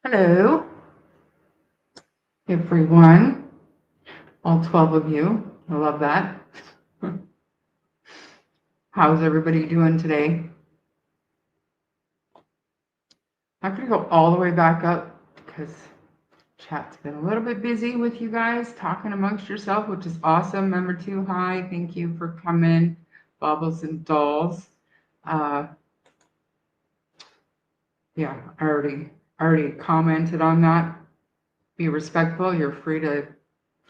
Hello, everyone. All 12 of you. I love that. How's everybody doing today? I'm going to go all the way back up because chat's been a little bit busy with you guys talking amongst yourself, which is awesome. Number 2, hi. Thank you for coming. Bubbles and dolls. Yeah, I already commented on that. Be respectful. You're free to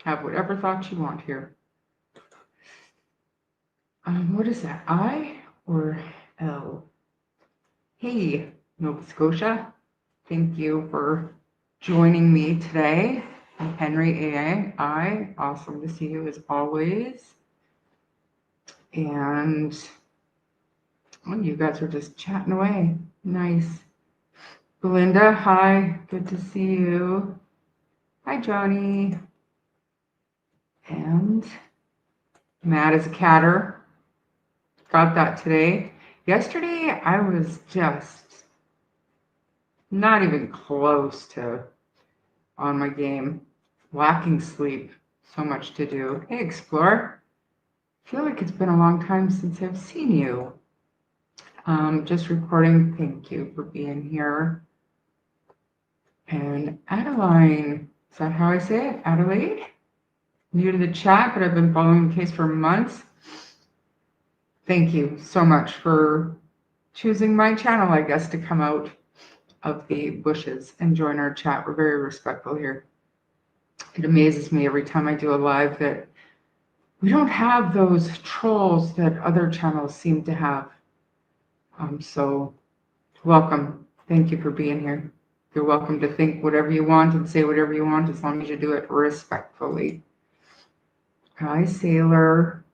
have whatever thoughts you want here. What is that? I or L? Hey, Nova Scotia. Thank you for joining me today. I'm Henry AI. Awesome to see you as always. And you guys are just chatting away. Nice. Belinda, hi. Good to see you. Hi, Johnny. And Matt is a catter. Got that today. Yesterday, I was just not even close to on my game. Lacking sleep. So much to do. Hey, Explorer. I feel like it's been a long time since I've seen you. Just recording. Thank you for being here. And Adeline, is that how I say it? Adelaide? New to the chat, but I've been following the case for months. Thank you so much for choosing my channel, I guess, to come out of the bushes and join our chat. We're very respectful here. It amazes me every time I do a live that we don't have those trolls that other channels seem to have. So welcome. Thank you for being here. You're welcome to think whatever you want and say whatever you want as long as you do it respectfully. Hi, Sailor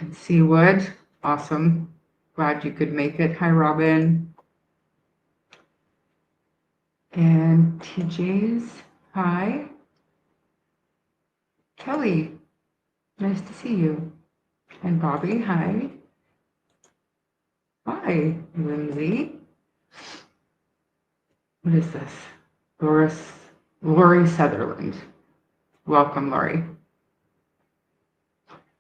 and Seawood. Awesome. Glad you could make it. Hi, Robin. And TJ's. Hi. Kelly. Nice to see you. And Bobby. Hi. Hi, Lindsay. What is this? Lori Sutherland. Welcome, Lori.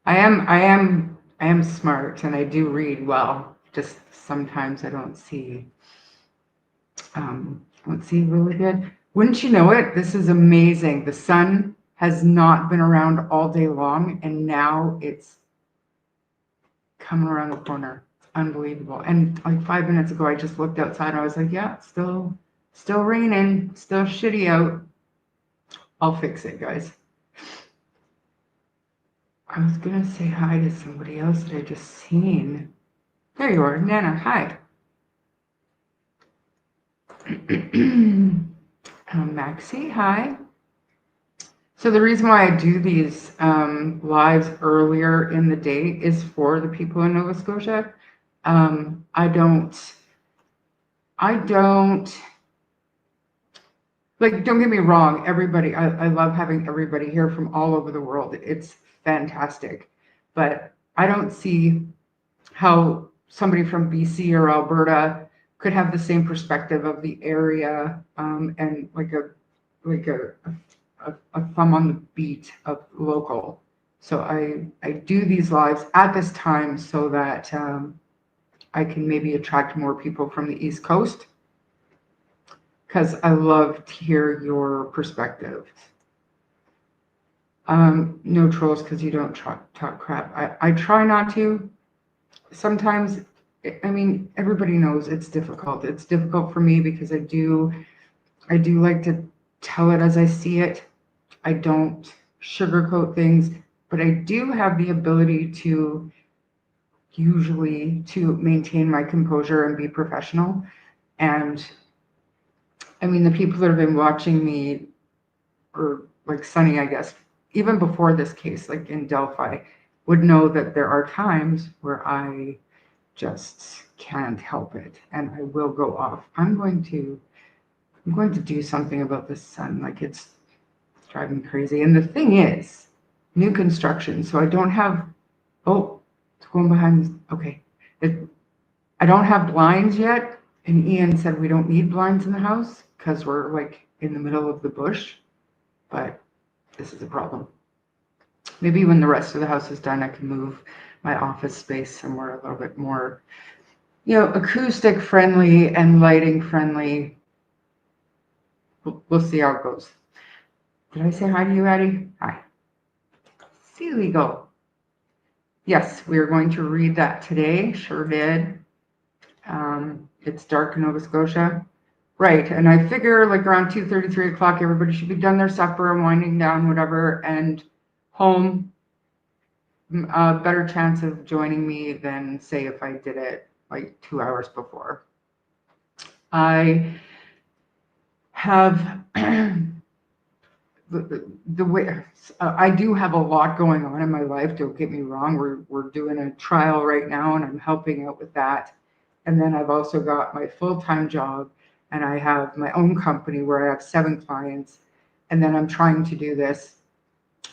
I am smart and I do read well. Just sometimes I don't see really good. Wouldn't you know it? This is amazing. The sun has not been around all day long, and now it's coming around the corner. It's unbelievable. And like 5 minutes ago, I just looked outside and I was like, yeah, still raining, still shitty out. I'll fix it, guys. I was gonna say hi to somebody else that I just seen. There you are, Nana. Hi. Maxie, hi. So the reason why I do these lives earlier in the day is for the people in Nova Scotia. I don't like, don't get me wrong, everybody, I love having everybody here from all over the world. It's fantastic. But I don't see how somebody from BC or Alberta could have the same perspective of the area and like a thumb on the beat of local. So I do these lives at this time so that I can maybe attract more people from the East Coast, because I love to hear your perspective. No trolls because you don't talk crap. I try not to. Sometimes, I mean, everybody knows it's difficult. It's difficult for me because I do like to tell it as I see it. I don't sugarcoat things, but I do have the ability to usually to maintain my composure and be professional. And I mean, the people that have been watching me, or like Sunny, I guess, even before this case, like in Delphi, would know that there are times where I just can't help it and I will go off. I'm going to do something about the sun. Like, it's driving me crazy. And the thing is, new construction, so I don't have, oh, it's going behind, okay. I don't have blinds yet, And Ian said we don't need blinds in the house because we're like in the middle of the bush, but this is a problem. Maybe when the rest of the house is done, I can move my office space somewhere a little bit more, acoustic friendly and lighting friendly. We'll see how it goes. Did I say hi to you, Addie? Hi. Sea legal. Yes, we are going to read that today. Sure did. It's dark in Nova Scotia. Right, and I figure like around 2:30, 3 o'clock, everybody should be done their supper and winding down, whatever, and home. A better chance of joining me than, say, if I did it like 2 hours before. I have the way I do have a lot going on in my life. Don't get me wrong. We're doing a trial right now, and I'm helping out with that. And then I've also got my full-time job, and I have my own company where I have 7 clients, and then I'm trying to do this.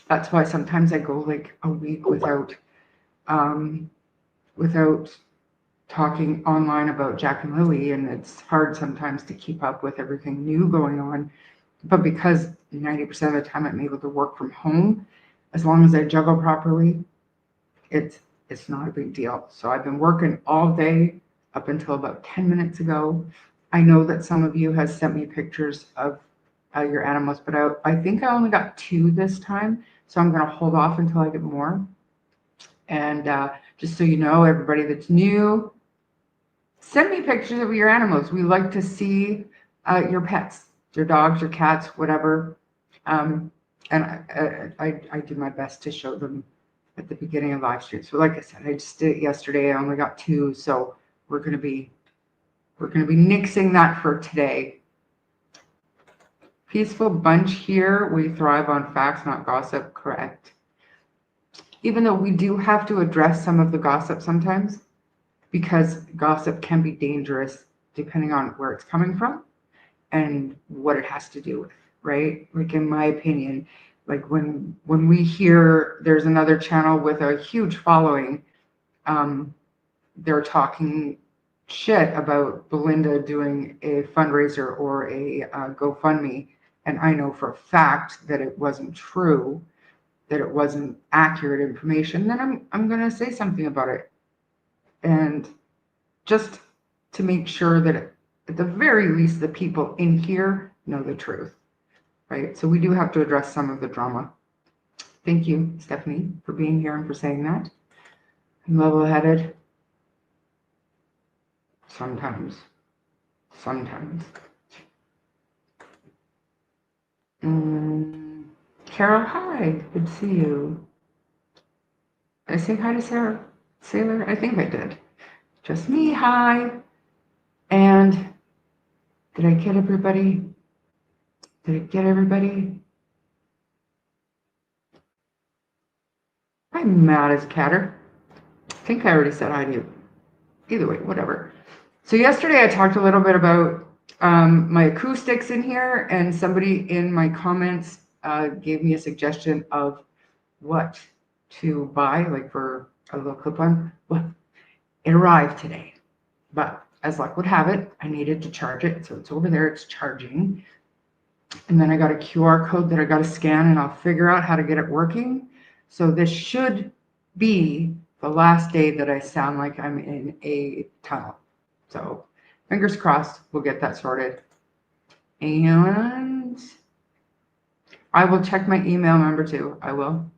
That's why sometimes I go like a week without talking online about Jack and Lily, and it's hard sometimes to keep up with everything new going on. But because 90% of the time I'm able to work from home, as long as I juggle properly, it's not a big deal. So I've been working all day up until about 10 minutes ago. I know that some of you has sent me pictures of your animals, but I think I only got 2 this time, so I'm going to hold off until I get more. And just so you know, everybody that's new, send me pictures of your animals. We like to see your pets, your dogs, your cats, whatever. And I do my best to show them at the beginning of live stream. So like I said, I just did it yesterday. I only got 2, so we're gonna be nixing that for today. Peaceful bunch here. We thrive on facts, not gossip. Correct. Even though we do have to address some of the gossip sometimes, because gossip can be dangerous depending on where it's coming from and what it has to do with, right? Like in my opinion, like when we hear there's another channel with a huge following, they're talking shit about Belinda doing a fundraiser or a GoFundMe, and I know for a fact that it wasn't true, that it wasn't accurate information, then I'm gonna say something about it, and just to make sure that at the very least the people in here know the truth, right? So we do have to address some of the drama. Thank you, Stephanie, for being here and for saying that. I'm level-headed. Sometimes. Carol, hi. Good to see you. Did I say hi to Sarah? Sailor? I think I did. Just me, hi. And did I get everybody? I'm mad as Catter. I think I already said hi to you. Either way, whatever. So yesterday I talked a little bit about my acoustics in here, and somebody in my comments gave me a suggestion of what to buy, like for a little clip-on. Well, it arrived today, but as luck would have it, I needed to charge it, so it's over there, it's charging. And then I got a QR code that I got to scan, and I'll figure out how to get it working. So this should be the last day that I sound like I'm in a tunnel. So fingers crossed, we'll get that sorted. And I will check my email, remember too. I will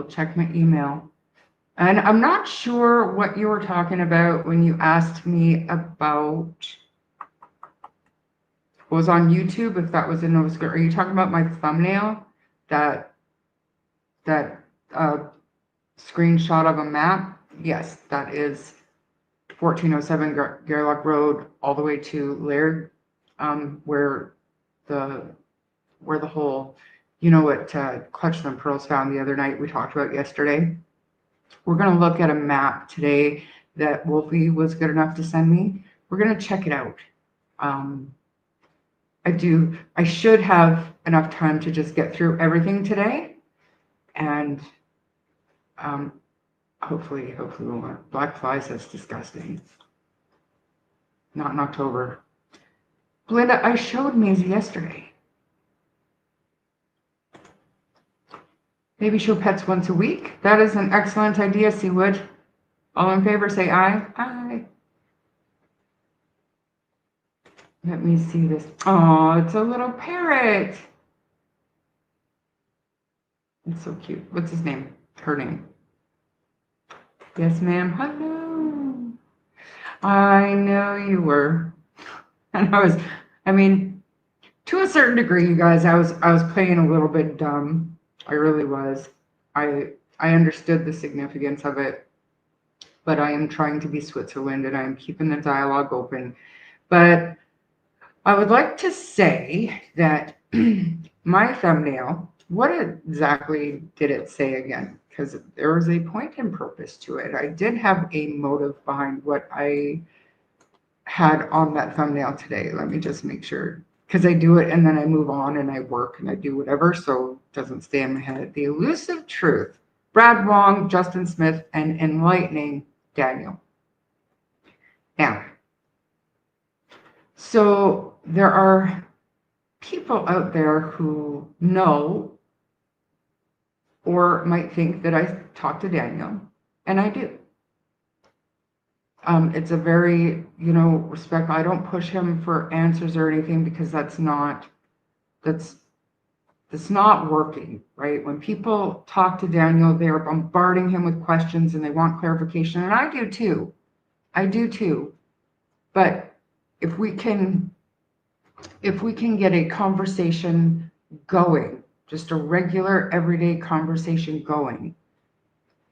check my email. And I'm not sure what you were talking about when you asked me about what was on YouTube, if that was in Nova Scotia. Are you talking about my thumbnail? That screenshot of a map? Yes, that is 1407 Garlock Road all the way to Laird, where the whole, what Clutch and Pearls found the other night, we talked about yesterday. We're going to look at a map today that Wolfie was good enough to send me. We're going to check it out. I should have enough time to just get through everything today, and hopefully we won't. Black flies, that's disgusting. not in October. Belinda, I showed Maisie yesterday. Maybe show pets once a week. That is an excellent idea, Seawood. All in favor, say aye. Aye. Let me see this. Oh, it's a little parrot. It's so cute. What's his name? Her name. Yes, ma'am. Hello. I know you were. And I mean, to a certain degree, you guys, I was playing a little bit dumb. I really was. I understood the significance of it, but I am trying to be Switzerland and I am keeping the dialogue open. But I would like to say that my thumbnail, what exactly did it say again? Because there was a point and purpose to it. I did have a motive behind what I had on that thumbnail today. Let me just make sure. Because I do it and then I move on and I work and I do whatever, so it doesn't stay in my head. The Elusive Truth, Brad Wong, Justin Smith, and Enlightening Daniel. Now, so there are people out there who know or might think that I talk to Daniel, and I do. It's a very, respect. I don't push him for answers or anything because that's not working, right? When people talk to Daniel, they're bombarding him with questions and they want clarification, and I do too. But if we can get a conversation going, just a regular everyday conversation going,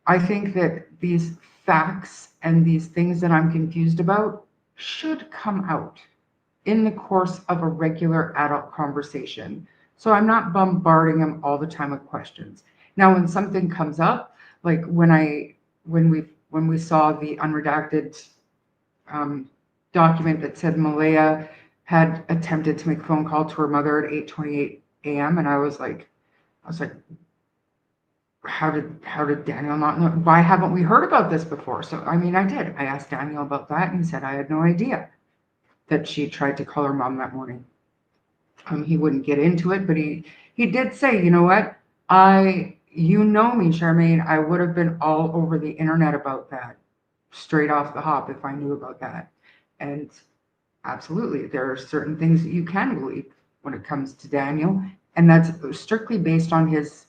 I think that these facts and these things that I'm confused about should come out in the course of a regular adult conversation. So I'm not bombarding them all the time with questions. Now, when something comes up, like when we saw the unredacted document that said Malaya had attempted to make a phone call to her mother at 8:28 a.m. and I was like, how did Daniel not know? Why haven't we heard about this before? So I mean, I did. I asked Daniel about that, and he said I had no idea that she tried to call her mom that morning. He wouldn't get into it, but he did say, you know what? You know me, Charmaine. I would have been all over the internet about that, straight off the hop, if I knew about that. And absolutely, there are certain things that you can believe when it comes to Daniel, and that's strictly based on his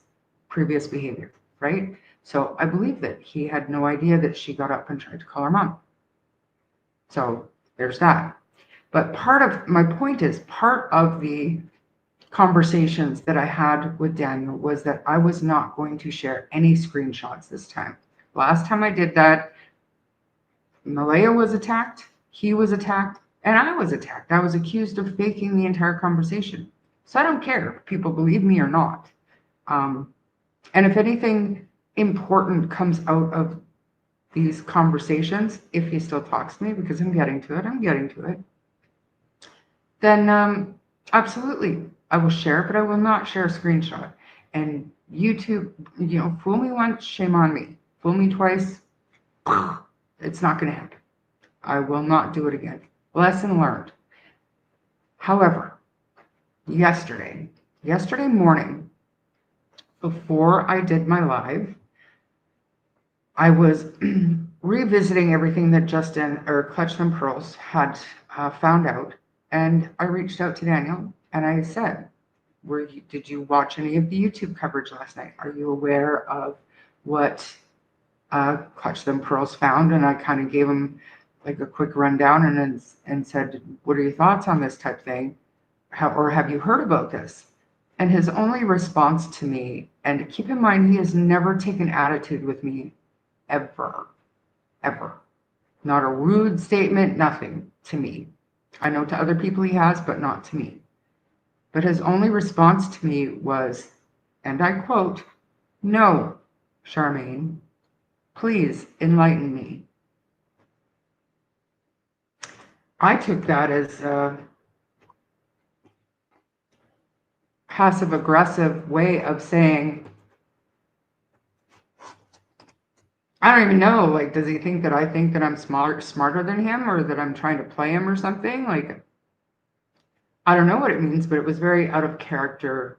previous behavior, right? So I believe that he had no idea that she got up and tried to call her mom. So there's that. But my point is, part of the conversations that I had with Daniel was that I was not going to share any screenshots this time. Last time I did that, Malaya was attacked, he was attacked, and I was attacked. I was accused of faking the entire conversation. So I don't care if people believe me or not. And if anything important comes out of these conversations, if he still talks to me, because I'm getting to it, then absolutely, I will share it, but I will not share a screenshot. And YouTube, fool me once, shame on me. Fool me twice, it's not going to happen. I will not do it again. Lesson learned. However, yesterday morning, before I did my live, I was revisiting everything that Justin or Clutch Them Pearls had found out, and I reached out to Daniel and I said, did you watch any of the YouTube coverage last night? Are you aware of what Clutch Them Pearls found? And I kind of gave him like a quick rundown and said, what are your thoughts on this type thing? Or have you heard about this? And his only response to me, and keep in mind, he has never taken attitude with me, ever. Not a rude statement, nothing to me. I know to other people he has, but not to me. But his only response to me was, and I quote, "No, Charmaine, please enlighten me." I took that as a passive-aggressive way of saying, I don't even know. Like, does he think that I think that I'm smarter than him, or that I'm trying to play him or something? Like, I don't know what it means, but it was very out of character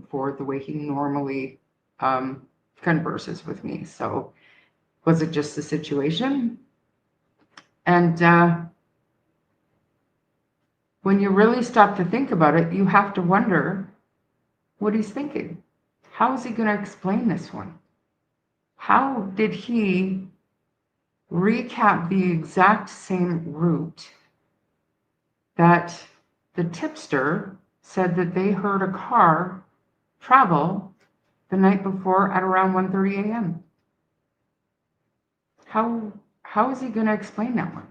for the way he normally um, converses with me. So, was it just the situation? And when you really stop to think about it, you have to wonder what he's thinking. How is he going to explain this one? How did he recap the exact same route that the tipster said that they heard a car travel the night before at around 1:30 a.m.? How is he going to explain that one?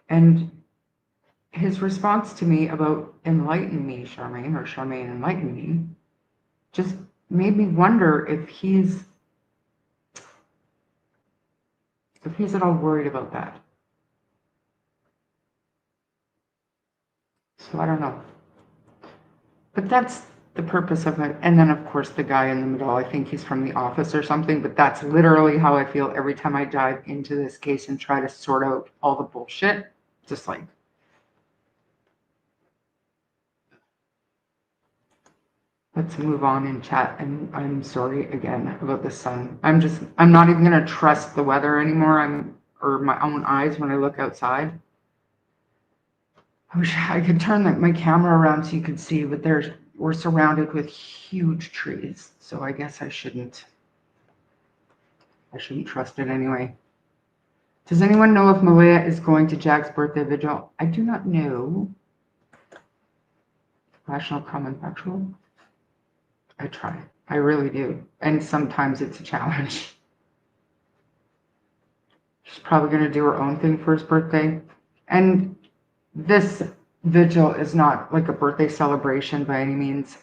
And his response to me about enlighten me, Charmaine, or Charmaine enlighten me, just made me wonder if he's at all worried about that. So I don't know. But that's the purpose of it. And then, of course, the guy in the middle, I think he's from The Office or something, but that's literally how I feel every time I dive into this case and try to sort out all the bullshit. Just like, let's move on and chat. And I'm sorry again about the sun. I'm not even going to trust the weather anymore. Or my own eyes when I look outside. I wish I could turn my camera around so you could see, but we're surrounded with huge trees. So I guess I shouldn't trust it anyway. Does anyone know if Malaya is going to Jack's birthday vigil? I do not know. Rational, common, factual. I try. I really do. And sometimes it's a challenge. She's probably going to do her own thing for his birthday. And this vigil is not like a birthday celebration by any means.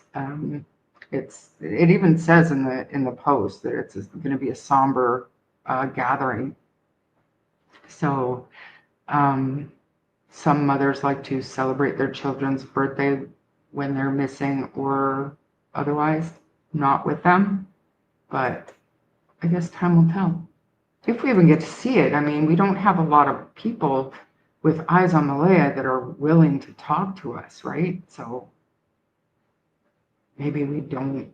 It even says in the post that it's going to be a somber gathering. So some mothers like to celebrate their children's birthday when they're missing or otherwise not with them. But I guess time will tell. If we even get to see it. I mean, we don't have a lot of people with eyes on Malaya that are willing to talk to us, right? So maybe we don't,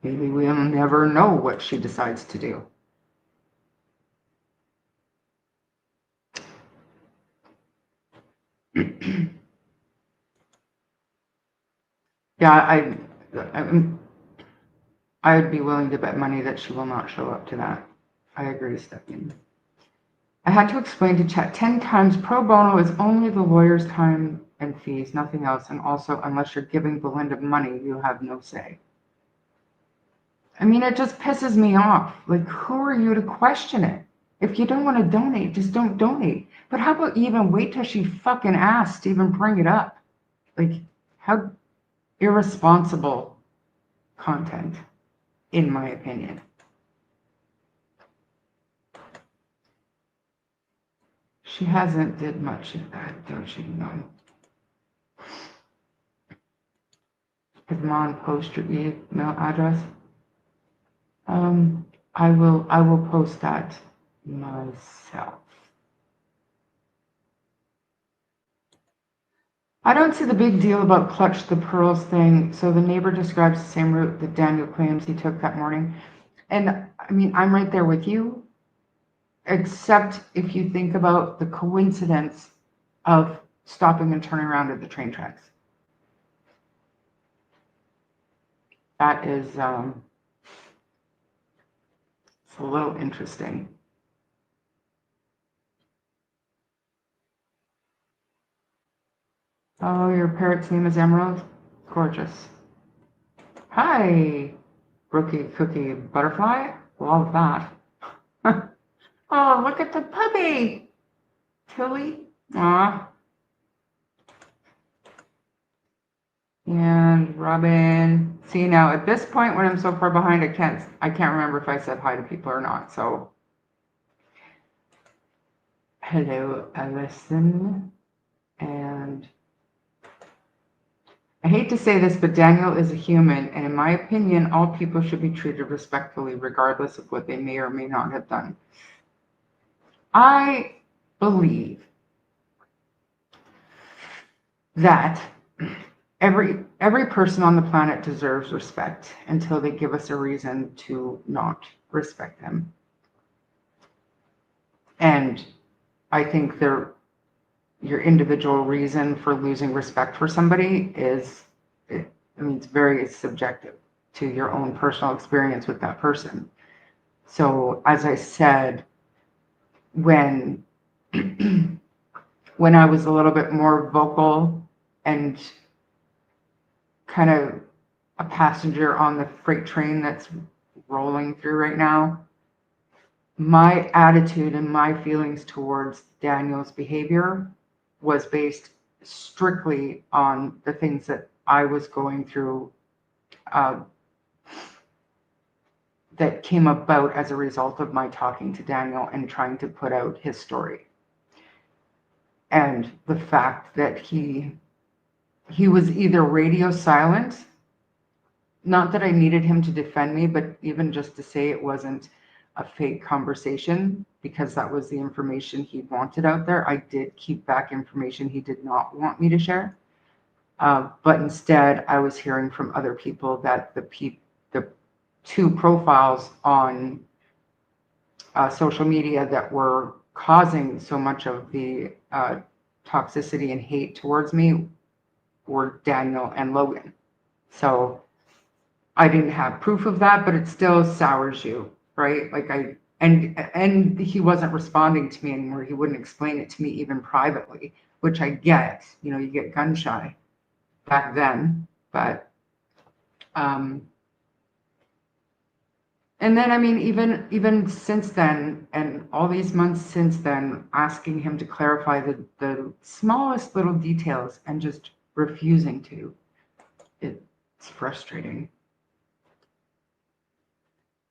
maybe we'll never know what she decides to do. Yeah, I would be willing to bet money that she will not show up to that. I agree, Stephanie. I had to explain to Chet 10 times pro bono is only the lawyer's time and fees, nothing else. And also, unless you're giving Belinda money, you have no say. I mean, it just pisses me off. Like, who are you to question it? If you don't want to donate, just don't donate. But how about you even wait till she fucking asks to even bring it up? Like, how irresponsible content, in my opinion. She hasn't did much of that, don't she? No. If Mom post your email address, I will post that myself. I don't see the big deal about clutch the pearls thing. So the neighbor describes the same route that Daniel claims he took that morning. And I mean, I'm right there with you, except if you think about the coincidence of stopping and turning around at the train tracks. That is, it's a little interesting. Oh, your parrot's name is Emerald? Gorgeous. Hi, Rookie Cookie Butterfly. Love that. Oh, look at the puppy. Tilly. Aw. And Robin. See, now at this point when I'm so far behind, I can't remember if I said hi to people or not. So hello, Allison. And I hate to say this, but Daniel is a human, and in my opinion, all people should be treated respectfully, regardless of what they may or may not have done. I believe that every person on the planet deserves respect until they give us a reason to not respect them. And I think your individual reason for losing respect for somebody is, it's very subjective to your own personal experience with that person. So as I said, when when I was a little bit more vocal and kind of a passenger on the freight train that's rolling through right now, my attitude and my feelings towards Daniel's behavior was based strictly on the things that I was going through that came about as a result of my talking to Daniel and trying to put out his story. And the fact that he was either radio silent, not that I needed him to defend me, but even just to say it wasn't a fake conversation, because that was the information he wanted out there. I did keep back information he did not want me to share. But instead, I was hearing from other people that the two profiles on social media that were causing so much of the toxicity and hate towards me were Daniel and Logan. So I didn't have proof of that, but it still sours you, right? Like and he wasn't responding to me anymore. He wouldn't explain it to me even privately, which I get. You get gun shy back then, but and then, even since then, and all these months since then, asking him to clarify the smallest little details and just refusing to. It's frustrating.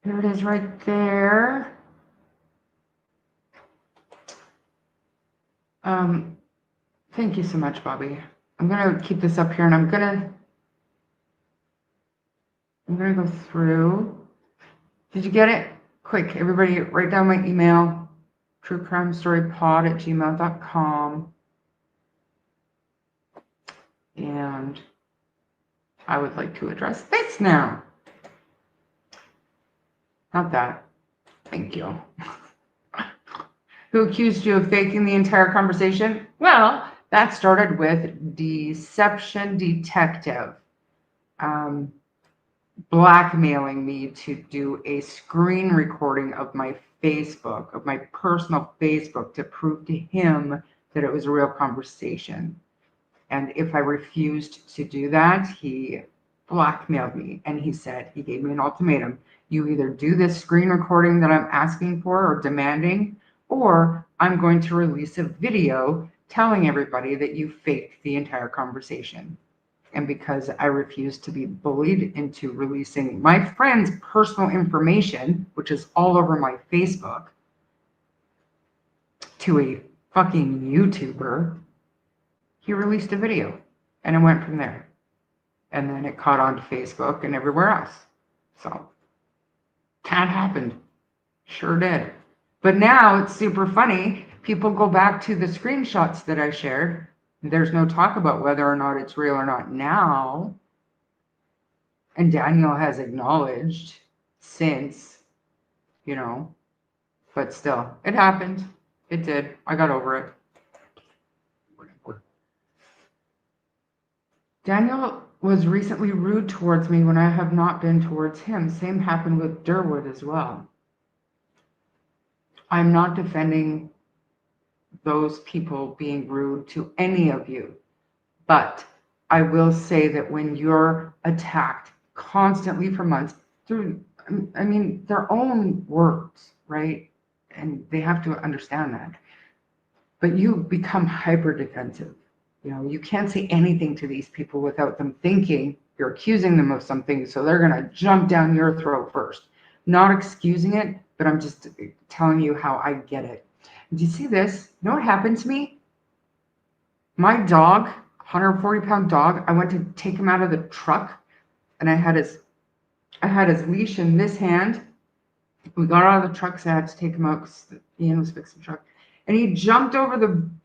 There it is right there. Thank you so much, Bobby. I'm going to keep this up here, and I'm going to go through. Did you get it? Quick, everybody, write down my email, truecrimestorypod@gmail.com. And I would like to address this now. Not that. Thank you. Who accused you of faking the entire conversation? Well, that started with Deception Detective blackmailing me to do a screen recording of my Facebook, of my personal Facebook, to prove to him that it was a real conversation. And if I refused to do that, he blackmailed me. And he gave me an ultimatum. You either do this screen recording that I'm asking for or demanding, or I'm going to release a video telling everybody that you faked the entire conversation. And because I refused to be bullied into releasing my friend's personal information, which is all over my Facebook, to a fucking YouTuber, he released a video, and it went from there. And then it caught on to Facebook and everywhere else. So that happened. Sure did. But now it's super funny. People go back to the screenshots that I shared. There's no talk about whether or not it's real or not now. And Daniel has acknowledged since, but still, it happened. It did. I got over it. Daniel was recently rude towards me when I have not been towards him. Same happened with Durwood as well. I'm not defending those people being rude to any of you, but I will say that when you're attacked constantly for months through, their own words, right? And they have to understand that. But you become hyper defensive. You can't say anything to these people without them thinking you're accusing them of something, so they're going to jump down your throat first. Not excusing it, but I'm just telling you how I get it. Do you see this? You know what happened to me? My dog, 140-pound dog. I went to take him out of the truck, and I had his leash in this hand. We got out of the truck, so I had to take him out because Ian was fixing the truck. And he jumped over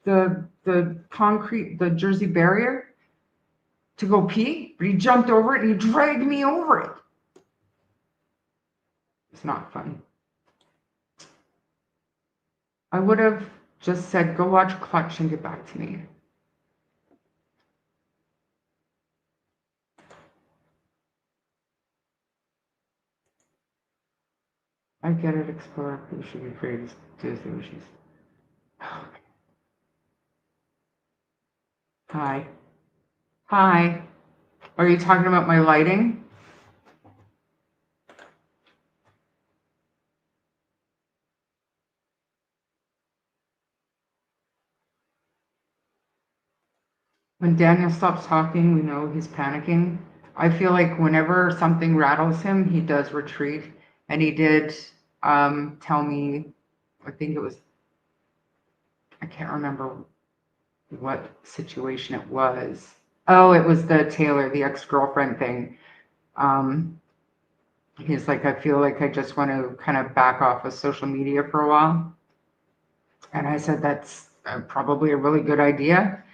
the concrete, the Jersey barrier to go pee, but he jumped over it and he dragged me over it. It's not fun. I would have just said, go watch Clutch and get back to me. I get it, Explorer. You should be afraid to do what she's. Hi. Hi. Are you talking about my lighting? When Daniel stops talking, we know he's panicking. I feel like whenever something rattles him, he does retreat. And he did tell me, I think it was, I can't remember what situation it was. Oh, it was the Taylor, the ex-girlfriend thing. He's like, I feel like I just want to kind of back off of social media for a while. And I said, that's probably a really good idea.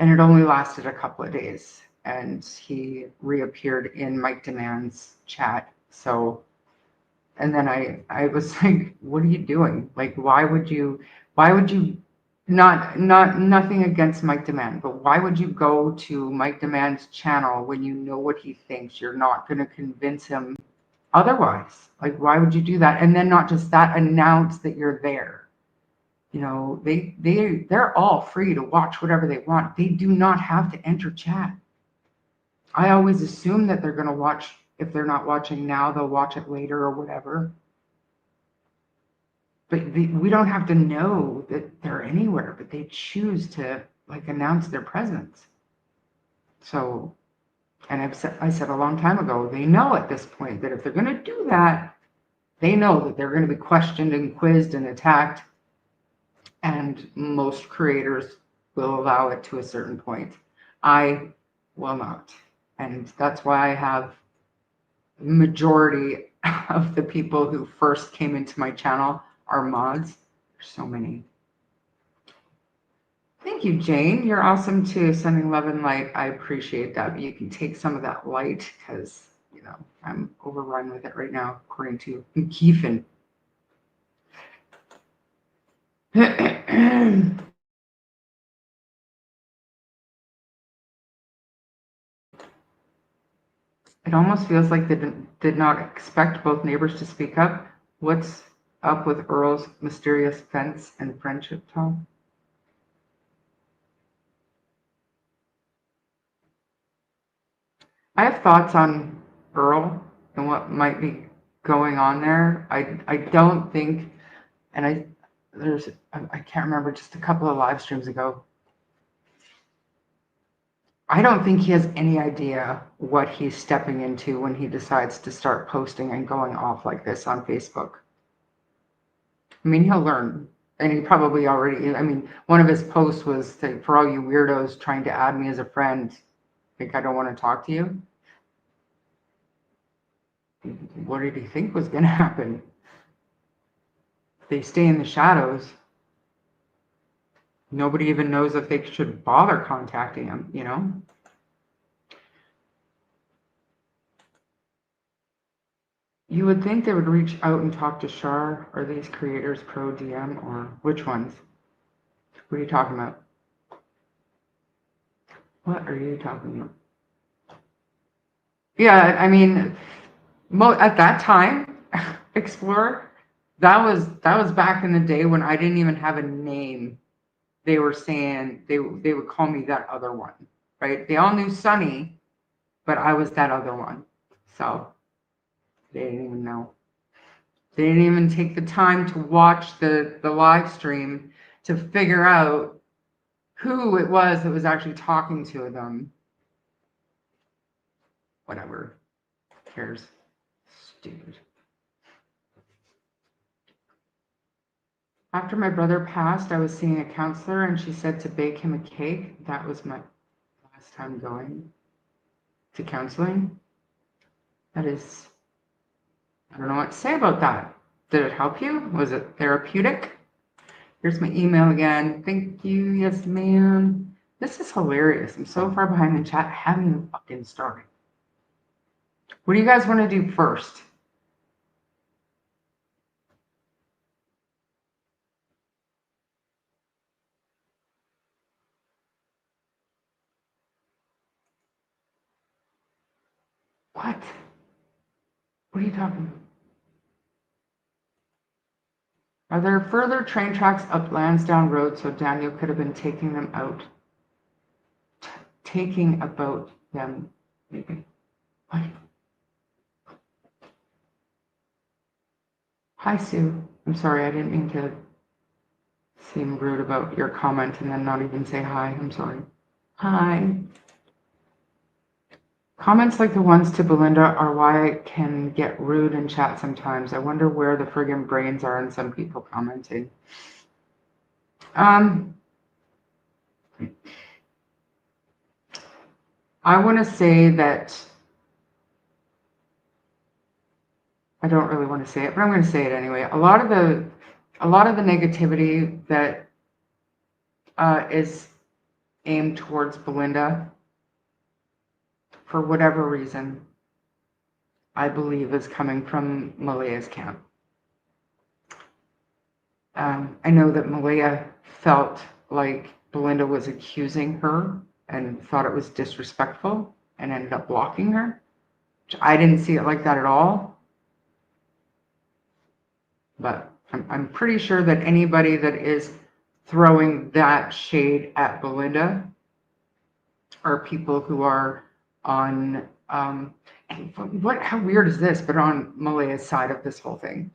And it only lasted a couple of days. And he reappeared in Mike Demand's chat. So, and then I was like, what are you doing? Like, why would you, nothing against Mike Demand, but why would you go to Mike Demand's channel when you know what he thinks? You're not going to convince him otherwise. Like, why would you do that? And then not just that, announce that you're there. You know, they're all free to watch whatever they want. They do not have to enter chat. I always assume that they're going to watch. If they're not watching now, they'll watch it later or whatever. But we don't have to know that they're anywhere, but they choose to like announce their presence. So, and I said a long time ago, they know at this point that if they're going to do that, they know that they're going to be questioned and quizzed and attacked. And most creators will allow it to a certain point. I will not. And that's why I have the majority of the people who first came into my channel are mods. There's so many. Thank you, Jane. You're awesome too. Sending love and light. I appreciate that. But you can take some of that light because, you know, I'm overrun with it right now, according to Keefan. It almost feels like they did not expect both neighbors to speak up. What's up with Earl's mysterious fence and friendship talk? I have thoughts on Earl and what might be going on there. I don't think, and I can't remember, just a couple of live streams ago, I don't think he has any idea what he's stepping into when he decides to start posting and going off like this on Facebook. I mean, he'll learn, and he probably already, I mean, one of his posts was like, for all you weirdos trying to add me as a friend, think I don't want to talk to you? What did he think was going to happen? They stay in the shadows. Nobody even knows if they should bother contacting him, you know? You would think they would reach out and talk to Shar. Are these creators pro DM or which ones? What are you talking about? What are you talking about? Yeah, I mean, at that time, Explorer, that was back in the day when I didn't even have a name. They were saying they would call me that other one, right? They all knew Sunny, but I was that other one. So they didn't even know. They didn't even take the time to watch the live stream to figure out who it was that was actually talking to them. Whatever. Who cares? Stupid. After my brother passed, I was seeing a counselor and she said to bake him a cake. That was my last time going to counseling. That is, I don't know what to say about that. Did it help you? Was it therapeutic? Here's my email again. Thank you. Yes, ma'am. This is hilarious. I'm so far behind in chat. I haven't even fucking started. What do you guys want to do first? What? What are you talking about? Are there further train tracks up Lansdowne Road so Daniel could have been taking them out? Taking about them, maybe. What? Hi, Sue. I'm sorry, I didn't mean to seem rude about your comment and then not even say hi. I'm sorry. Hi. Comments like the ones to Belinda are why I can get rude in chat sometimes. I wonder where the friggin' brains are in some people commenting. I want to say that I don't really want to say it, but I'm going to say it anyway. A lot of the negativity that is aimed towards Belinda, for whatever reason, I believe is coming from Malea's camp. I know that Malea felt like Belinda was accusing her and thought it was disrespectful and ended up blocking her. I didn't see it like that at all. But I'm pretty sure that anybody that is throwing that shade at Belinda are people who are on, how weird is this, but on Malea's side of this whole thing.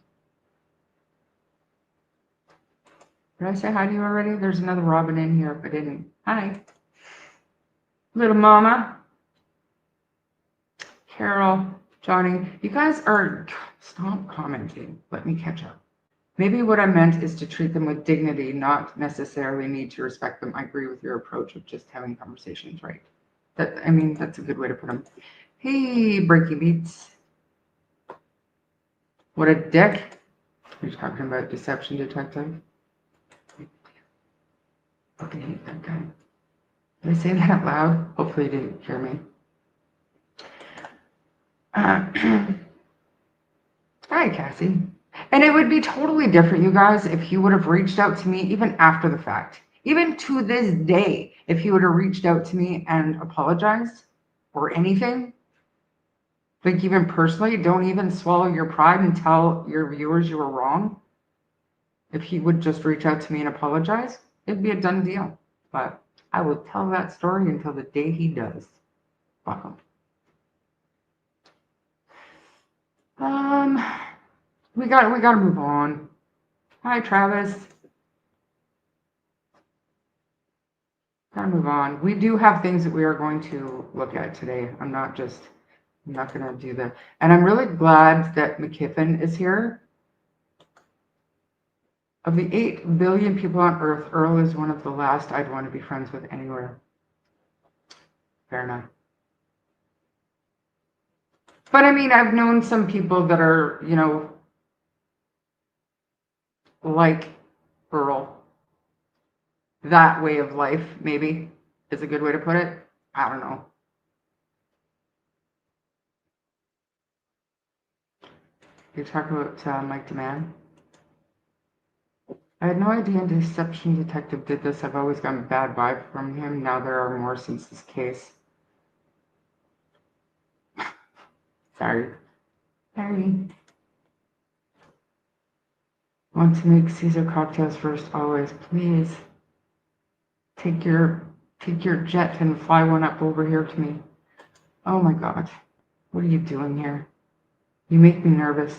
Did I say hi to you already? There's another Robin in here if I didn't. Hi. Little mama. Carol, Johnny. You guys are... Stop commenting. Let me catch up. Maybe what I meant is to treat them with dignity, not necessarily need to respect them. I agree with your approach of just having conversations, right? That's a good way to put them. Hey, Breaky Beats. What a dick. You're talking about deception detective. I fucking hate that guy. Did I say that out loud? Hopefully you didn't hear me. Hi, Cassie. And it would be totally different, you guys, if he would have reached out to me even after the fact. Even to this day, if he would have reached out to me and apologized or anything. Like even personally, don't even swallow your pride and tell your viewers you were wrong. If he would just reach out to me and apologize, it'd be a done deal. But I will tell that story until the day he does. Fuck him. We gotta move on. Hi, Travis. Gotta move on. We do have things that we are going to look at today. I'm not gonna do that. And I'm really glad that McKiffin is here. Of the 8 billion people on Earth, Earl is one of the last I'd want to be friends with anywhere. Fair enough. But I mean, I've known some people that are, like Earl. That way of life, maybe, is a good way to put it. I don't know. You're talking about Mike DeMann? I had no idea Deception Detective did this. I've always gotten a bad vibe from him. Now there are more since this case. Sorry. Want to make Caesar cocktails first, always. Please. Take your jet and fly one up over here to me. Oh my God. What are you doing here? You make me nervous.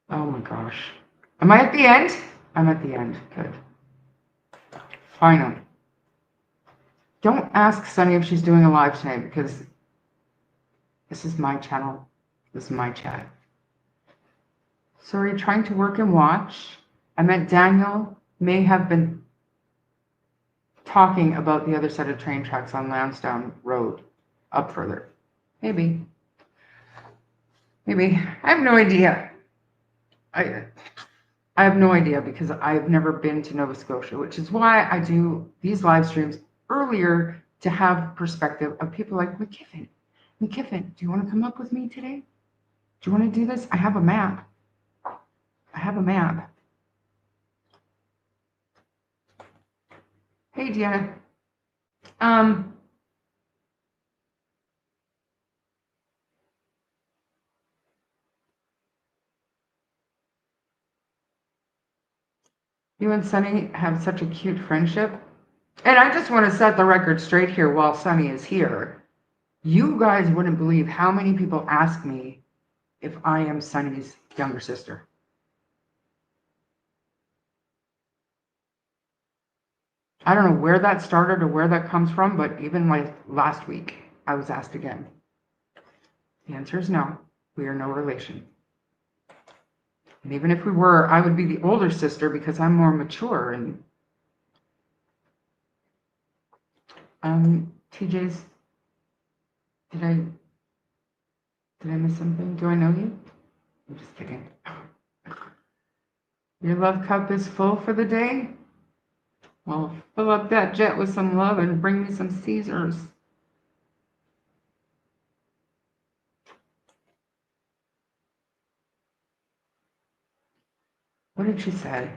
Oh my gosh. Am I at the end? I'm at the end. Good. Finally. Don't ask Sunny if she's doing a live tonight because this is my channel. This is my chat. Sorry, trying to work and watch. I meant Daniel may have been... talking about the other set of train tracks on Lansdowne Road up further. Maybe. I have no idea. I have no idea because I've never been to Nova Scotia, which is why I do these live streams earlier to have perspective of people like McKiffin. McKiffin, do you want to come up with me today? Do you want to do this? I have a map. Hey, Deanna. You and Sunny have such a cute friendship. And I just want to set the record straight here while Sunny is here. You guys wouldn't believe how many people ask me if I am Sunny's younger sister. I don't know where that started or where that comes from, but even like last week, I was asked again. The answer is no. We are no relation. And even if we were, I would be the older sister because I'm more mature. And TJ's, did I miss something? Do I know you? I'm just kidding. Your love cup is full for the day? Well, fill up that jet with some love and bring me some Caesars. What did she say?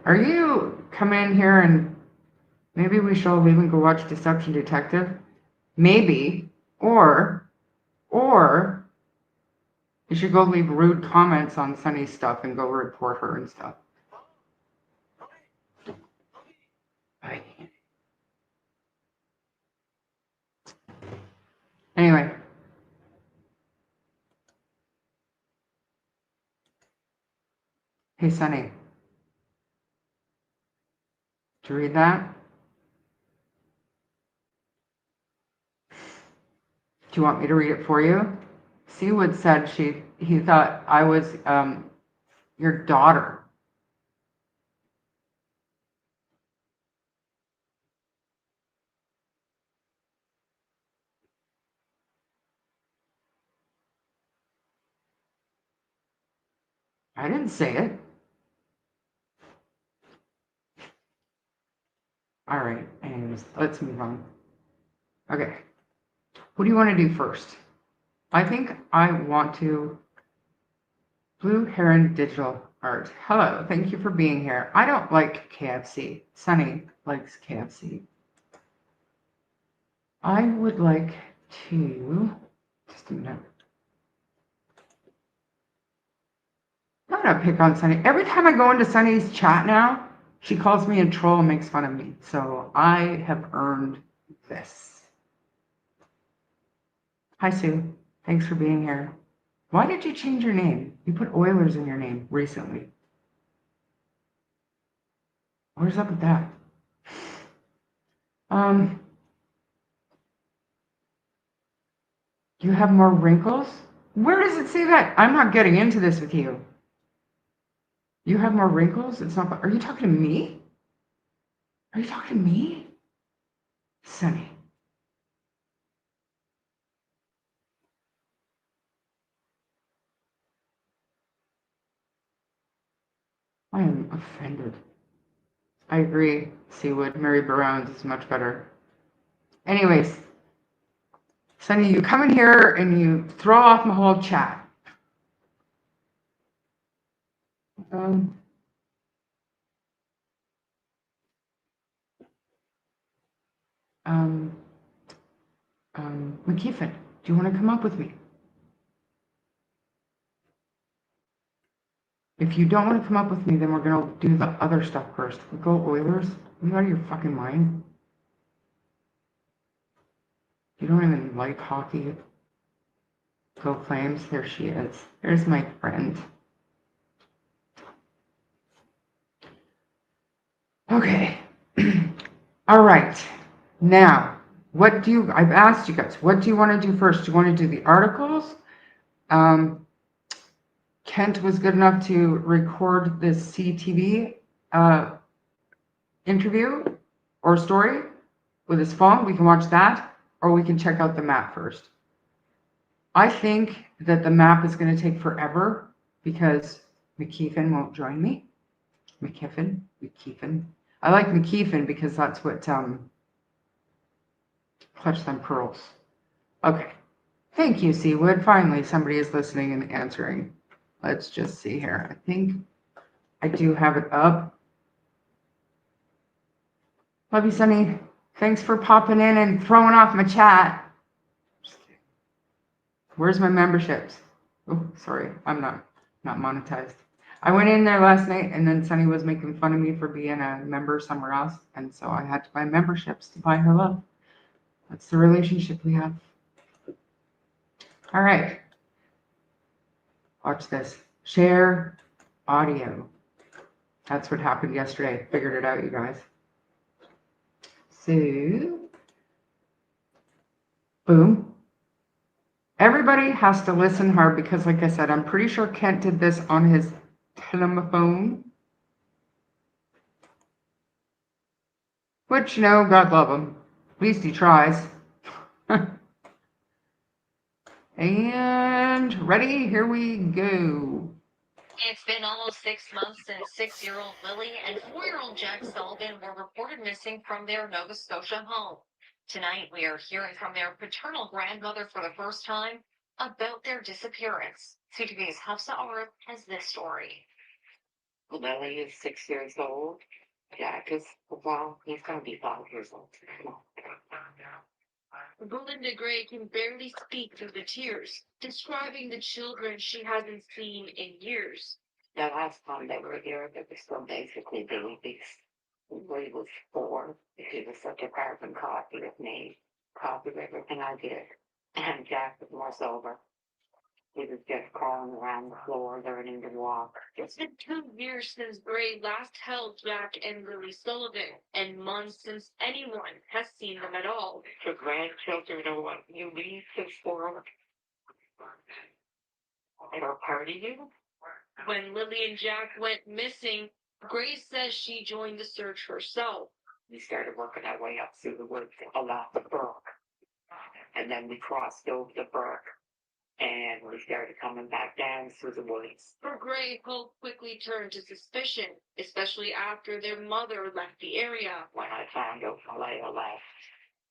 Are you coming in here and maybe we shall leave and go watch Deception Detective? Maybe. Or you should go leave rude comments on Sunny's stuff and go report her and stuff. Bye. Anyway. Hey, Sunny. Did you read that? Do you want me to read it for you? Seawood said he thought I was your daughter. I didn't say it. All right, anyways, let's move on. Okay, what do you want to do first? I think I want to Blue Heron Digital Art. Hello, thank you for being here. I don't like KFC. Sunny likes KFC. I would like to, just a minute. I'm gonna pick on Sunny. Every time I go into Sunny's chat now, she calls me a troll and makes fun of me. So I have earned this. Hi, Sue. Thanks for being here. Why did you change your name? You put Oilers in your name recently. Where's up with that? You have more wrinkles? Where does it say that? I'm not getting into this with you. You have more wrinkles? It's not. Are you talking to me? Are you talking to me? Sunny. I am offended. I agree, Seawood. Mary Brown's is much better. Anyways, Sunny, you come in here and you throw off my whole chat. McKiffin, do you want to come up with me? If you don't want to come up with me, then we're going to do the other stuff first. Go Oilers. Are you out of your fucking mind? You don't even like hockey. Go Flames. There she is. There's my friend. Okay. All right. Now, I've asked you guys, what do you want to do first? Do you want to do the articles? Kent was good enough to record this CTV interview, or story with his phone. We can watch that, or we can check out the map first. I think that the map is going to take forever because McKeefen won't join me. McKeefen. I like McKeefen because that's what Clutch Them Pearls. Okay. Thank you, Seawood. Finally, somebody is listening and answering. Let's just see here. I think I do have it up. Love you, Sunny. Thanks for popping in and throwing off my chat. Where's my memberships? Oh, sorry. I'm not monetized. I went in there last night and then Sunny was making fun of me for being a member somewhere else. And so I had to buy memberships to buy her love. That's the relationship we have. All right. Watch this. Share audio. That's what happened yesterday. Figured it out, you guys. So, boom. Everybody has to listen hard because, like I said, I'm pretty sure Kent did this on his telephone. Which, God love him. At least he tries. And ready? Here we go. It's been almost 6 months since 6-year-old Lily and 4-year-old Jack Sullivan were reported missing from their Nova Scotia home. Tonight, we are hearing from their paternal grandmother for the first time about their disappearance. CTV's Hafsa Arif has this story. Lily is 6 years old. Jack is, well, he's going to be 5 years old. Belinda Gray can barely speak through the tears, describing the children she hasn't seen in years. The last time they were here, they were still basically babies. Lily was 4. She was such a carbon copy of me, copy of everything I did. And Jack was more sober. He was just crawling around the floor, learning to walk. It's been 2 years since Gray last held Jack and Lily Sullivan, and months since anyone has seen them at all. Your grandchildren are what you leave this world. They're part of you. When Lily and Jack went missing, Gray says she joined the search herself. We started working our way up through the woods along the brook. And then we crossed over the brook. And we started coming back down through the woods. For Gray, hope quickly turned to suspicion, especially after their mother left the area. When I found out Malaya left,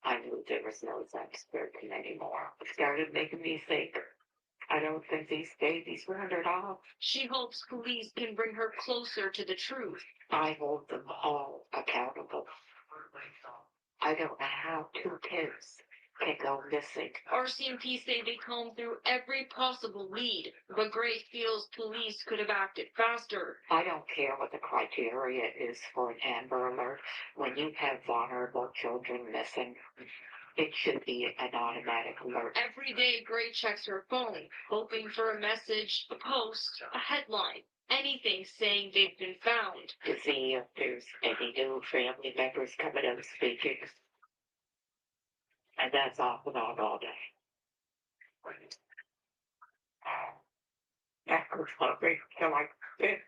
I knew there was no sex person anymore. It started making me think, I don't think these babies were hurt off. She hopes police can bring her closer to the truth. I hold them all accountable. I don't know how 2 kids can go missing. RCMP say they combed through every possible lead, but Gray feels police could have acted faster. I don't care what the criteria is for an Amber Alert. When you have vulnerable children missing, it should be an automatic alert. Every day, Gray checks her phone, hoping for a message, a post, a headline, anything saying they've been found. To see if there's any new family members coming out speaking. And that's off and on all day. That was hungry till I fit.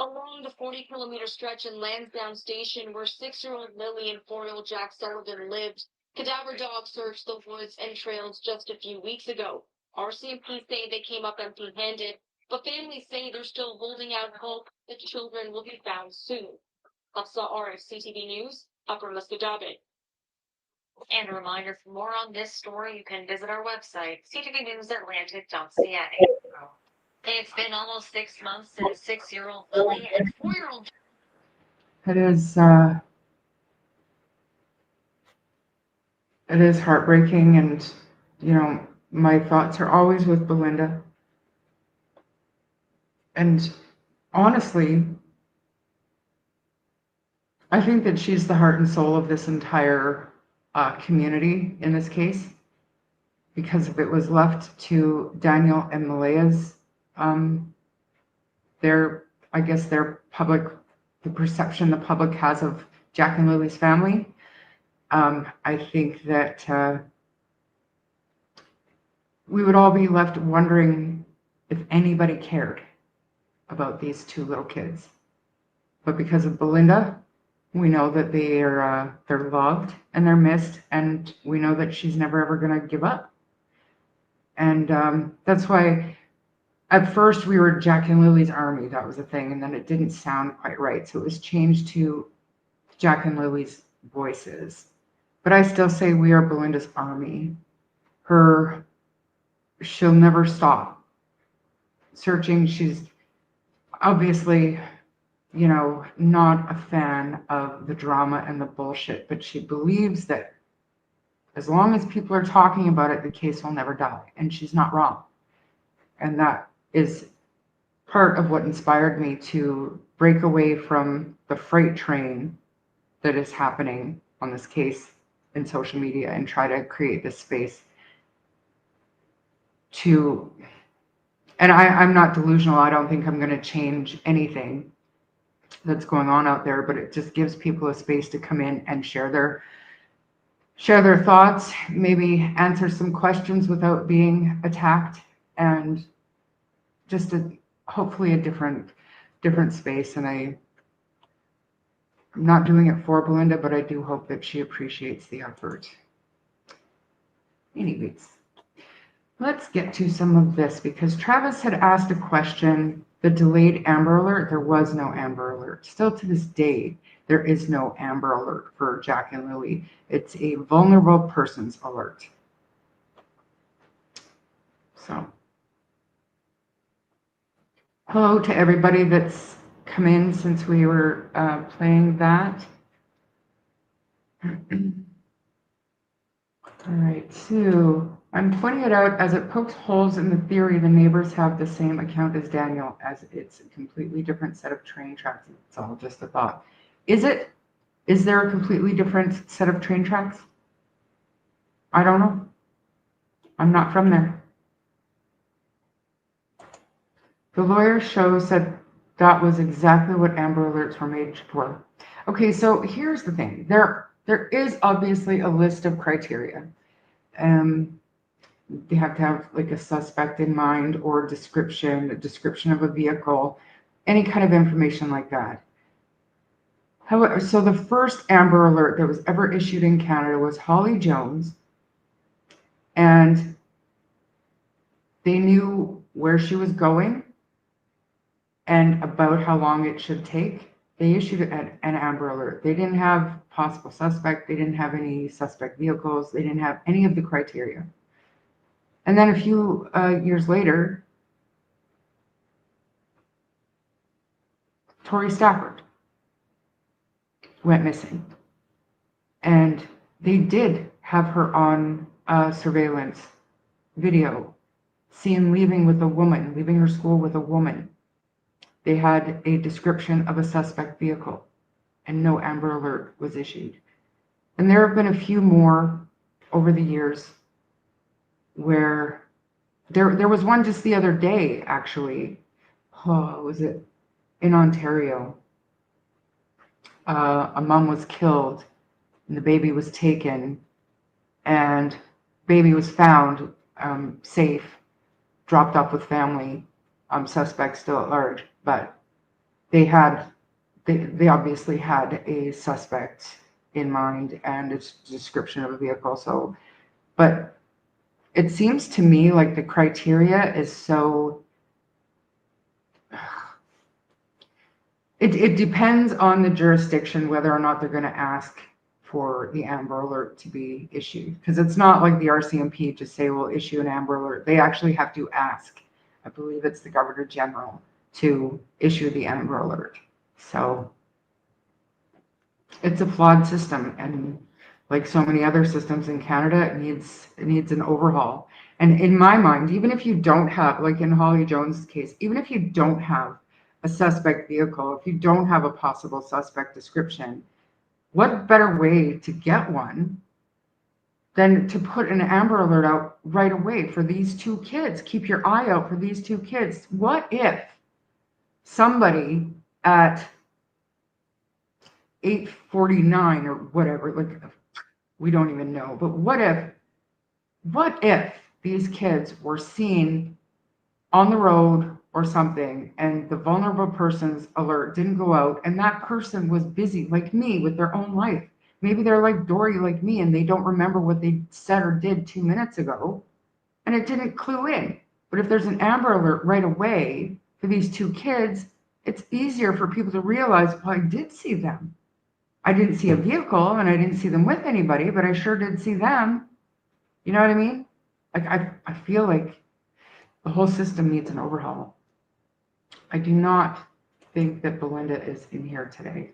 Along the 40-kilometer stretch in Lansdowne Station where 6-year-old Lily and 4-year-old Jack Sullivan lived, cadaver dogs searched the woods and trails just a few weeks ago. RCMP say they came up empty-handed, but families say they're still holding out hope that children will be found soon. Hafsa Arif, CTV News, Upper Muscatawbin. And a reminder, for more on this story, you can visit our website, ctvnewsatlantic.ca. It's been almost 6 months since 6-year-old Lily and 4-year-old... It is heartbreaking, and, my thoughts are always with Belinda. And honestly, I think that she's the heart and soul of this entire community in this case, because if it was left to Daniel and Malaya's, the perception the public has of Jack and Lily's family, I think that we would all be left wondering if anybody cared about these 2 little kids. But because of Belinda, We know that they're loved and they're missed, and we know that she's never ever going to give up. And that's why at first we were Jack and Lily's Army. That was a thing, and then it didn't sound quite right, so it was changed to Jack and Lily's Voices. But I still say we are Belinda's Army. She'll never stop searching. She's obviously, not a fan of the drama and the bullshit, but she believes that as long as people are talking about it, the case will never die. And she's not wrong. And that is part of what inspired me to break away from the freight train that is happening on this case in social media and try to create this space to, and I'm not delusional. I don't think I'm going to change anything that's going on out there, but it just gives people a space to come in and share their thoughts, maybe answer some questions without being attacked, and just hopefully a different space. And I'm not doing it for Belinda, but I do hope that she appreciates the effort. Anyways, let's get to some of this, because Travis had asked a question. The delayed Amber Alert, there was no Amber Alert. Still to this day, there is no Amber Alert for Jack and Lily. It's a vulnerable persons alert. So, hello to everybody that's come in since we were playing that. All right, so I'm pointing it out as it pokes holes in the theory the neighbors have the same account as Daniel, as it's a completely different set of train tracks. It's all just a thought. Is it? Is there a completely different set of train tracks? I don't know. I'm not from there. The lawyer show said that was exactly what Amber Alerts were made for. Okay, so here's the thing. There is obviously a list of criteria. They have to have like a suspect in mind, or a description of a vehicle, any kind of information like that. However, so the first Amber Alert that was ever issued in Canada was Holly Jones, and they knew where she was going and about how long it should take. They issued an Amber Alert. They didn't have possible suspect. They didn't have any suspect vehicles. They didn't have any of the criteria. And then a few years later, Tori Stafford went missing. And they did have her on surveillance video, seen leaving her school with a woman. They had a description of a suspect vehicle, and no Amber Alert was issued. And there have been a few more over the years where there was one just the other day, actually. Oh, was it in Ontario? A mom was killed, and the baby was taken, and baby was found safe, dropped off with family. Suspect still at large, but they obviously had a suspect in mind and its description of a vehicle. So, but it seems to me like the criteria is so. It depends on the jurisdiction whether or not they're going to ask for the Amber Alert to be issued, because it's not like the RCMP just say we'll issue an Amber Alert. They actually have to ask. I believe it's the Governor General to issue the Amber Alert. So it's a flawed system, and like so many other systems in Canada, it needs an overhaul. And in my mind, even if you don't have, like in Holly Jones' case, even if you don't have a suspect vehicle, if you don't have a possible suspect description, what better way to get one than to put an Amber Alert out right away for these two kids? Keep your eye out for these two kids. What if somebody at 8:49 or whatever, like, we don't even know, but what if these kids were seen on the road or something, and the vulnerable person's alert didn't go out, and that person was busy like me with their own life. Maybe they're like Dory, like me, and they don't remember what they said or did 2 minutes ago, and it didn't clue in. But if there's an Amber Alert right away for these two kids, it's easier for people to realize, well, I did see them. I didn't see a vehicle and I didn't see them with anybody, but I sure did see them. You know what I mean? Like, I feel like the whole system needs an overhaul. I do not think that Belinda is in here today.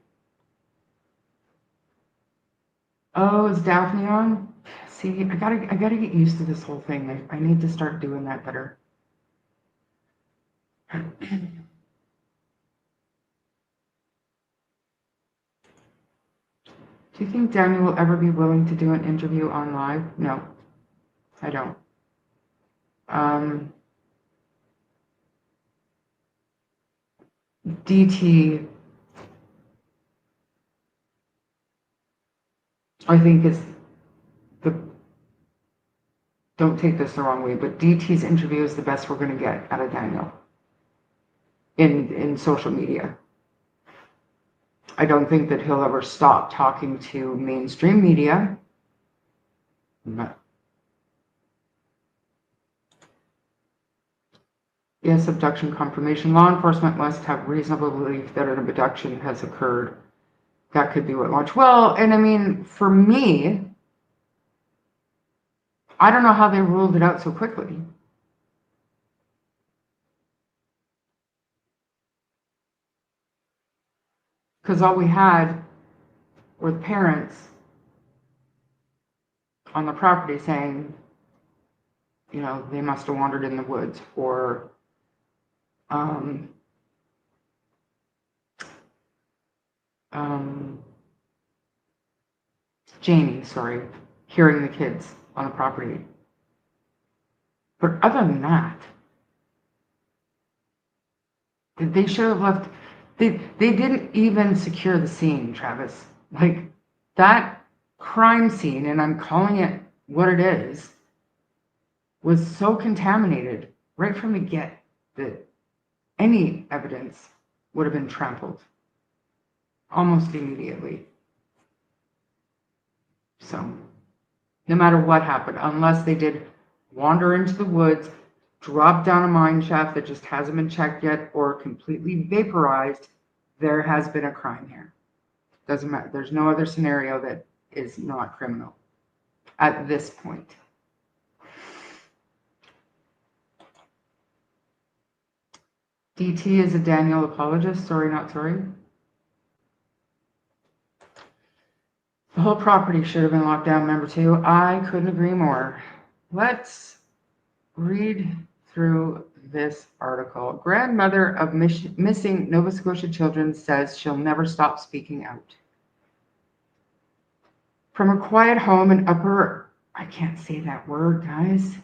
Oh, is Daphne on? See, I gotta get used to this whole thing. I need to start doing that better. Do you think Daniel will ever be willing to do an interview on live? No, I don't. DT, I think is the, don't take this the wrong way, but DT's interview is the best we're going to get out of Daniel in social media. I don't think that he'll ever stop talking to mainstream media. But yes, abduction confirmation. Law enforcement must have reasonable belief that an abduction has occurred. That could be what launched. Well, and I mean, for me, I don't know how they ruled it out so quickly. Because all we had were the parents on the property saying, you know, they must have wandered in the woods, or Jamie, sorry, hearing the kids on the property. But other than that, they should have left. They didn't even secure the scene, Travis. Like, that crime scene, and I'm calling it what it is, was so contaminated right from the get that any evidence would have been trampled almost immediately. So, no matter what happened, unless they did wander into the woods, drop down a mine shaft that just hasn't been checked yet, or completely vaporized, there has been a crime here. Doesn't matter. There's no other scenario that is not criminal at this point. DT is a Daniel apologist. Sorry, not sorry. The whole property should have been locked down, member 2. I couldn't agree more. Let's read through this article. Grandmother of missing Nova Scotia children says she'll never stop speaking out. From a quiet home in Upper, I can't say that word, guys.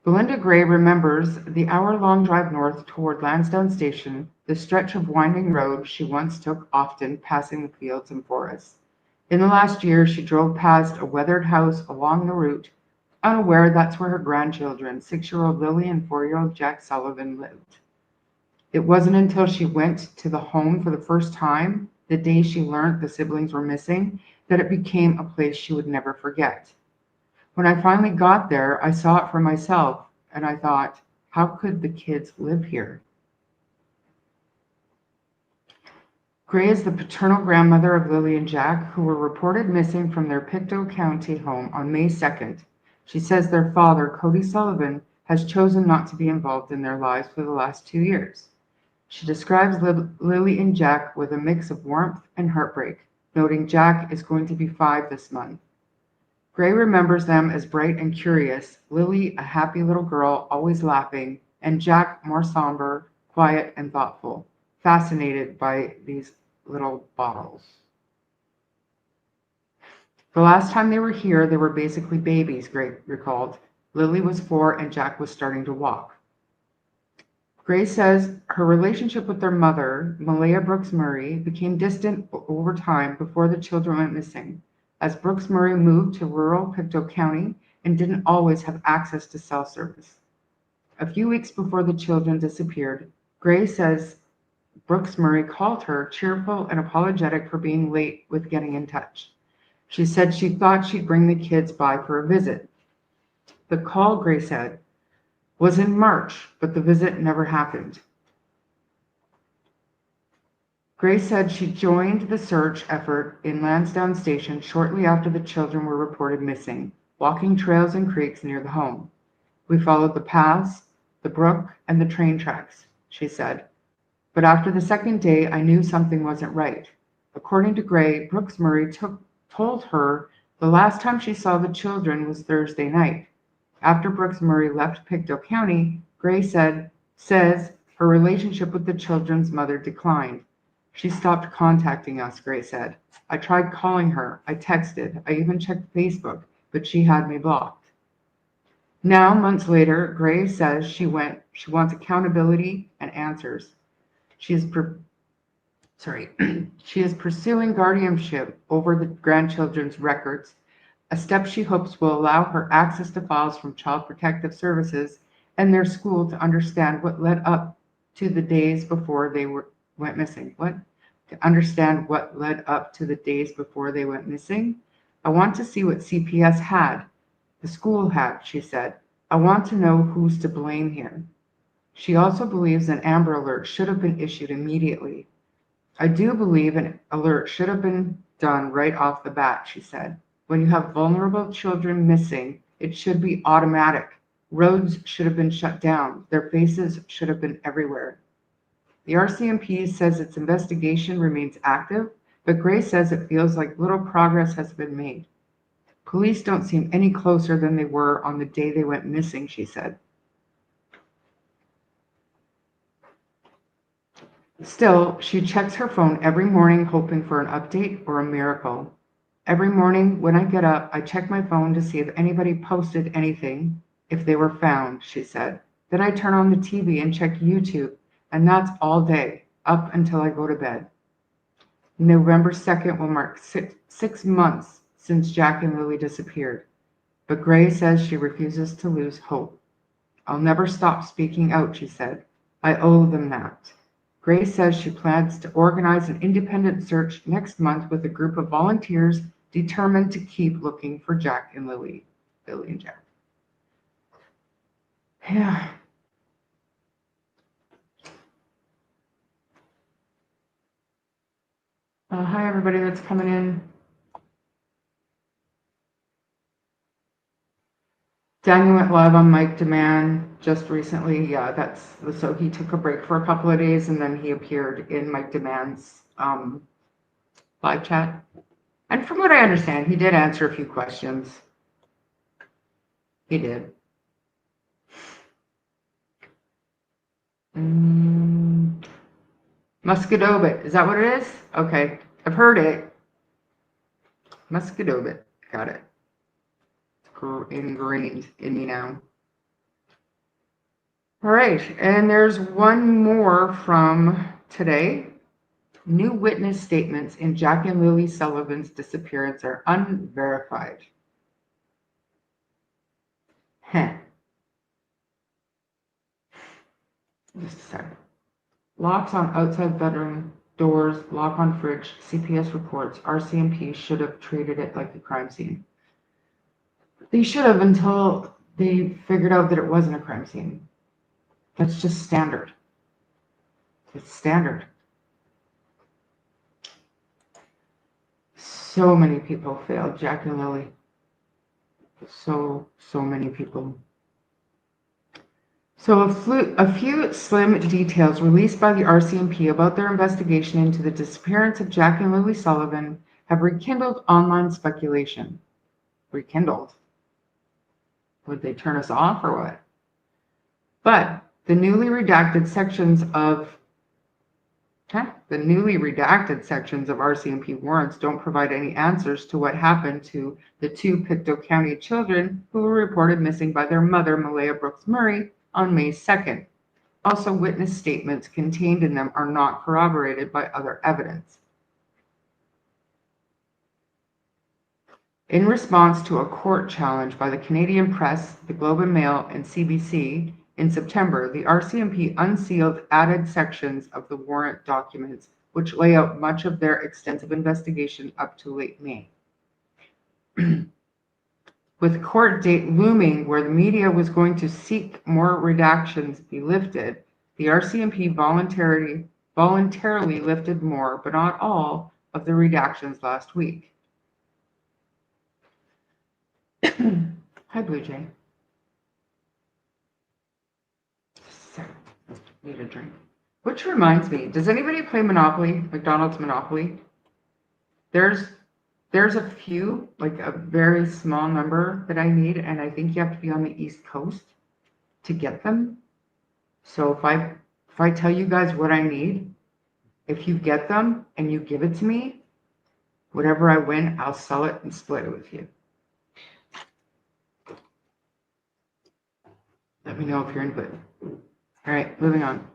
Belinda Gray remembers the hour-long drive north toward Lansdowne Station, the stretch of winding road she once took often, passing the fields and forests. In the last year, she drove past a weathered house along the route, unaware that's where her grandchildren, 6-year-old Lily and 4-year-old Jack Sullivan, lived. It wasn't until she went to the home for the first time, the day she learned the siblings were missing, that it became a place she would never forget. When I finally got there, I saw it for myself, and I thought, how could the kids live here? Gray is the paternal grandmother of Lily and Jack, who were reported missing from their PICTOU County home on May 2nd. She says their father, Cody Sullivan, has chosen not to be involved in their lives for the last 2 years. She describes Lily and Jack with a mix of warmth and heartbreak, noting Jack is going to be 5 this month. Gray remembers them as bright and curious, Lily a happy little girl, always laughing, and Jack more somber, quiet, and thoughtful, fascinated by these little bottles. The last time they were here, they were basically babies, Gray recalled. Lily was 4 and Jack was starting to walk. Gray says her relationship with their mother, Malaya Brooks Murray, became distant over time before the children went missing, as Brooks Murray moved to rural PICTOU County and didn't always have access to cell service. A few weeks before the children disappeared, Gray says Brooks Murray called her, cheerful and apologetic for being late with getting in touch. She said she thought she'd bring the kids by for a visit. The call, Gray said, was in March, but the visit never happened. Gray said she joined the search effort in Lansdowne Station shortly after the children were reported missing, walking trails and creeks near the home. We followed the paths, the brook, and the train tracks, she said. But after the second day, I knew something wasn't right. According to Gray, Brooks Murray told her the last time she saw the children was Thursday night. After Brooks Murray left Pictou County, Gray says her relationship with the children's mother declined. She stopped contacting us, Gray said. I tried calling her, I texted, I even checked Facebook, but she had me blocked. Now, months later, Gray says she wants accountability and answers. She is pursuing guardianship over the grandchildren's records, a step she hopes will allow her access to files from Child Protective Services and their school to understand what led up to the days before they went missing. To understand what led up to the days before they went missing? I want to see what CPS had, the school had, she said. I want to know who's to blame here. She also believes an Amber Alert should have been issued immediately. I do believe an alert should have been done right off the bat, she said. When you have vulnerable children missing, it should be automatic. Roads should have been shut down. Their faces should have been everywhere. The RCMP says its investigation remains active, but Gray says it feels like little progress has been made. Police don't seem any closer than they were on the day they went missing, she said. Still, she checks her phone every morning hoping for an update or a miracle. Every morning when I get up, I check my phone to see if anybody posted anything, if they were found, she said. Then I turn on the TV and check YouTube, and that's all day, up until I go to bed. November 2nd will mark six months since Jack and Lily disappeared, but Gray says she refuses to lose hope. I'll never stop speaking out, she said. I owe them that. Gray says she plans to organize an independent search next month with a group of volunteers determined to keep looking for Jack and Lily. Lily and Jack. Yeah. Hi, everybody that's coming in. Daniel went live on Mike Demand just recently. Yeah, so he took a break for a couple of days and then he appeared in Mike Demand's live chat. And from what I understand, he did answer a few questions. He did. Muscadobit, is that what it is? Okay, I've heard it. Muscadobit, got it. It's ingrained in me now. All right, and there's one more from today. New witness statements in Jack and Lily Sullivan's disappearance are unverified. Just a second. Locks on outside bedroom doors, lock on fridge, CPS reports, RCMP should have treated it like a crime scene. They should have until they figured out that it wasn't a crime scene. That's just standard. It's standard. So many people failed Jack and Lily. So many people. So a few slim details released by the RCMP about their investigation into the disappearance of Jack and Lily Sullivan have rekindled online speculation. Rekindled? Would they turn us off or what? But the newly redacted sections of RCMP warrants don't provide any answers to what happened to the two Pictou County children who were reported missing by their mother, Malaya Brooks Murray, on May 2nd. Also, witness statements contained in them are not corroborated by other evidence. In response to a court challenge by the Canadian Press, the Globe and Mail, and CBC In September, the RCMP unsealed added sections of the warrant documents, which lay out much of their extensive investigation up to late May. With court date looming where the media was going to seek more redactions be lifted, the RCMP voluntarily lifted more, but not all, of the redactions last week. Hi, Blue Jay. Sorry, need a drink. Which reminds me, does anybody play Monopoly, McDonald's Monopoly? There's a few, like a very small number that I need, and I think you have to be on the East Coast to get them. So if I tell you guys what I need, if you get them and you give it to me, whatever I win, I'll sell it and split it with you. Let me know if you're into it. All right, moving on.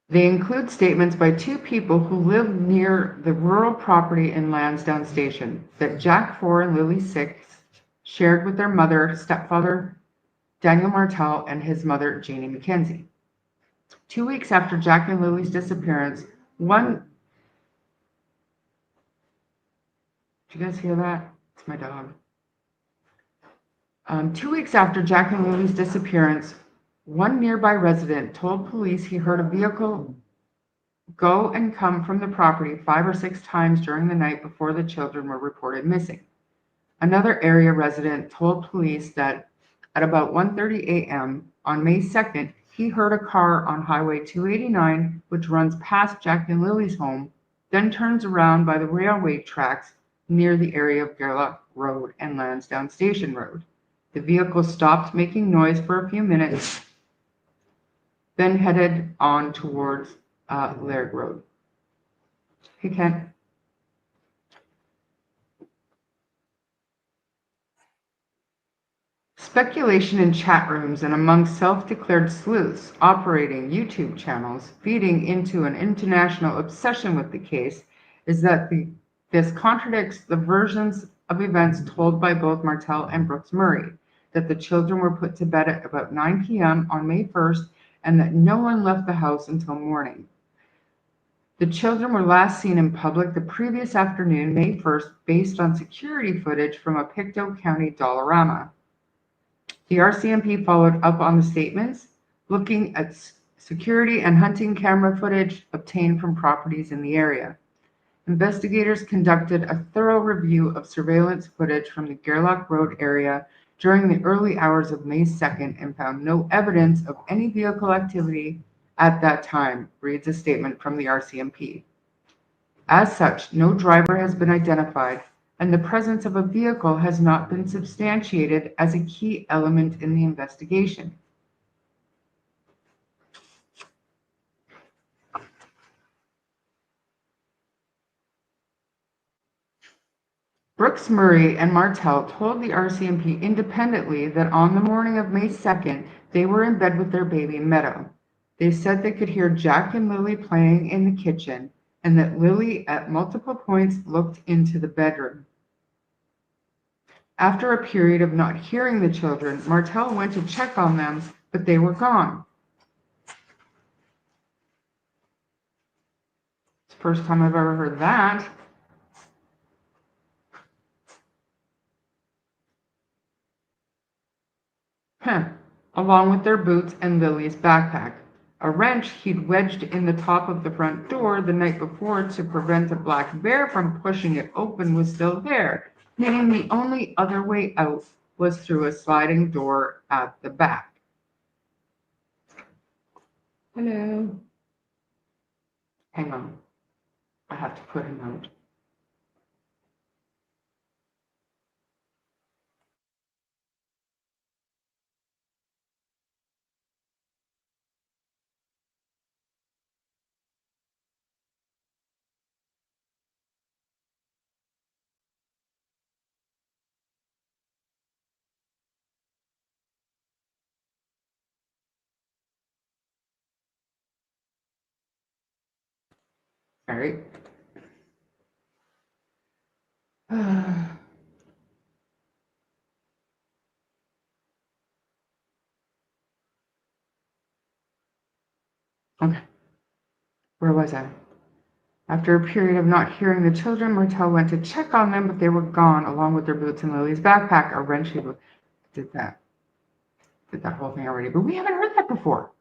They include statements by two people who live near the rural property in Lansdowne Station that Jack 4 and Lily 6 shared with their mother, stepfather Daniel Martel, and his mother Janie McKenzie. 2 weeks after Jack and Lily's disappearance, did you guys hear that? It's my dog. 2 weeks after Jack and Lily's disappearance, one nearby resident told police he heard a vehicle go and come from the property 5 or 6 times during the night before the children were reported missing. Another area resident told police that at about 1:30 a.m. on May 2nd, he heard a car on Highway 289, which runs past Jack and Lily's home, then turns around by the railway tracks near the area of Gerlach Road and Lansdowne Station Road. The vehicle stopped making noise for a few minutes, then headed on towards Laird Road. Hey, Kent. Speculation in chat rooms and among self-declared sleuths operating YouTube channels feeding into an international obsession with the case is that this contradicts the versions of events told by both Martel and Brooks Murray, that the children were put to bed at about 9 p.m. on May 1st and that no one left the house until morning. The children were last seen in public the previous afternoon, May 1st, based on security footage from a PICTOU County Dollarama. The RCMP followed up on the statements, looking at security and hunting camera footage obtained from properties in the area. Investigators conducted a thorough review of surveillance footage from the Gerlach Road area during the early hours of May 2nd and found no evidence of any vehicle activity at that time, reads a statement from the RCMP. As such, no driver has been identified, and the presence of a vehicle has not been substantiated as a key element in the investigation. Brooks Murray and Martel told the RCMP independently that on the morning of May 2nd, they were in bed with their baby Meadow. They said they could hear Jack and Lily playing in the kitchen and that Lily at multiple points looked into the bedroom. After a period of not hearing the children, Martel went to check on them, but they were gone. It's the first time I've ever heard that. Along with their boots and Lily's backpack. A wrench he'd wedged in the top of the front door the night before to prevent a black bear from pushing it open was still there, meaning the only other way out was through a sliding door at the back. Hello. Hang on. I have to put a note. All right. Okay. Where was I? After a period of not hearing the children, Martel went to check on them, but they were gone, along with their boots and Lily's backpack. A wrench did that whole thing already, but we haven't heard that before.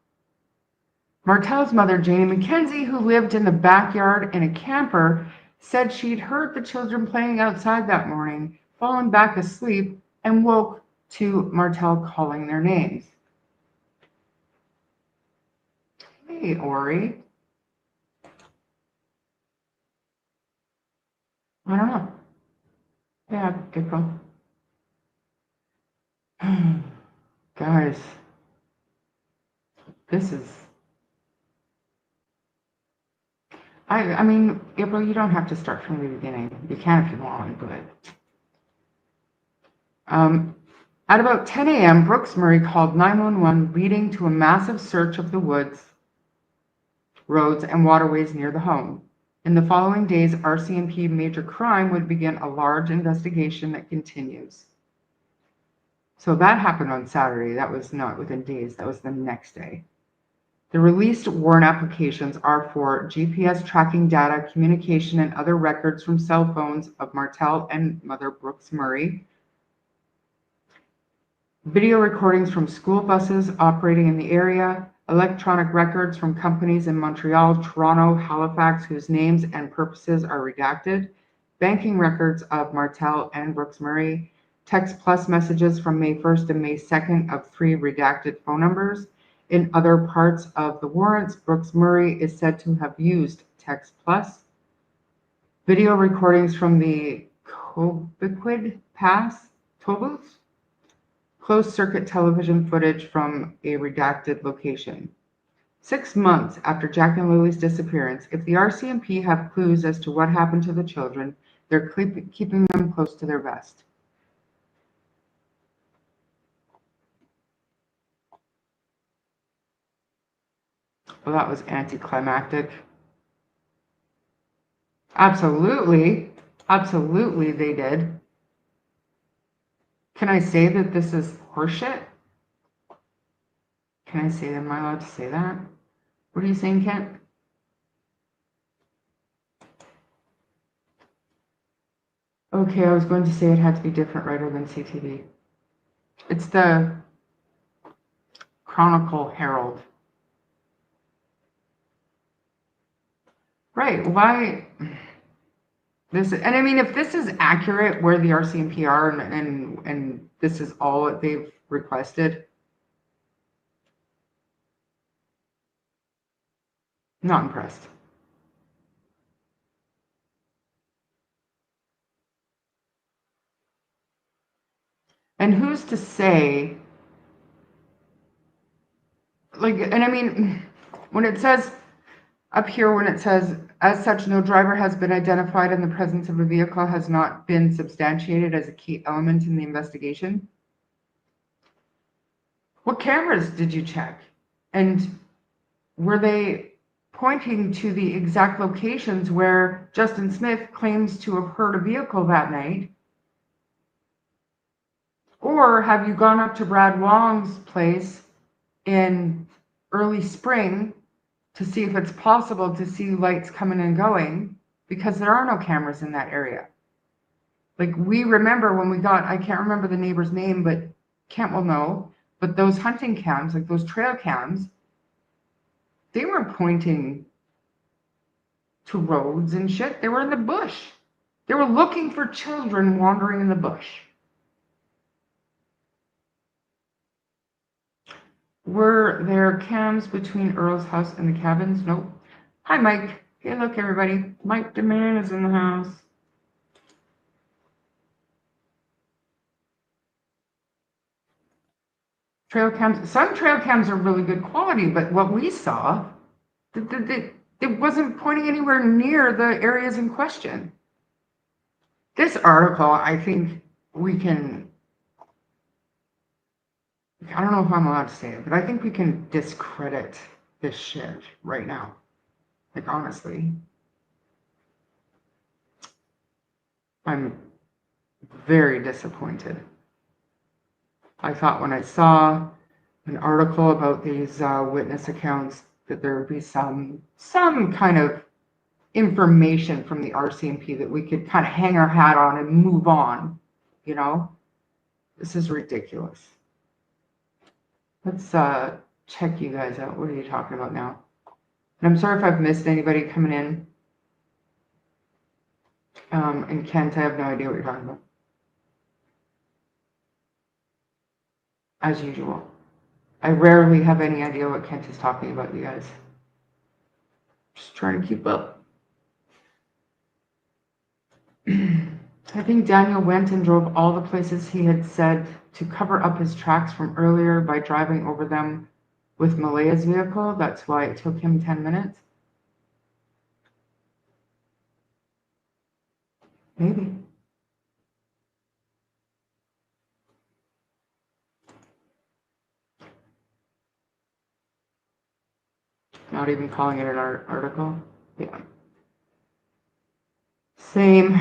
Martel's mother, Janie Mackenzie, who lived in the backyard in a camper, said she'd heard the children playing outside that morning, fallen back asleep, and woke to Martel calling their names. Hey, Ori. I don't know. Yeah, April. Guys, this is... I mean, April, you don't have to start from the beginning. You can if you want, but... At about 10 a.m., Brooks Murray called 911, leading to a massive search of the woods, roads, and waterways near the home. In the following days, RCMP Major Crime would begin a large investigation that continues. So that happened on Saturday. That was not within days. That was the next day. The released warrant applications are for GPS tracking data, communication, and other records from cell phones of Martel and mother Brooks Murray, video recordings from school buses operating in the area, electronic records from companies in Montreal, Toronto, Halifax, whose names and purposes are redacted, banking records of Martel and Brooks Murray, Text Plus messages from May 1st and May 2nd of 3 redacted phone numbers. In other parts of the warrants, Brooks Murray is said to have used Text Plus. Video recordings from the Cobequid Pass toll booth. Closed circuit television footage from a redacted location. 6 months after Jack and Lily's disappearance, if the RCMP have clues as to what happened to the children, they're keeping them close to their vest. Well, that was anticlimactic. Absolutely. Absolutely, they did. Can I say that this is horseshit? Can I say, am I allowed to say that? What are you saying, Kent? Okay, I was going to say it had to be different writer than CTV. It's the Chronicle Herald. Right, why this? And I mean, if this is accurate where the RCMP are and this is all that they've requested, not impressed. And who's to say, like, and I mean, when it says up here, when it says, as such, no driver has been identified and the presence of a vehicle has not been substantiated as a key element in the investigation. What cameras did you check? And were they pointing to the exact locations where Justin Smith claims to have heard a vehicle that night? Or have you gone up to Brad Wong's place in early spring to see if it's possible to see lights coming and going, because there are no cameras in that area? Like, we remember when we got, I can't remember the neighbor's name, but Kent will know, but those hunting cams, like those trail cams, they weren't pointing to roads and shit. They were in the bush. They were looking for children wandering in the bush. Were there cams between Earl's house and the cabins? Nope. Hi, Mike. Hey, look, everybody. Mike DeMann is in the house. Trail cams. Some trail cams are really good quality, but what we saw, it wasn't pointing anywhere near the areas in question. This article, I think we can, I don't know if I'm allowed to say it, but I think we can discredit this shit right now. Like, honestly. I'm very disappointed. I thought when I saw an article about these witness accounts that there would be some kind of information from the RCMP that we could kind of hang our hat on and move on, you know? This is ridiculous. Let's check you guys out. What are you talking about now? And I'm sorry if I've missed anybody coming in. And Kent, I have no idea what you're talking about. As usual. I rarely have any idea what Kent is talking about, you guys. Just trying to keep up. I think Daniel went and drove all the places he had said to cover up his tracks from earlier by driving over them with Malaya's vehicle. That's why it took him 10 minutes. Maybe. Not even calling it an article. Yeah. Same.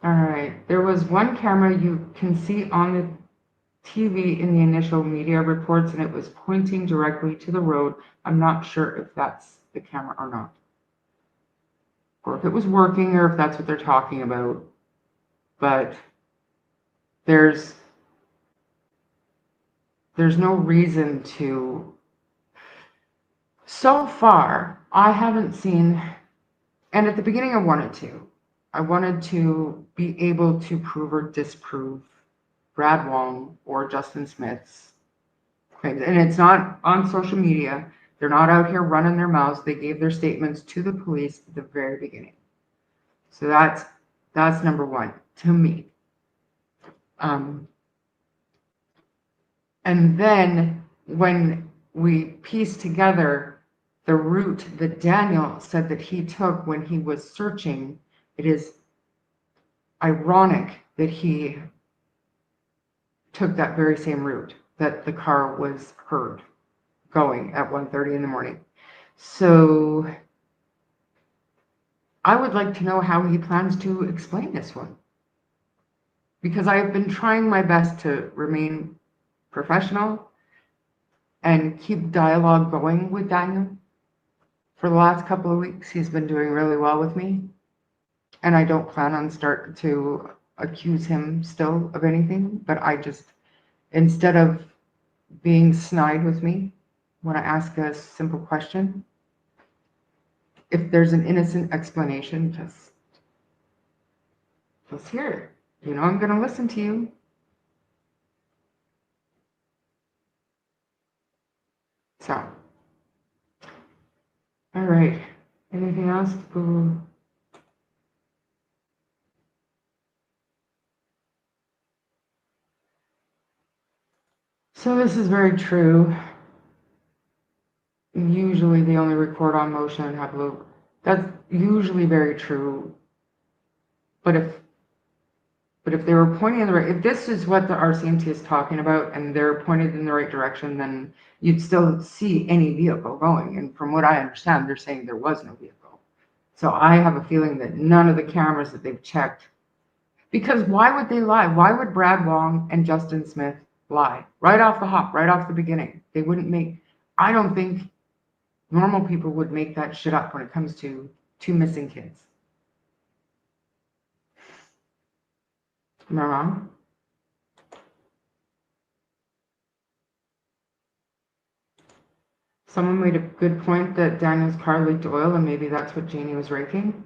All right. There was one camera you can see on the TV in the initial media reports, and it was pointing directly to the road. I'm not sure if that's the camera or not, or if it was working, or if that's what they're talking about. But there's no reason to. So far, I haven't seen, and at the beginning I wanted to be able to prove or disprove Brad Wong or Justin Smith's claims. And it's not on social media. They're not out here running their mouths. They gave their statements to the police at the very beginning. So that's number one to me. And then when we piece together the route that Daniel said that he took when he was searching, it is ironic that he took that very same route that the car was heard going at 1:30 in the morning. So I would like to know how he plans to explain this one, because I have been trying my best to remain professional and keep dialogue going with Daniel. For the last couple of weeks, he's been doing really well with me, and I don't plan on starting to accuse him still of anything, but I just, instead of being snide with me when I ask a simple question, if there's an innocent explanation, just let's hear it. You know, I'm going to listen to you. So, all right. Anything else? Ooh. So this is very true. Usually they only record on motion and have loop. That's usually very true. But if they were pointing in the right, if this is what the RCMT is talking about and they're pointed in the right direction, then you'd still see any vehicle going. And from what I understand, they're saying there was no vehicle. So I have a feeling that none of the cameras that they've checked, because why would they lie? Why would Brad Wong and Justin Smith lie? Right off the hop, right off the beginning. They wouldn't make, I don't think normal people would make that shit up when it comes to two missing kids. Am I wrong? Someone made a good point that Daniel's car leaked oil, and maybe that's what Janie was raking.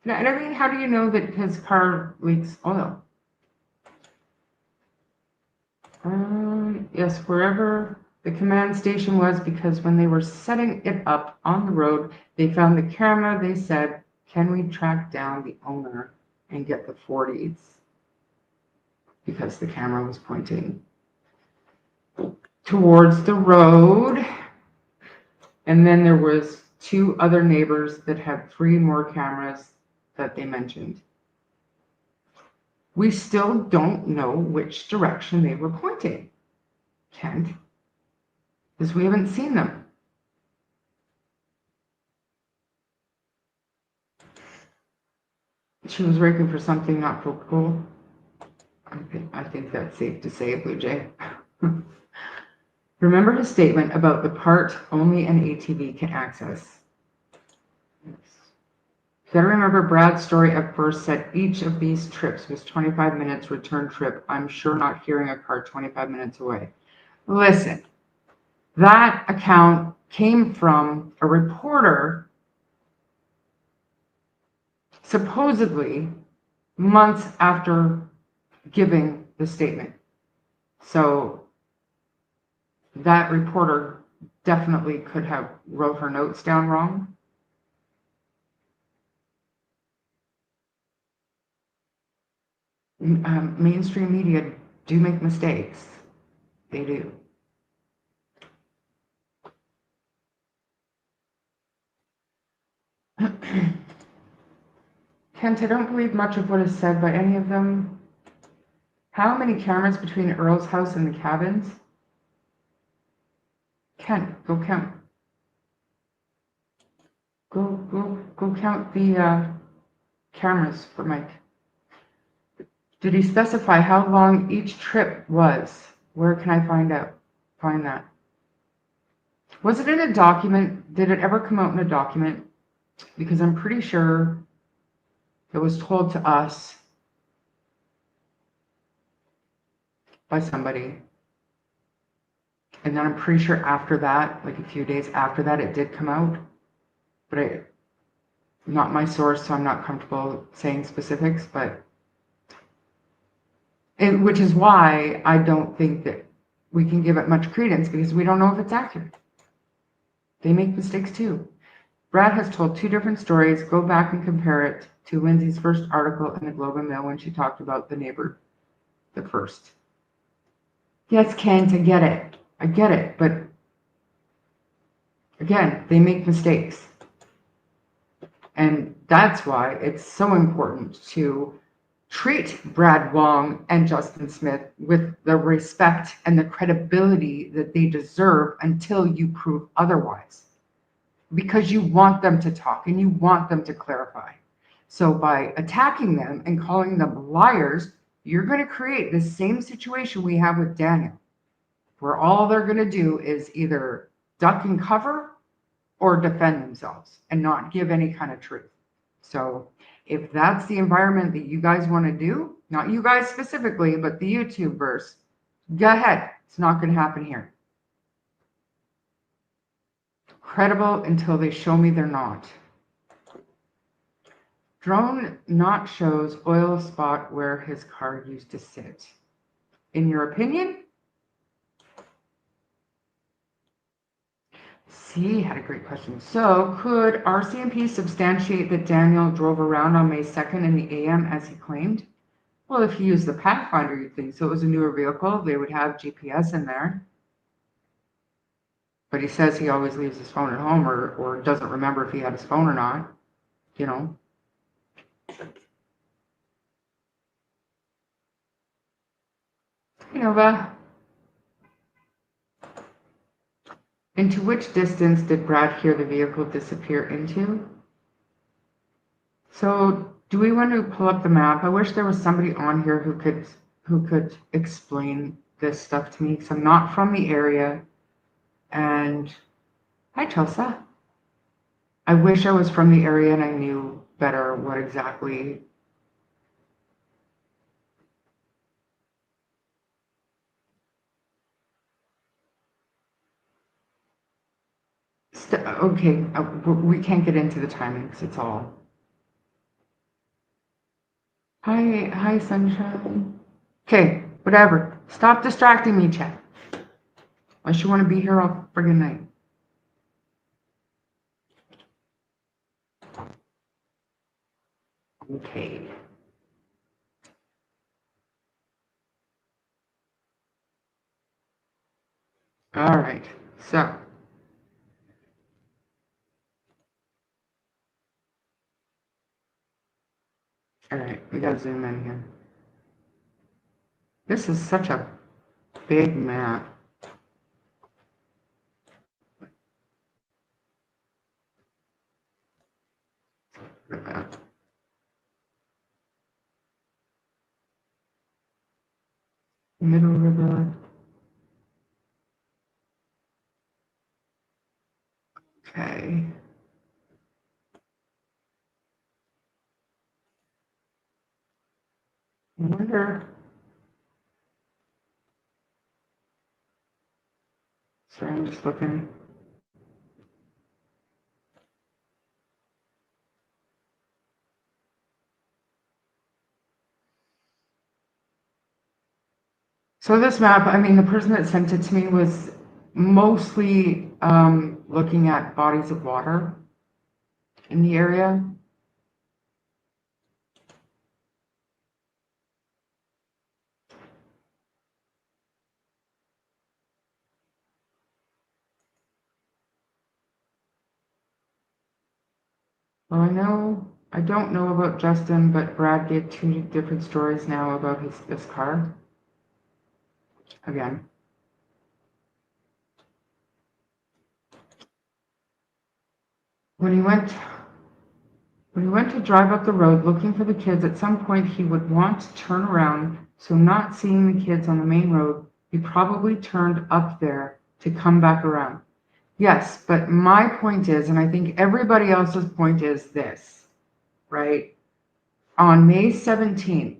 And I mean, how do you know that his car leaks oil? Yes, wherever the command station was, because when they were setting it up on the road, they found the camera. They said, can we track down the owner and get the 40s? Because the camera was pointing towards the road. And then there was two other neighbors that had 3 more cameras that they mentioned. We still don't know which direction they were pointing, Kent, because we haven't seen them. She was raking for something not for cool. I think that's safe to say, Blue Jay. Remember his statement about the part only an ATV can access. You gotta remember Brad's story at first said each of these trips was 25 minutes return trip. I'm sure not hearing a car 25 minutes away. Listen, that account came from a reporter supposedly months after giving the statement. So that reporter definitely could have wrote her notes down wrong. Mainstream media do make mistakes. They do. Kent, I don't believe much of what is said by any of them. How many cameras between Earl's house and the cabins? Kent, go count. Go count the cameras for Mike. Did he specify how long each trip was? Where can I find that? Was it in a document? Did it ever come out in a document? Because I'm pretty sure it was told to us by somebody. And then I'm pretty sure after that, like a few days after that, it did come out. But not my source, so I'm not comfortable saying specifics, but which is why I don't think that we can give it much credence, because we don't know if it's accurate. They make mistakes too. Brad has told two different stories. Go back and compare it to Lindsay's first article in the Globe and Mail when she talked about the neighbor, the first. Yes, Kent, I get it, but again, they make mistakes. And that's why it's so important to treat Brad Wong and Justin Smith with the respect and the credibility that they deserve until you prove otherwise. Because you want them to talk and you want them to clarify. So by attacking them and calling them liars, you're going to create the same situation we have with Daniel, where all they're going to do is either duck and cover or defend themselves and not give any kind of truth. So if that's the environment that you guys want to do, not you guys specifically, but the YouTubers, go ahead. It's not going to happen here. Credible until they show me they're not. Drone not shows oil spot where his car used to sit. In your opinion? C had a great question. So could RCMP substantiate that Daniel drove around on May 2nd in the AM as he claimed? Well, if he used the Pathfinder, you'd think so. It was a newer vehicle. They would have GPS in there. But he says he always leaves his phone at home or doesn't remember if he had his phone or not, you know. You know, into which distance did Brad hear the vehicle disappear into? So do we want to pull up the map? I wish there was somebody on here who could explain this stuff to me, because I'm not from the area. And hi, Chelsea. I wish I was from the area and I knew better what exactly. Okay, we can't get into the timings. It's all. Hi, sunshine. Okay, whatever. Stop distracting me, Chad. Unless you want to be here all friggin' night. Okay. All right. So. All right, we gotta zoom in here. This is such a big map. Middle River. Okay. I wonder. Sorry, I'm just looking. So this map, I mean, the person that sent it to me was mostly looking at bodies of water in the area. Well, I don't know about Justin, but Brad gave 2 different stories now about this car. Again. When he went to drive up the road looking for the kids, at some point he would want to turn around, so not seeing the kids on the main road, he probably turned up there to come back around. Yes, but my point is, and I think everybody else's point is this, right? On May 17th-ish,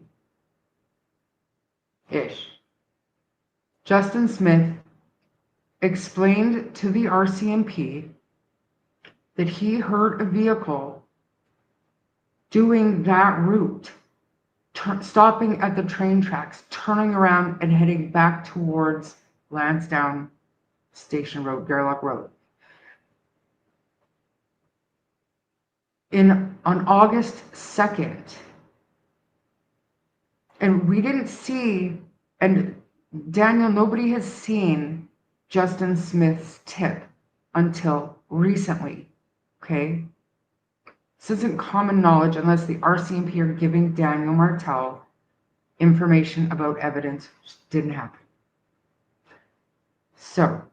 Justin Smith explained to the RCMP that he heard a vehicle doing that route, stopping at the train tracks, turning around and heading back towards Lansdowne Station Road, Garlock Road. On August 2nd, and we didn't see, and Daniel, nobody has seen Justin Smith's tip until recently, okay? This isn't common knowledge unless the RCMP are giving Daniel Martel information about evidence which didn't happen. So,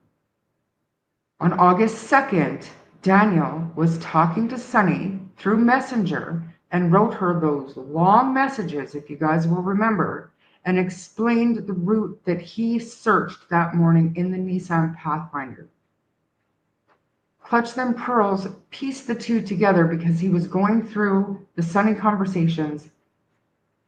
on August 2nd, Daniel was talking to Sunny through Messenger and wrote her those long messages, if you guys will remember, and explained the route that he searched that morning in the Nissan Pathfinder. Clutch Them Pearls pieced the two together because he was going through the Sunny conversations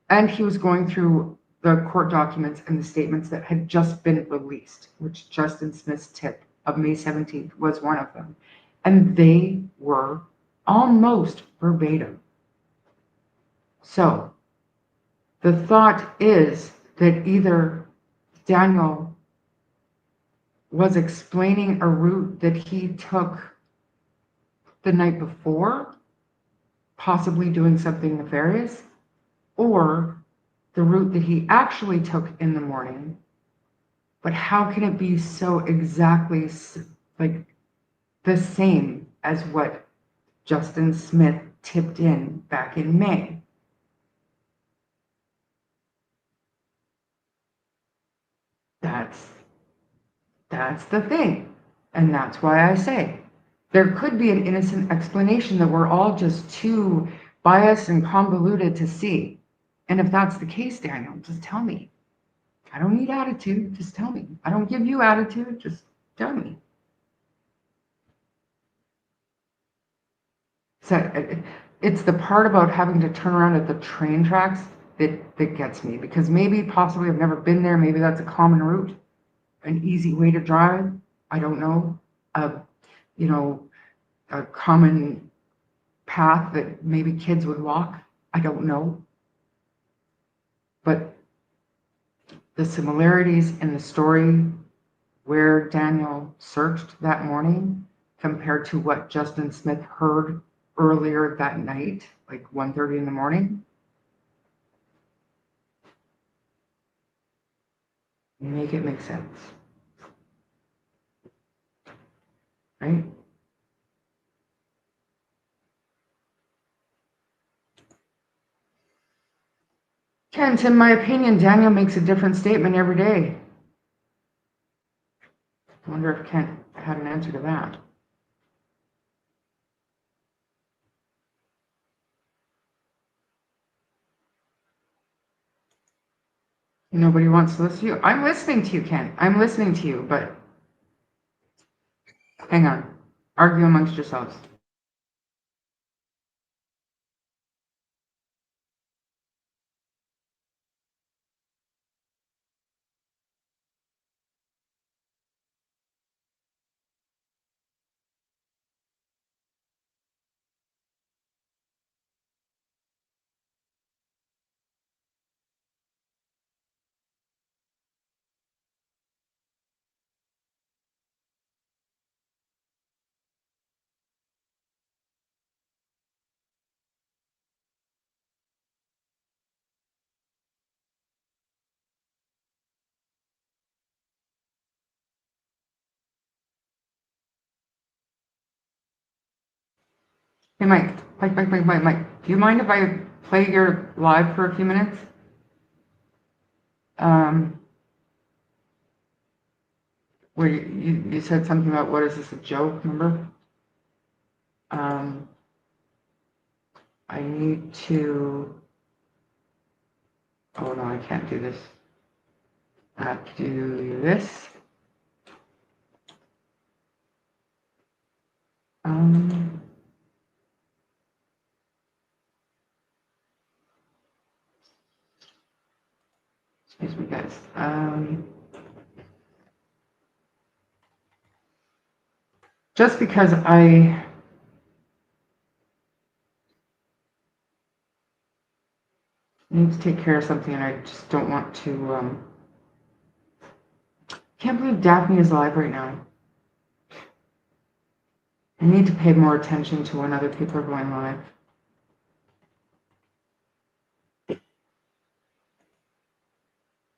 and he was going through the court documents and the statements that had just been released, which Justin Smith's tip of May 17th was one of them. And they were almost verbatim. So the thought is that either Daniel was explaining a route that he took the night before, possibly doing something nefarious, or the route that he actually took in the morning. But how can it be so exactly like the same as what Justin Smith tipped in back in May? That's the thing. And that's why I say there could be an innocent explanation that we're all just too biased and convoluted to see. And if that's the case, Daniel, just tell me. I don't need attitude. Just tell me. I don't give you attitude. Just tell me. So it's the part about having to turn around at the train tracks that gets me, because maybe possibly I've never been there. Maybe that's a common route, an easy way to drive. I don't know. A common path that maybe kids would walk. I don't know. But the similarities in the story where Daniel searched that morning compared to what Justin Smith heard earlier that night, like 1:30 in the morning, make it make sense. Right? Kent, in my opinion, Daniel makes a different statement every day. I wonder if Kent had an answer to that. Nobody wants to listen to you. I'm listening to you, Kent. I'm listening to you, but hang on. argue amongst yourselves. Hey, Mike, do you mind if I play your live for a few minutes? Where you said something about, what is this, a joke, remember? I need to, oh no, I can't do this. I have to do this. Excuse me, guys. Just because I need to take care of something and I just don't want to, can't believe Daphne is live right now. I need to pay more attention to when other people are going live.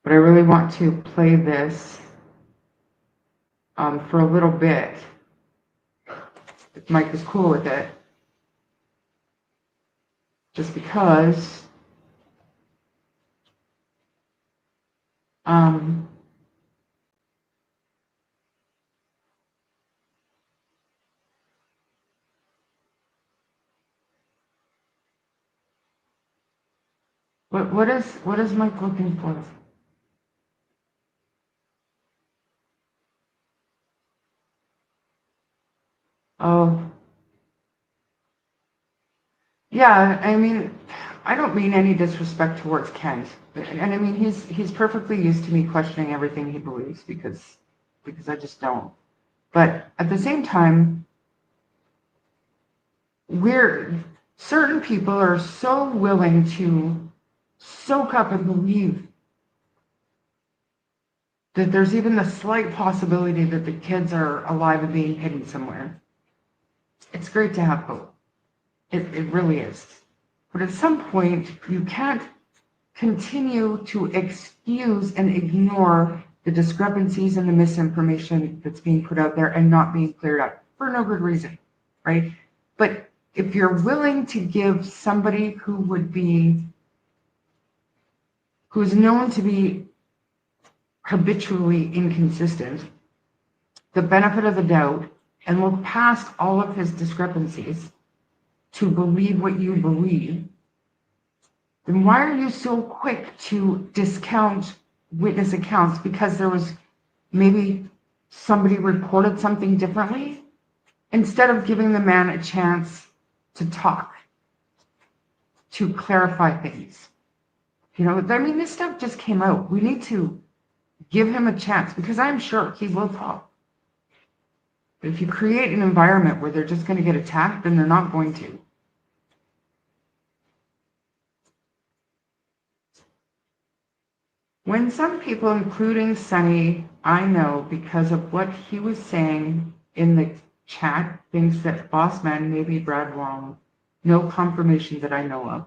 But I really want to play this for a little bit. If Mike is cool with it. Just because what is Mike looking for? Oh, yeah, I mean, I don't mean any disrespect towards Kent. And I mean, he's perfectly used to me questioning everything he believes because I just don't. But at the same time, certain people are so willing to soak up and believe that there's even the slight possibility that the kids are alive and being hidden somewhere. It's great to have hope. It really is. But at some point, you can't continue to excuse and ignore the discrepancies and the misinformation that's being put out there and not being cleared up for no good reason, right? But if you're willing to give somebody who's known to be habitually inconsistent the benefit of the doubt and look past all of his discrepancies to believe what you believe, then why are you so quick to discount witness accounts because there was maybe somebody reported something differently instead of giving the man a chance to talk, to clarify things? You know, I mean, this stuff just came out. We need to give him a chance because I'm sure he will talk. But if you create an environment where they're just going to get attacked, then they're not going to. When some people, including Sunny, I know because of what he was saying in the chat, thinks that boss man may be Brad Wong, no confirmation that I know of.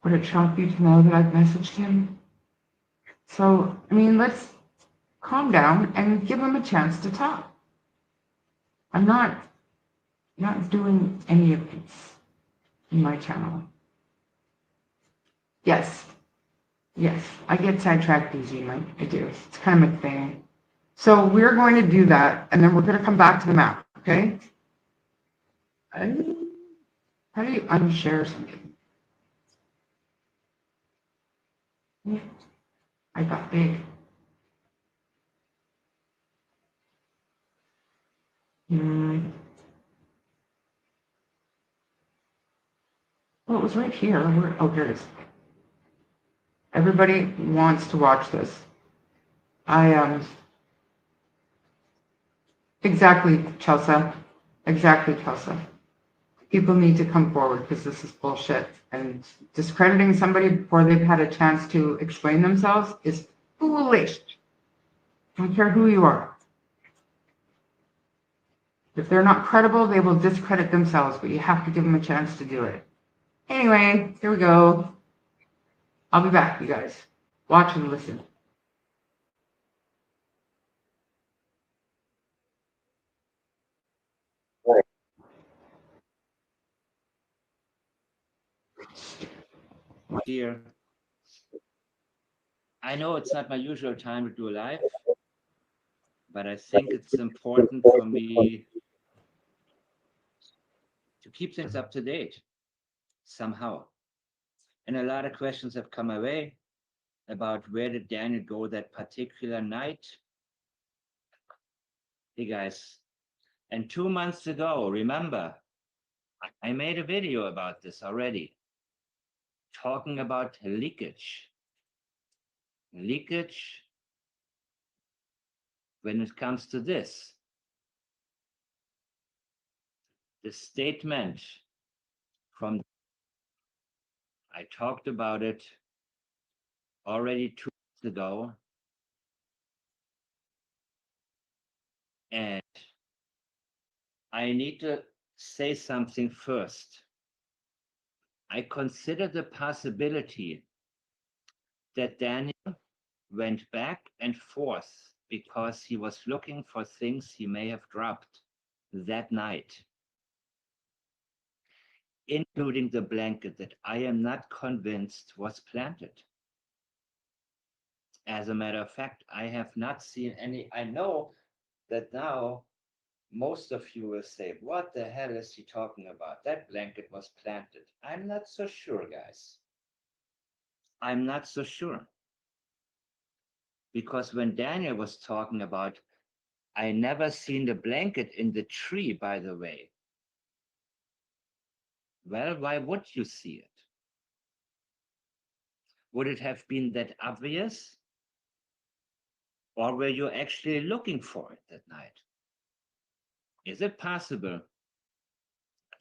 Would it shock you to know that I've messaged him? So, I mean, let's calm down and give him a chance to talk. I'm not doing any of this in my channel. Yes, I get sidetracked easy, Mike. I do. It's kind of a thing. So we're going to do that, and then we're going to come back to the map, okay? How do you unshare something? I got big. Hmm. Well, it was right here. Oh, here it is. Everybody wants to watch this. Exactly, Chelsea. Exactly, Chelsea. People need to come forward because this is bullshit. And discrediting somebody before they've had a chance to explain themselves is foolish. Don't care who you are. If they're not credible, they will discredit themselves, but you have to give them a chance to do it. Anyway, here we go. I'll be back, you guys. Watch and listen. Dear, I know it's not my usual time to do a live, but I think it's important for me to keep things up to date somehow. And a lot of questions have come my way about where did Daniel go that particular night. Hey guys, and 2 months ago, remember, I made a video about this already, talking about leakage. Leakage when it comes to this. The statement from, I talked about it already 2 months ago. And I need to say something first. I consider the possibility that Daniel went back and forth because he was looking for things he may have dropped that night, including the blanket that I am not convinced was planted. As a matter of fact, I have not seen any. I know that now most of you will say, what the hell is he talking about? That blanket was planted. I'm not so sure, guys. I'm not so sure. Because when Daniel was talking about, I never seen the blanket in the tree, by the way. Well, why would you see it? Would it have been that obvious? Or were you actually looking for it that night? Is it possible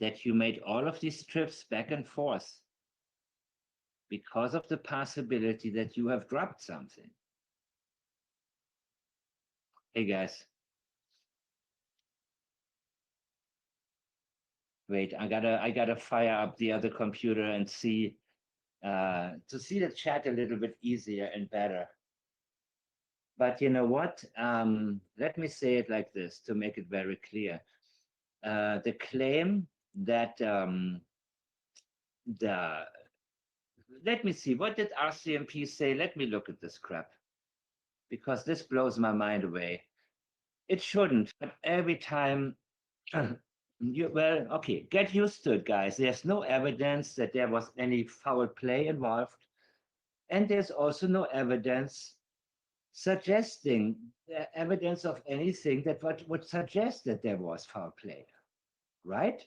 that you made all of these trips back and forth because of the possibility that you have dropped something? Hey guys. Wait, I gotta fire up the other computer and see to see the chat a little bit easier and better. But you know what? Let me say it like this to make it very clear. The claim that let me see, what did RCMP say? Let me look at this crap because this blows my mind away. It shouldn't, but every time well, okay, get used to it, guys. There's no evidence that there was any foul play involved. And there's also no evidence suggesting evidence of anything that would suggest that there was foul play, right?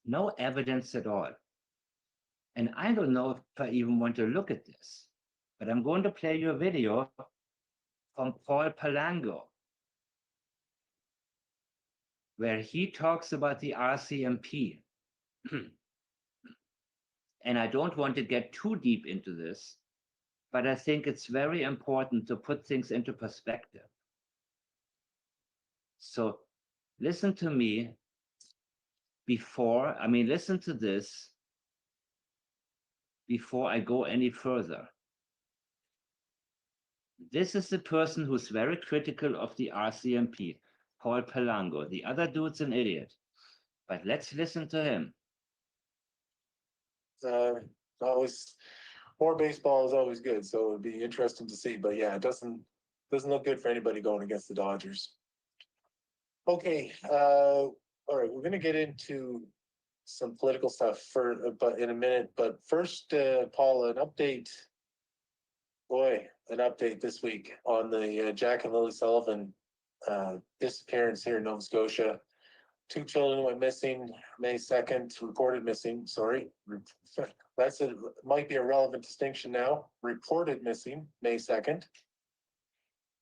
No evidence at all. And I don't know if I even want to look at this, but I'm going to play you a video from Paul Palango, where he talks about the RCMP. And I don't want to get too deep into this, but I think it's very important to put things into perspective. So listen to me listen to this before I go any further. This is the person who's very critical of the RCMP, Paul Palango. The other dude's an idiot, but let's listen to him. Always more baseball is always good, so it'd be interesting to see. But yeah, it doesn't look good for anybody going against the Dodgers. Okay, all right, we're gonna get into some political stuff but in a minute. But first, Paul, an update. Boy, an update this week on the Jack and Lily Sullivan disappearance here in Nova Scotia. 2 children went missing May 2nd, reported missing, sorry. Might be a relevant distinction now, reported missing May 2nd.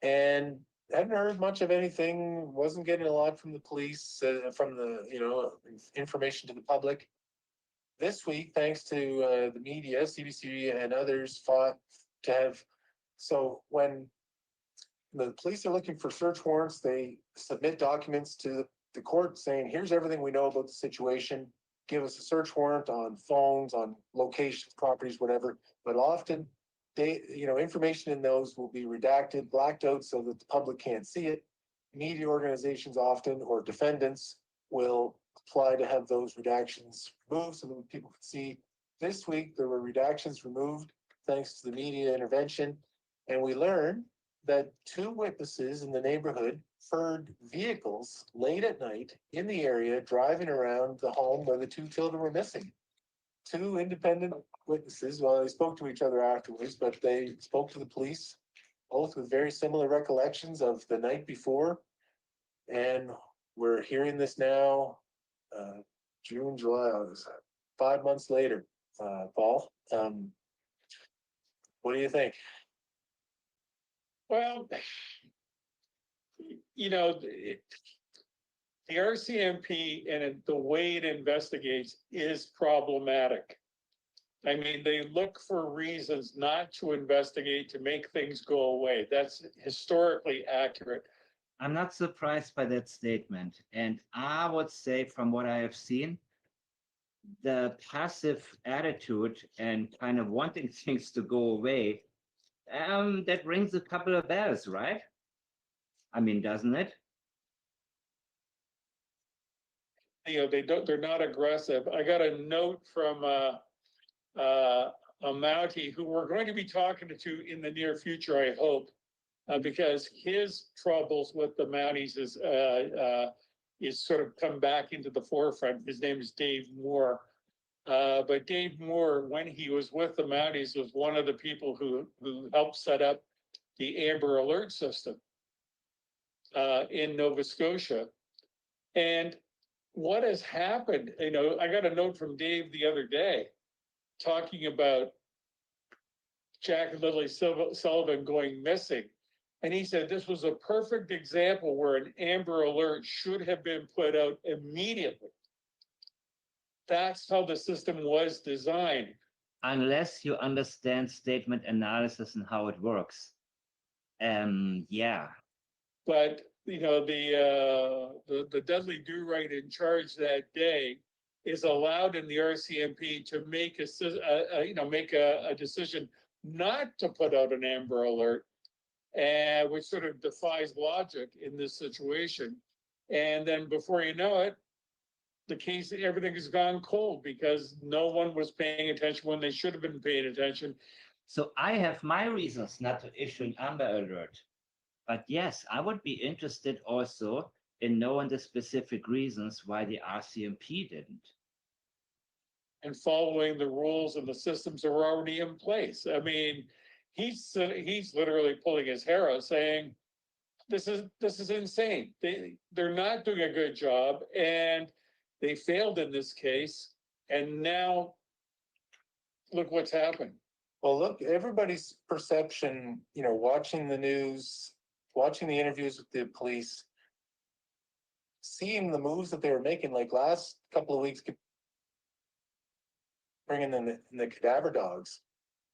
And hadn't heard much of anything, wasn't getting a lot from the police, from the, information to the public. This week, thanks to the media, CBC and others fought to have, so when the police are looking for search warrants, they submit documents to the court saying, here's everything we know about the situation. Give us a search warrant on phones, on locations, properties, whatever. But often information in those will be redacted, blacked out so that the public can't see it. Media organizations often, or defendants, will apply to have those redactions removed so that people can see. This week, there were redactions removed thanks to the media intervention. And we learned that 2 witnesses in the neighborhood heard vehicles late at night in the area driving around the home where the 2 children were missing. 2 independent witnesses, well, they spoke to each other afterwards, but they spoke to the police, both with very similar recollections of the night before. And we're hearing this now, June, July, August, 5 months later. Paul, what do you think? Well, the RCMP and the way it investigates is problematic. I mean, they look for reasons not to investigate, to make things go away. That's historically accurate. I'm not surprised by that statement. And I would say, from what I have seen, the passive attitude and kind of wanting things to go away, that rings a couple of bells, right? I mean, doesn't it? They're not aggressive. I got a note from a Mountie who we're going to be talking to in the near future, I hope, because his troubles with the Mounties is sort of come back into the forefront. His name is Dave Moore. But Dave Moore, when he was with the Mounties, was one of the people who helped set up the Amber Alert system in Nova Scotia. And what has happened, I got a note from Dave the other day talking about Jack and Lily Sullivan going missing. And he said this was a perfect example where an Amber Alert should have been put out immediately. That's how the system was designed. Unless you understand statement analysis and how it works. Yeah. But the Dudley Do-Right in charge that day is allowed in the RCMP to make a decision not to put out an Amber Alert, which sort of defies logic in this situation. And then before you know it, the case, everything has gone cold because no one was paying attention when they should have been paying attention. So I have my reasons not to issue an Amber Alert. But yes, I would be interested also in knowing the specific reasons why the RCMP didn't. And following the rules and the systems that were already in place. I mean, he's literally pulling his hair out saying, this is insane. They're not doing a good job, and they failed in this case. And now look what's happened. Well, look, everybody's perception, watching the news, watching the interviews with the police, seeing the moves that they were making, like last couple of weeks, bringing in the cadaver dogs.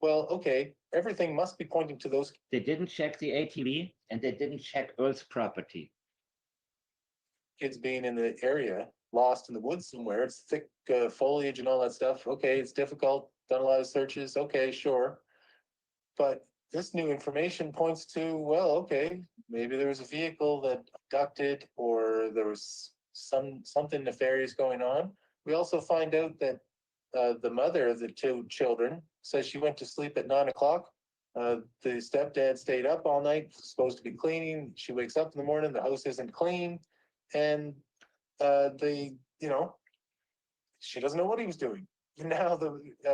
Well, okay, everything must be pointing to those. They didn't check the ATV and they didn't check Earl's property. Kids being in the area, lost in the woods somewhere. It's thick foliage and all that stuff. Okay, it's difficult. Done a lot of searches. Okay, sure. But this new information points to, well, okay, maybe there was a vehicle that abducted, or there was something nefarious going on. We also find out that the mother of the 2 children says she went to sleep at 9 o'clock. The stepdad stayed up all night, supposed to be cleaning. She wakes up in the morning, the house isn't clean. And she doesn't know what he was doing. Now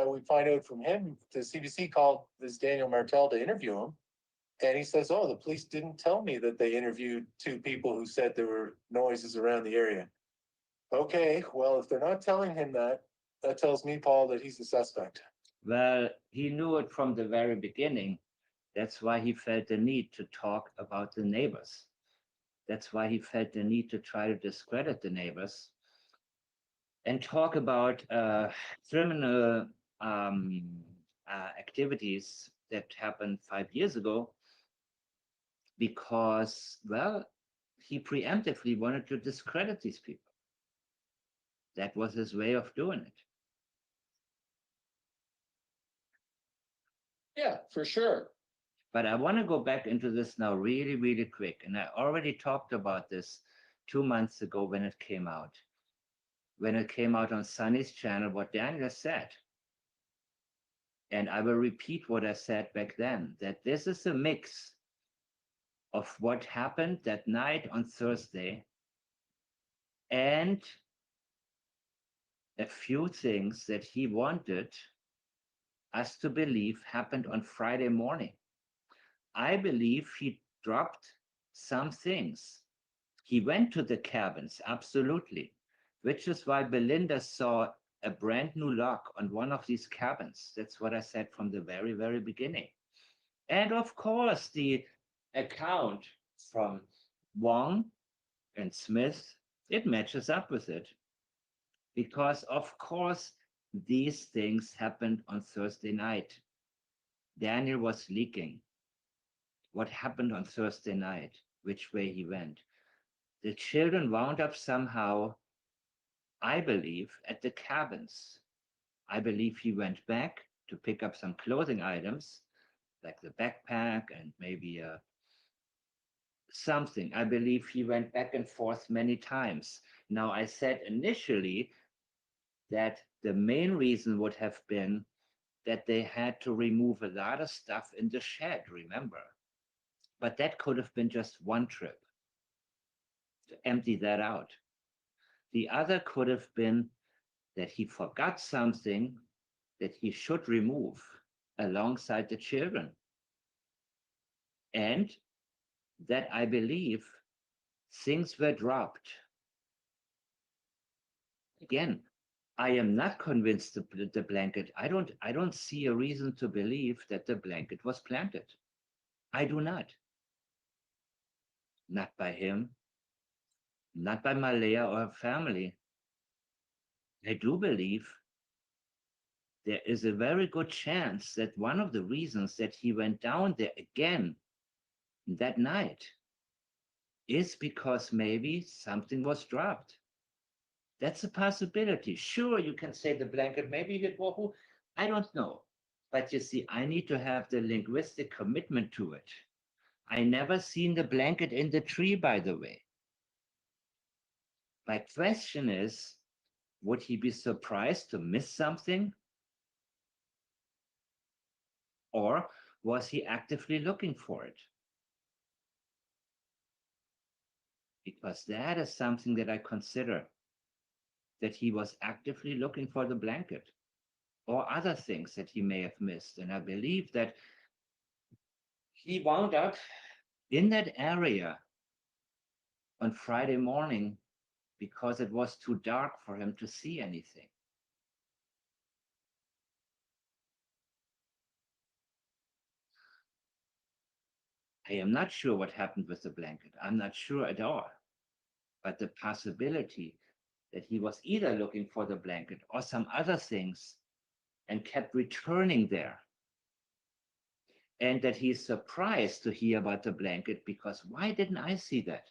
we find out from him, the CBC called this Daniel Martel to interview him. And he says, oh, the police didn't tell me that they interviewed two people who said there were noises around the area. Okay, well, if they're not telling him that, that tells me, Paul, that he's the suspect. Well, he knew it from the very beginning. That's why he felt the need to talk about the neighbors. That's why he felt the need to try to discredit the neighbors and talk about criminal activities that happened 5 years ago, because, well, he preemptively wanted to discredit these people. That was his way of doing it. Yeah, for sure. But I want to go back into this now really, really quick. And I already talked about this 2 months ago when it came out. When it came out on Sunny's channel, what Daniel said. And I will repeat what I said back then, that this is a mix of what happened that night on Thursday and a few things that he wanted us to believe happened on Friday morning. I believe he dropped some things. He went to the cabins, absolutely, which is why Belinda saw a brand new lock on one of these cabins. That's what I said from the very, very beginning. And of course, the account from Wong and Smith, it matches up with it. Because of course, these things happened on Thursday night. Daniel was leaking what happened on Thursday night, which way he went. The children wound up somehow, I believe, at the cabins. I believe he went back to pick up some clothing items, like the backpack and maybe something. I believe he went back and forth many times. Now, I said initially that the main reason would have been that they had to remove a lot of stuff in the shed, remember? But that could have been just one trip to empty that out. The other could have been that he forgot something that he should remove alongside the children. And that I believe things were dropped. Again, I am not convinced the blanket. I don't see a reason to believe that the blanket was planted. I do not. Not by him, not by Malaya or her family. I do believe there is a very good chance that one of the reasons that he went down there again that night is because maybe something was dropped. That's a possibility. Sure, you can say the blanket, maybe it was, I don't know. But you see, I need to have the linguistic commitment to it. I never seen the blanket in the tree, by the way. My question is, would he be surprised to miss something? Or was he actively looking for it? Because that is something that I consider, that he was actively looking for the blanket or other things that he may have missed. And I believe that he wound up in that area on Friday morning because it was too dark for him to see anything. I am not sure what happened with the blanket. I'm not sure at all. But the possibility that he was either looking for the blanket or some other things and kept returning there. And that he's surprised to hear about the blanket because why didn't I see that?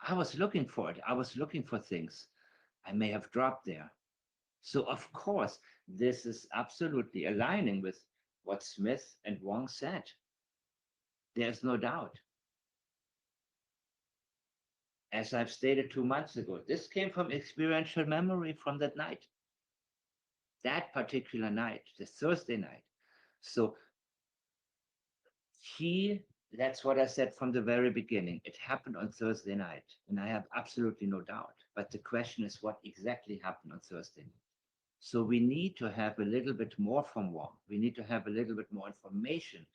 I was looking for it. I was looking for things I may have dropped there. So of course, this is absolutely aligning with what Smith and Wong said. There's no doubt. As I've stated 2 months ago, this came from experiential memory from that night. That particular night, the Thursday night. So that's what I said from the very beginning. It happened on Thursday night, and I have absolutely no doubt. But the question is what exactly happened on Thursday night. So we need to have a little bit more from Wong. We need to have a little bit more information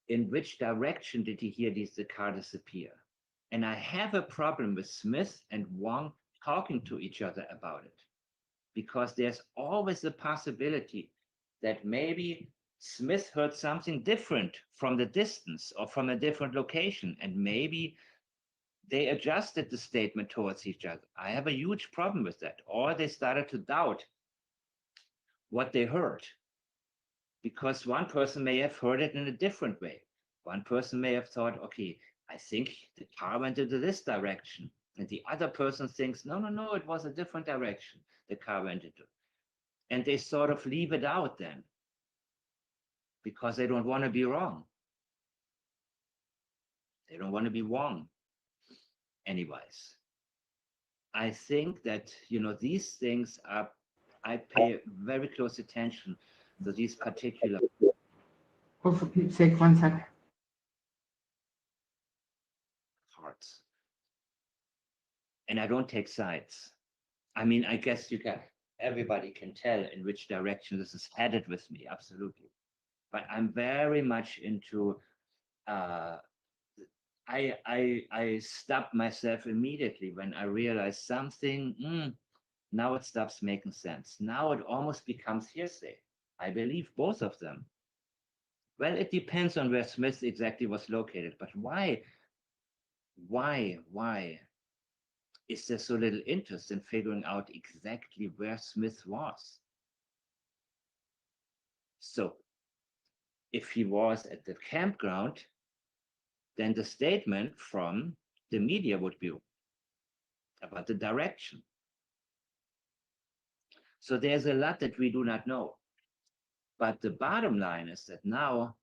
in which direction did he hear the car disappear? And I have a problem with Smith and Wong talking to each other about it, because there's always the possibility that maybe Smith heard something different from the distance or from a different location, and maybe they adjusted the statement towards each other. I have a huge problem with that. Or they started to doubt what they heard, because one person may have heard it in a different way. One person may have thought, okay, I think the car went into this direction. And the other person thinks, no, no, no, it was a different direction the car went into. And they sort of leave it out then, because they don't want to be wrong. They don't want to be wrong. Anyways, I think that, these things are, I pay very close attention to these particular Oh, for Pete's sake, 1 second. parts. And I don't take sides. I mean, I guess everybody can tell in which direction this is headed with me, absolutely. But I'm very much into, I stop myself immediately when I realize something, now it stops making sense. Now it almost becomes hearsay. I believe both of them. Well, it depends on where Smith exactly was located, but why is there so little interest in figuring out exactly where Smith was? So if he was at the campground, then the statement from the media would be about the direction. So there's a lot that we do not know. But the bottom line is that now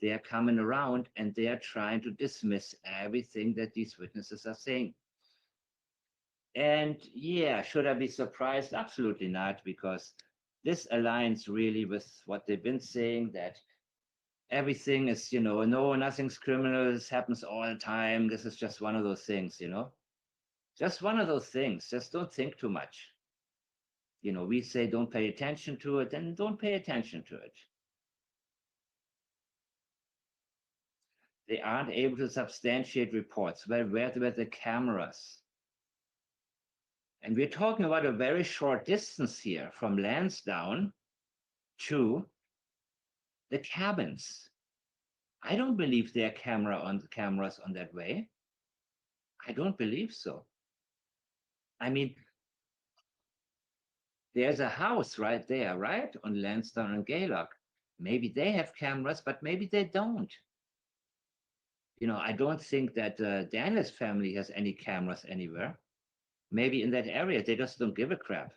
they are coming around and they are trying to dismiss everything that these witnesses are saying. And yeah, should I be surprised? Absolutely not, because this aligns really with what they've been saying, that everything is, no, nothing's criminal, this happens all the time. This is just one of those things, just one of those things. Just don't think too much. We say don't pay attention to it, then don't pay attention to it. They aren't able to substantiate reports. Well, where were the cameras? And we're talking about a very short distance here from Lansdowne to the cabins. I don't believe there are cameras on that way. I don't believe so. I mean, there's a house right there, right? On Lansdowne and Gaylock. Maybe they have cameras, but maybe they don't. I don't think that Daniel's family has any cameras anywhere. Maybe in that area, they just don't give a crap.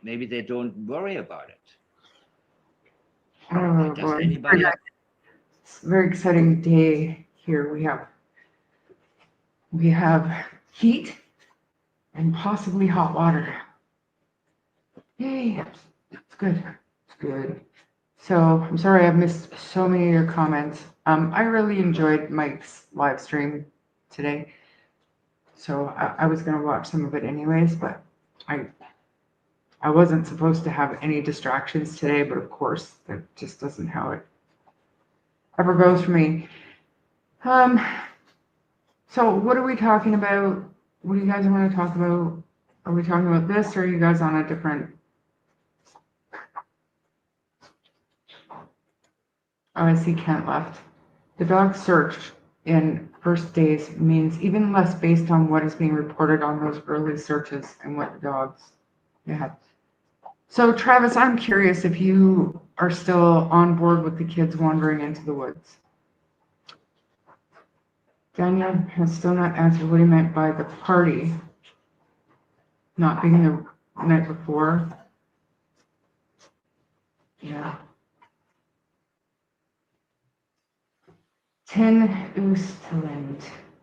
Maybe they don't worry about it. Oh, Does boy. anybody? It's a very exciting day here. We have heat and possibly hot water. Yay, it's good. It's good. So I'm sorry I've missed so many of your comments. I really enjoyed Mike's live stream today. So I was gonna watch some of it anyways, but I wasn't supposed to have any distractions today, but of course that just doesn't how it ever goes for me. So what are we talking about? What do you guys want to talk about? Are we talking about this, or are you guys on a different? Oh, I see Kent left. The dog search in first days means even less based on what is being reported on those early searches and what the dogs had. So Travis, I'm curious if you are still on board with the kids wandering into the woods. Daniel has still not answered what he meant by the party not being the night before. Yeah. 10 Oosterland.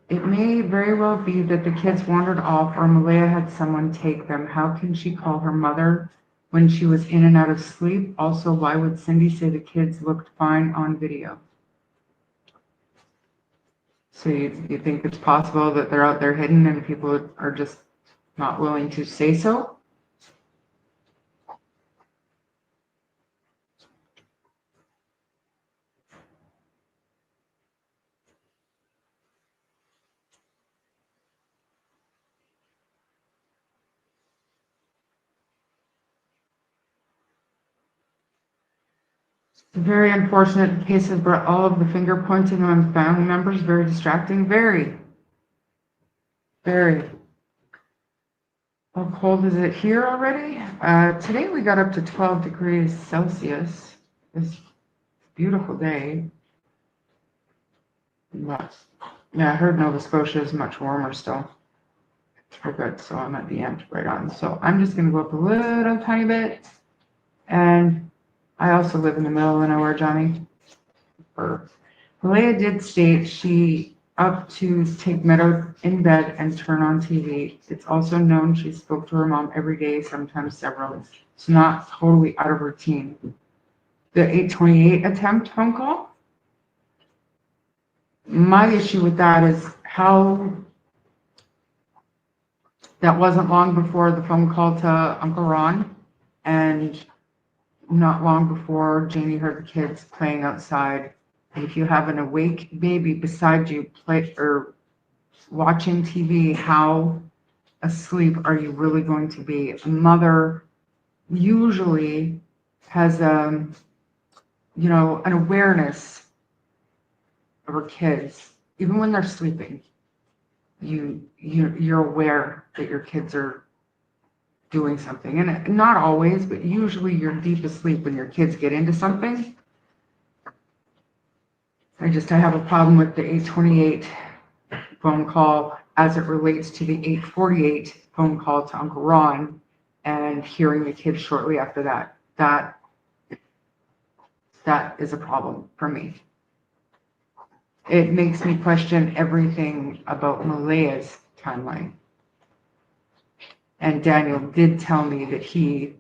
It may very well be that the kids wandered off or Malaya had someone take them. How can she call her mother when she was in and out of sleep? Also, why would Cindy say the kids looked fine on video? So you think it's possible that they're out there hidden and people are just not willing to say so? Very unfortunate. The case has brought all of the finger pointing on family members. Very distracting. Very. Very. How cold is it here already? Today we got up to 12 degrees Celsius. It's a beautiful day. But, yeah, I heard Nova Scotia is much warmer still. We're good, so I'm at the end right on. So I'm just gonna go up a little tiny bit. And I also live in the middle of nowhere, Johnny. Malaya did state she up to take Meadow in bed and turn on TV. It's also known she spoke to her mom every day, sometimes several. It's not totally out of routine. The 828 attempt phone call. My issue with that is how that wasn't long before the phone call to Uncle Ron, and not long before Janie heard the kids playing outside. And if you have an awake baby beside you play or watching TV, how asleep are you really going to be? A mother usually has an awareness of her kids, even when they're sleeping. You're aware that your kids are doing something, and not always, but usually you're deep asleep when your kids get into something. I have a problem with the 828 phone call as it relates to the 848 phone call to Uncle Ron and hearing the kids shortly after that. That is a problem for me. It makes me question everything about Malaya's timeline. And Daniel did tell me that he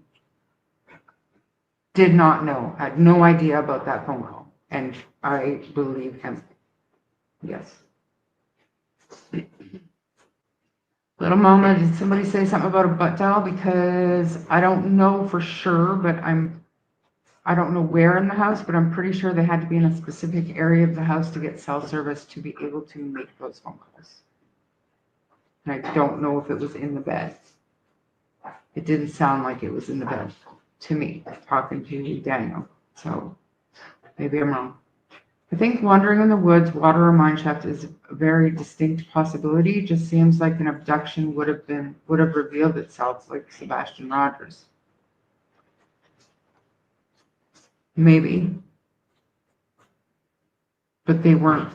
did not know, had no idea about that phone call. And I believe him. Yes. Little Mama, did somebody say something about a butt dial? Because I don't know for sure, but I don't know where in the house, but I'm pretty sure they had to be in a specific area of the house to get cell service to be able to make those phone calls. And I don't know if it was in the bed. It didn't sound like it was in the bed to me, talking to Daniel. So maybe I'm wrong. I think wandering in the woods, water, or mine shaft is a very distinct possibility. It just seems like an abduction would have revealed itself, like Sebastian Rogers. Maybe. But they weren't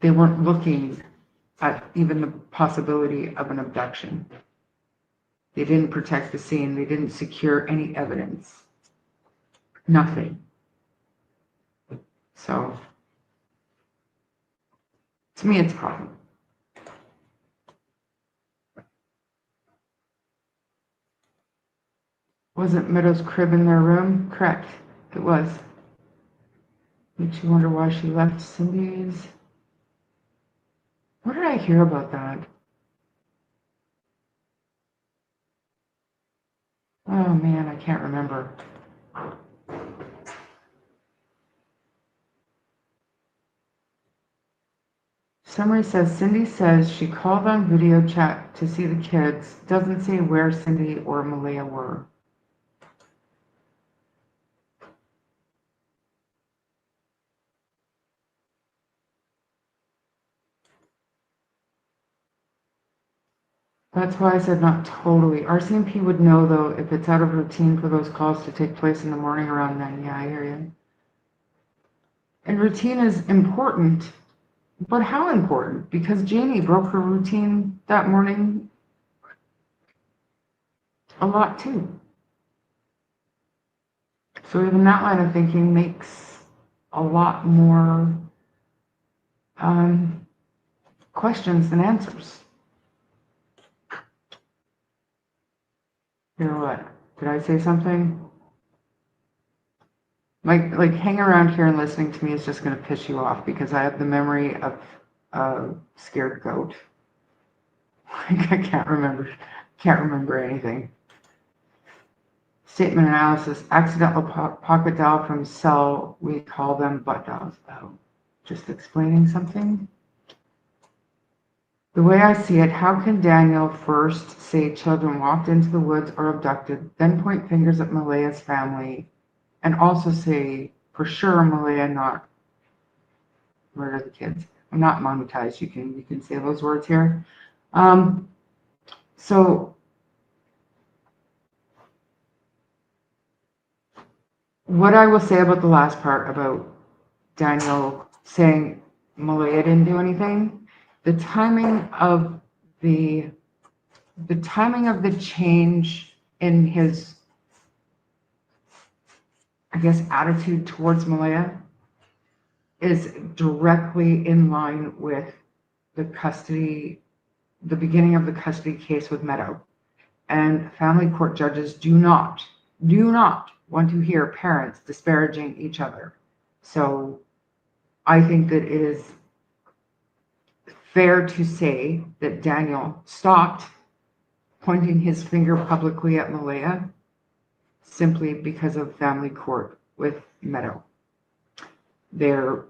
looking at even the possibility of an abduction. They didn't protect the scene. They didn't secure any evidence. Nothing. So, to me, it's a problem. Wasn't Meadows' crib in their room? Correct. It was. Makes you wonder why she left Cindy's. What did I hear about that? Oh man, I can't remember. Summary says Cindy says she called on video chat to see the kids. Doesn't say where Cindy or Malaya were. That's why I said not totally. RCMP would know though if it's out of routine for those calls to take place in the morning around 9. Yeah, I hear you. And routine is important. But how important? Because Janie broke her routine that morning a lot too. So even that line of thinking makes a lot more questions than answers. Here, what? Did I say something? Like hanging around here and listening to me is just going to piss you off because I have the memory of a scared goat. I can't remember anything. Statement analysis, accidental pocket dial from cell, we call them butt dials. Oh, just explaining something? The way I see it, how can Daniel first say children walked into the woods or abducted, then point fingers at Malaya's family, and also say for sure Malaya not murder the kids. I'm not monetized. You can say those words here. So what I will say about the last part about Daniel saying Malaya didn't do anything, the timing of the change in his, I guess, attitude towards Malaya is directly in line with the beginning of the custody case with Meadow. And family court judges do not want to hear parents disparaging each other. So I think that it is fair to say that Daniel stopped pointing his finger publicly at Malaya simply because of family court with Meadow. They're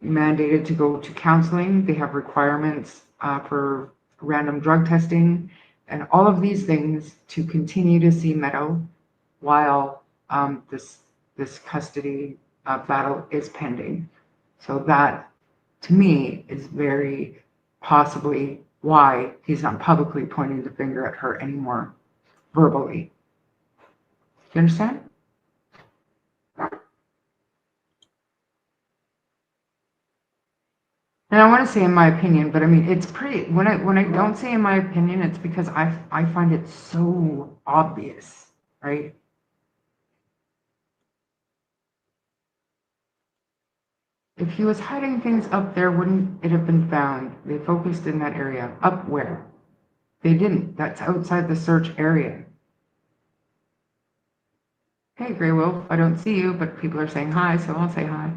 mandated to go to counseling. They have requirements for random drug testing and all of these things to continue to see Meadow while this custody battle is pending. So that, to me, is very possibly why he's not publicly pointing the finger at her anymore, verbally. Do you understand? And I want to say in my opinion, but I mean, it's pretty, when I don't say in my opinion, it's because I find it so obvious, right? If he was hiding things up there, wouldn't it have been found? They focused in that area. Up where? They didn't. That's outside the search area. Hey, Grey Wolf, I don't see you, but people are saying hi, so I'll say hi.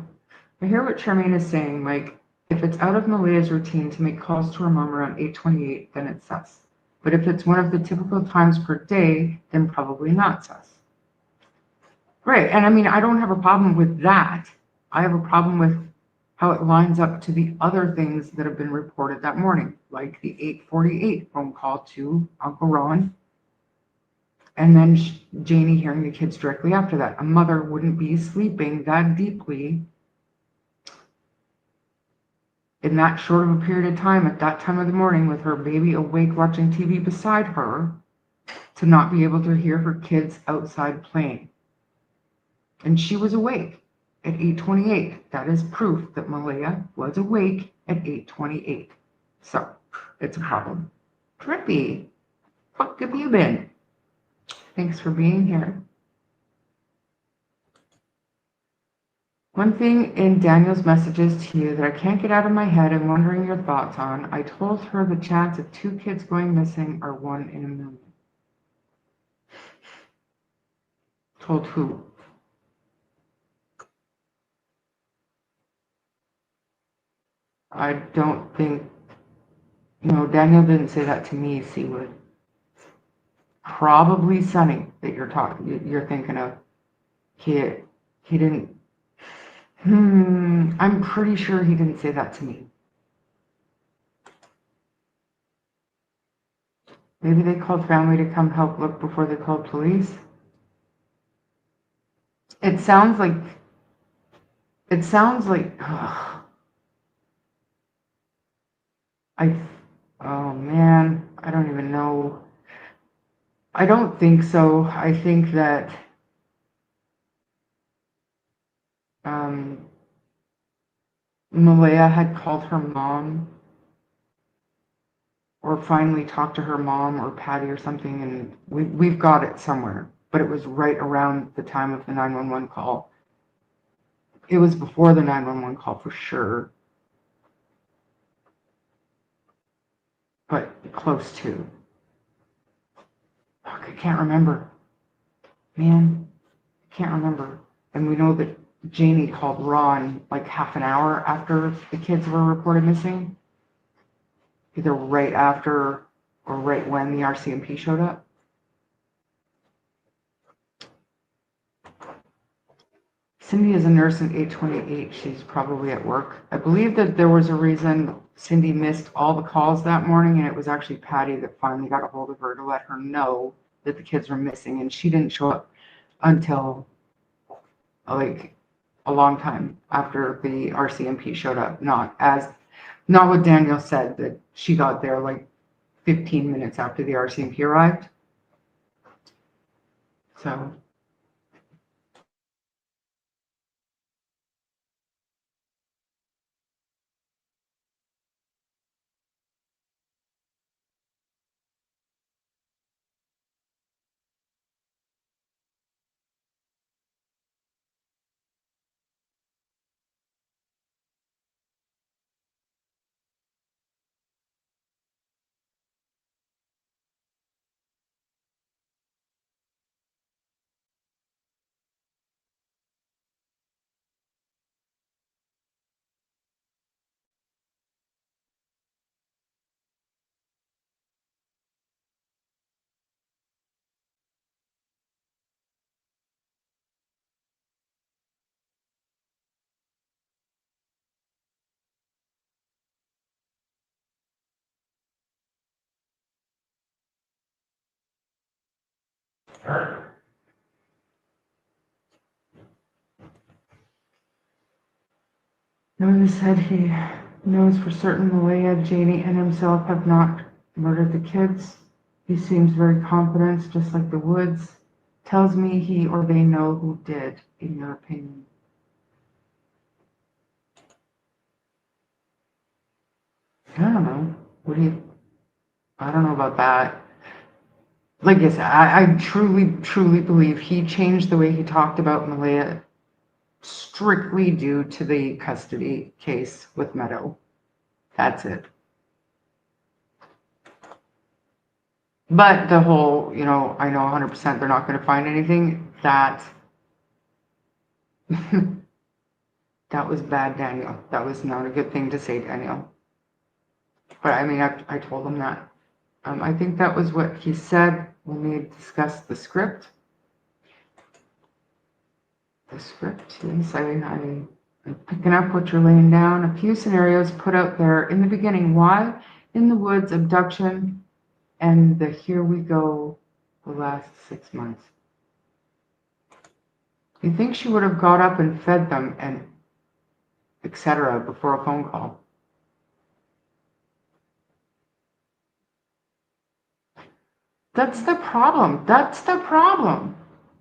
I hear what Charmaine is saying, Mike. If it's out of Malaya's routine to make calls to her mom around 8:28, then it's sus. But if it's one of the typical times per day, then probably not sus. Right, and I mean, I don't have a problem with that. I have a problem with how it lines up to the other things that have been reported that morning, like the 8:48 phone call to Uncle Ron, and then Janie hearing the kids directly after that. A mother wouldn't be sleeping that deeply in that short of a period of time at that time of the morning with her baby awake watching TV beside her to not be able to hear her kids outside playing. And she was awake at 8:28. That is proof that Malaya was awake at 8:28. So it's a problem. Trippy, fuck have you been? Thanks for being here. One thing in Daniel's messages to you that I can't get out of my head and wondering your thoughts on, I told her the chance of 2 kids going missing are 1 in a million. Told who? I don't think, no, Daniel didn't say that to me, Seawood. Probably Sonny that you're thinking of. He didn't, I'm pretty sure he didn't say that to me. Maybe they called family to come help look before they called police. It sounds like, oh man, I don't even know. I don't think so. I think that Malaya had called her mom or finally talked to her mom or Patty or something, and we've got it somewhere, but it was right around the time of the 911 call. It was before the 911 call for sure, but close to. Fuck, I can't remember. Man, I can't remember. And we know that Janie called Ron like half an hour after the kids were reported missing. Either right after or right when the RCMP showed up. Cindy is a nurse at 8:28. She's probably at work. I believe that there was a reason Cindy missed all the calls that morning, and it was actually Patty that finally got a hold of her to let her know that the kids were missing, and she didn't show up until like a long time after the RCMP showed up, not what Daniel said, that she got there like 15 minutes after the RCMP arrived. So. Notice said he knows for certain Malaya, Janie, and himself have not murdered the kids. He seems very confident, just like the Woods. Tells me he or they know who did, in your opinion. I don't know. I don't know about that. Like I said, I truly, truly believe he changed the way he talked about Malaya strictly due to the custody case with Meadow. That's it. But the whole, I know 100% they're not going to find anything, that that was bad, Daniel. That was not a good thing to say, Daniel. But I mean, I told him that. I think that was what he said when we discussed the script. The script, yes, I'm picking up what you're laying down. A few scenarios put out there in the beginning. Why? In the Woods, abduction, and the here we go the last 6 months. You think she would have got up and fed them and etc. before a phone call? That's the problem. That's the problem.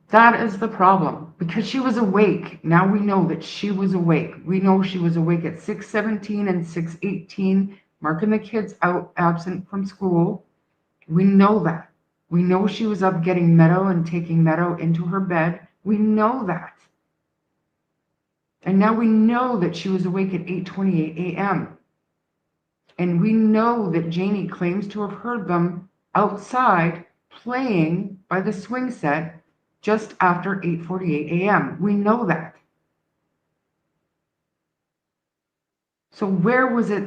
That is the problem. Because she was awake. Now we know that she was awake. We know she was awake at 6:17 and 6:18, marking the kids out absent from school. We know that. We know she was up getting Meadow and taking Meadow into her bed. We know that. And now we know that she was awake at 8:28 a.m. And we know that Janie claims to have heard them outside playing by the swing set just after 8:48 a.m. We know that. So where were they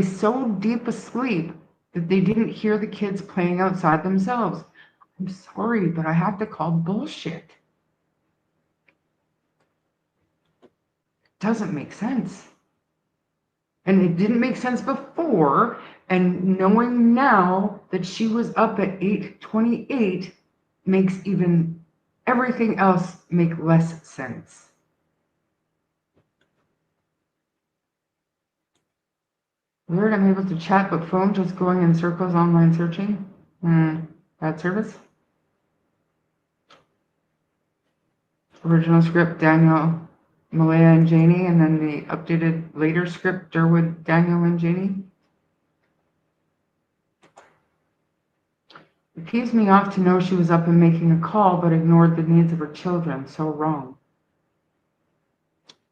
so deep asleep that they didn't hear the kids playing outside themselves? I'm sorry, but I have to call bullshit. Doesn't make sense. And it didn't make sense before, and knowing now that she was up at 8:28 makes even everything else make less sense. Weird, I'm able to chat, but phone just going in circles, online searching. Bad service. Original script, Daniel, Malaya, and Janie, and then the updated later script, Durwood, Daniel, and Janie. It peeves me off to know she was up and making a call, but ignored the needs of her children. So wrong.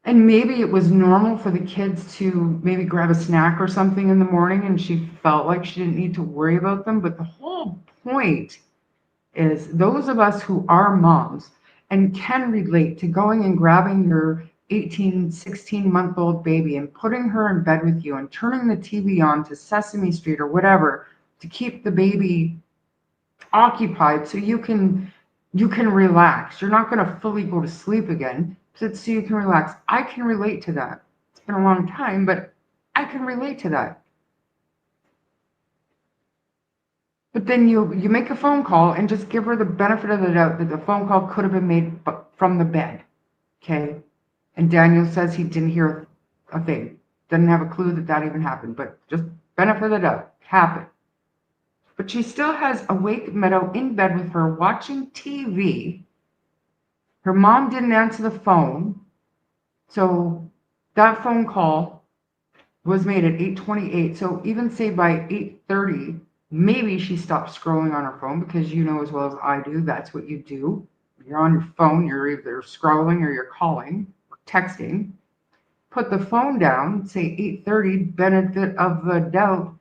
And maybe it was normal for the kids to maybe grab a snack or something in the morning, and she felt like she didn't need to worry about them. But the whole point is those of us who are moms and can relate to going and grabbing your 18, 16-month-old baby and putting her in bed with you and turning the TV on to Sesame Street or whatever to keep the baby occupied so you can relax. You're not going to fully go to sleep again, so you can relax. I can relate to that. It's been a long time, but I can relate to that. But then you make a phone call and just give her the benefit of the doubt that the phone call could have been made from the bed, okay? And Daniel says he didn't hear a thing. Doesn't have a clue that that even happened, but just benefit of the doubt, happened. But she still has awake Meadow in bed with her watching TV. Her mom didn't answer the phone. So that phone call was made at 8:28. So even say by 8:30, maybe she stopped scrolling on her phone, because you know as well as I do, that's what you do. You're on your phone, you're either scrolling or you're calling or texting. Put the phone down, say 8:30, benefit of the doubt,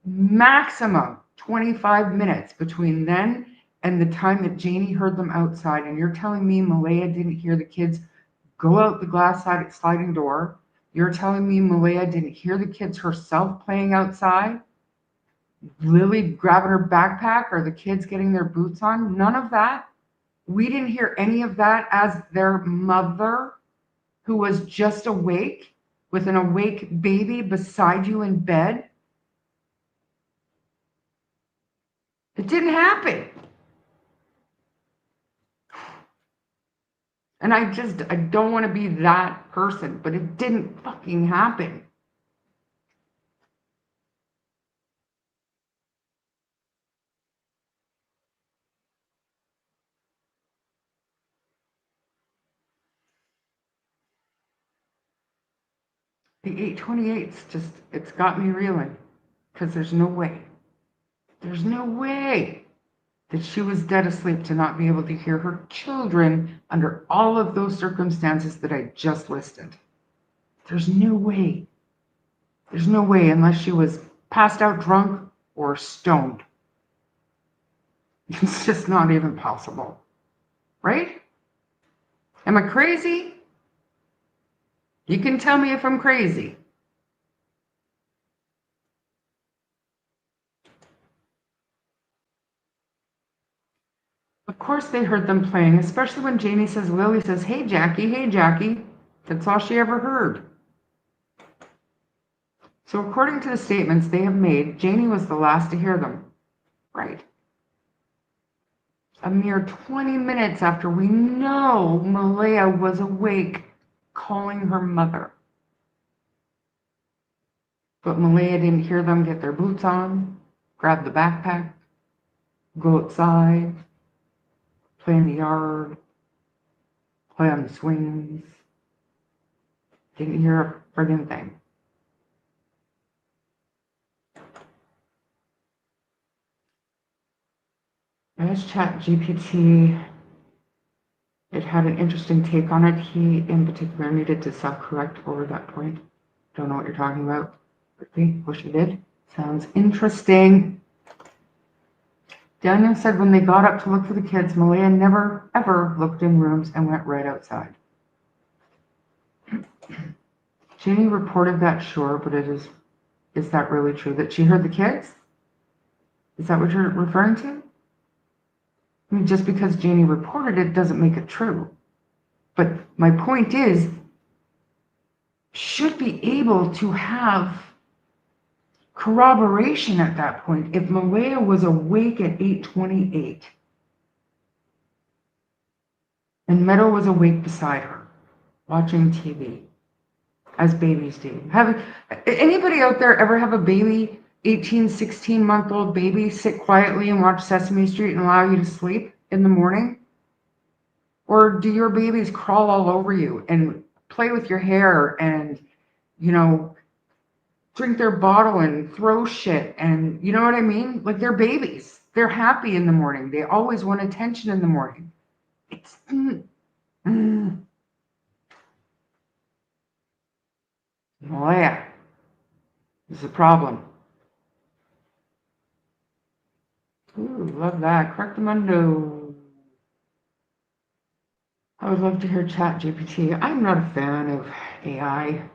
maximum 25 minutes between then and the time that Janie heard them outside. And you're telling me Malaya didn't hear the kids go out the glass sliding door? You're telling me Malaya didn't hear the kids herself playing outside? Lily grabbing her backpack, or the kids getting their boots on? None of that. We didn't hear any of that as their mother, who was just awake with an awake baby beside you in bed. It didn't happen. And I don't want to be that person, but it didn't fucking happen. The 8:28's just, it's got me reeling, because there's no way that she was dead asleep to not be able to hear her children under all of those circumstances that I just listed. There's no way. There's no way, unless she was passed out drunk or stoned. It's just not even possible. Right? Am I crazy? You can tell me if I'm crazy. Of course they heard them playing, especially when Lily says, hey, Jackie. That's all she ever heard. So according to the statements they have made, Janie was the last to hear them. Right. A mere 20 minutes after we know Malaya was awake calling her mother. But Malaya didn't hear them get their boots on, grab the backpack, go outside, play in the yard, play on the swings. Didn't hear a friggin' thing. As ChatGPT, it had an interesting take on it. He, in particular, needed to self-correct over that point. Don't know what you're talking about. Wish he did. Sounds interesting. Daniel said when they got up to look for the kids, Malaya never, ever looked in rooms and went right outside. Jeannie reported that, sure, but is that really true? That she heard the kids? Is that what you're referring to? I mean, just because Janie reported it doesn't make it true. But my point is, should be able to have corroboration at that point. If Malaya was awake at 8:28 and Meadow was awake beside her, watching TV, as babies do. Anybody out there ever have a baby, 18, 16-month-old baby, sit quietly and watch Sesame Street and allow you to sleep in the morning? Or do your babies crawl all over you and play with your hair and, drink their bottle and throw shit, and you know what I mean? Like, they're babies. They're happy in the morning. They always want attention in the morning. It's Oh yeah, this is a problem. Ooh, love that. Correctamundo. I would love to hear ChatGPT. I'm not a fan of AI.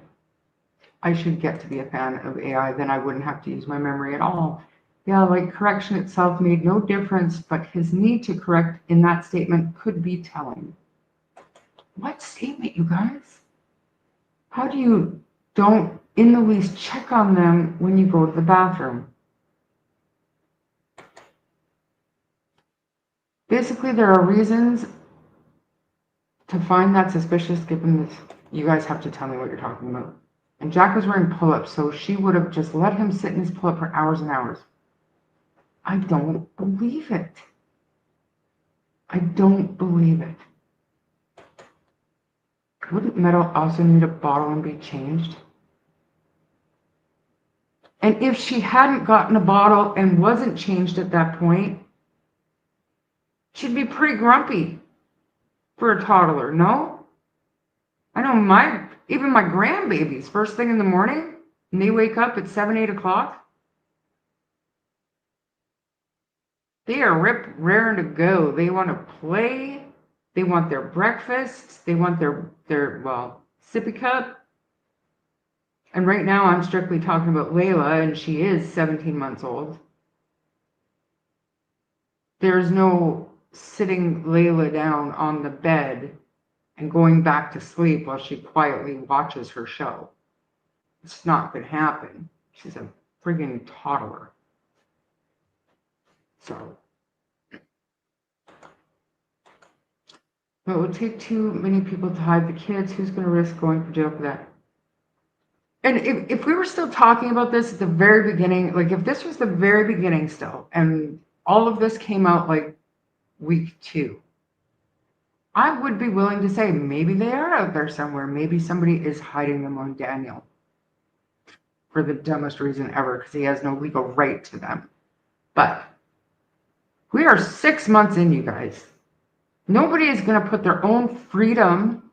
I should get to be a fan of AI, then I wouldn't have to use my memory at all. Yeah, like correction itself made no difference, but his need to correct in that statement could be telling. What statement, you guys? How do you don't in the least check on them when you go to the bathroom? Basically, there are reasons to find that suspicious, given this, you guys have to tell me what you're talking about. And Jack was wearing pull-ups, so she would have just let him sit in his pull-up for hours and hours. I don't believe it. I don't believe it. Wouldn't Meadow also need a bottle and be changed? And if she hadn't gotten a bottle and wasn't changed at that point, she'd be pretty grumpy for a toddler, no? I know even my grandbabies, first thing in the morning, and they wake up at 7, 8 o'clock, they are raring to go. They want to play. They want their breakfast. They want their sippy cup. And right now I'm strictly talking about Layla, and she is 17 months old. There's no sitting Layla down on the bed and going back to sleep while she quietly watches her show. It's not going to happen. She's a friggin' toddler. So, it would take too many people to hide the kids. Who's going to risk going to jail for that? And if we were still talking about this at the very beginning, like if this was the very beginning still, and all of this came out like week 2, I would be willing to say maybe they are out there somewhere. Maybe somebody is hiding them on Daniel for the dumbest reason ever, because he has no legal right to them. But we are 6 months in, you guys. Nobody is going to put their own freedom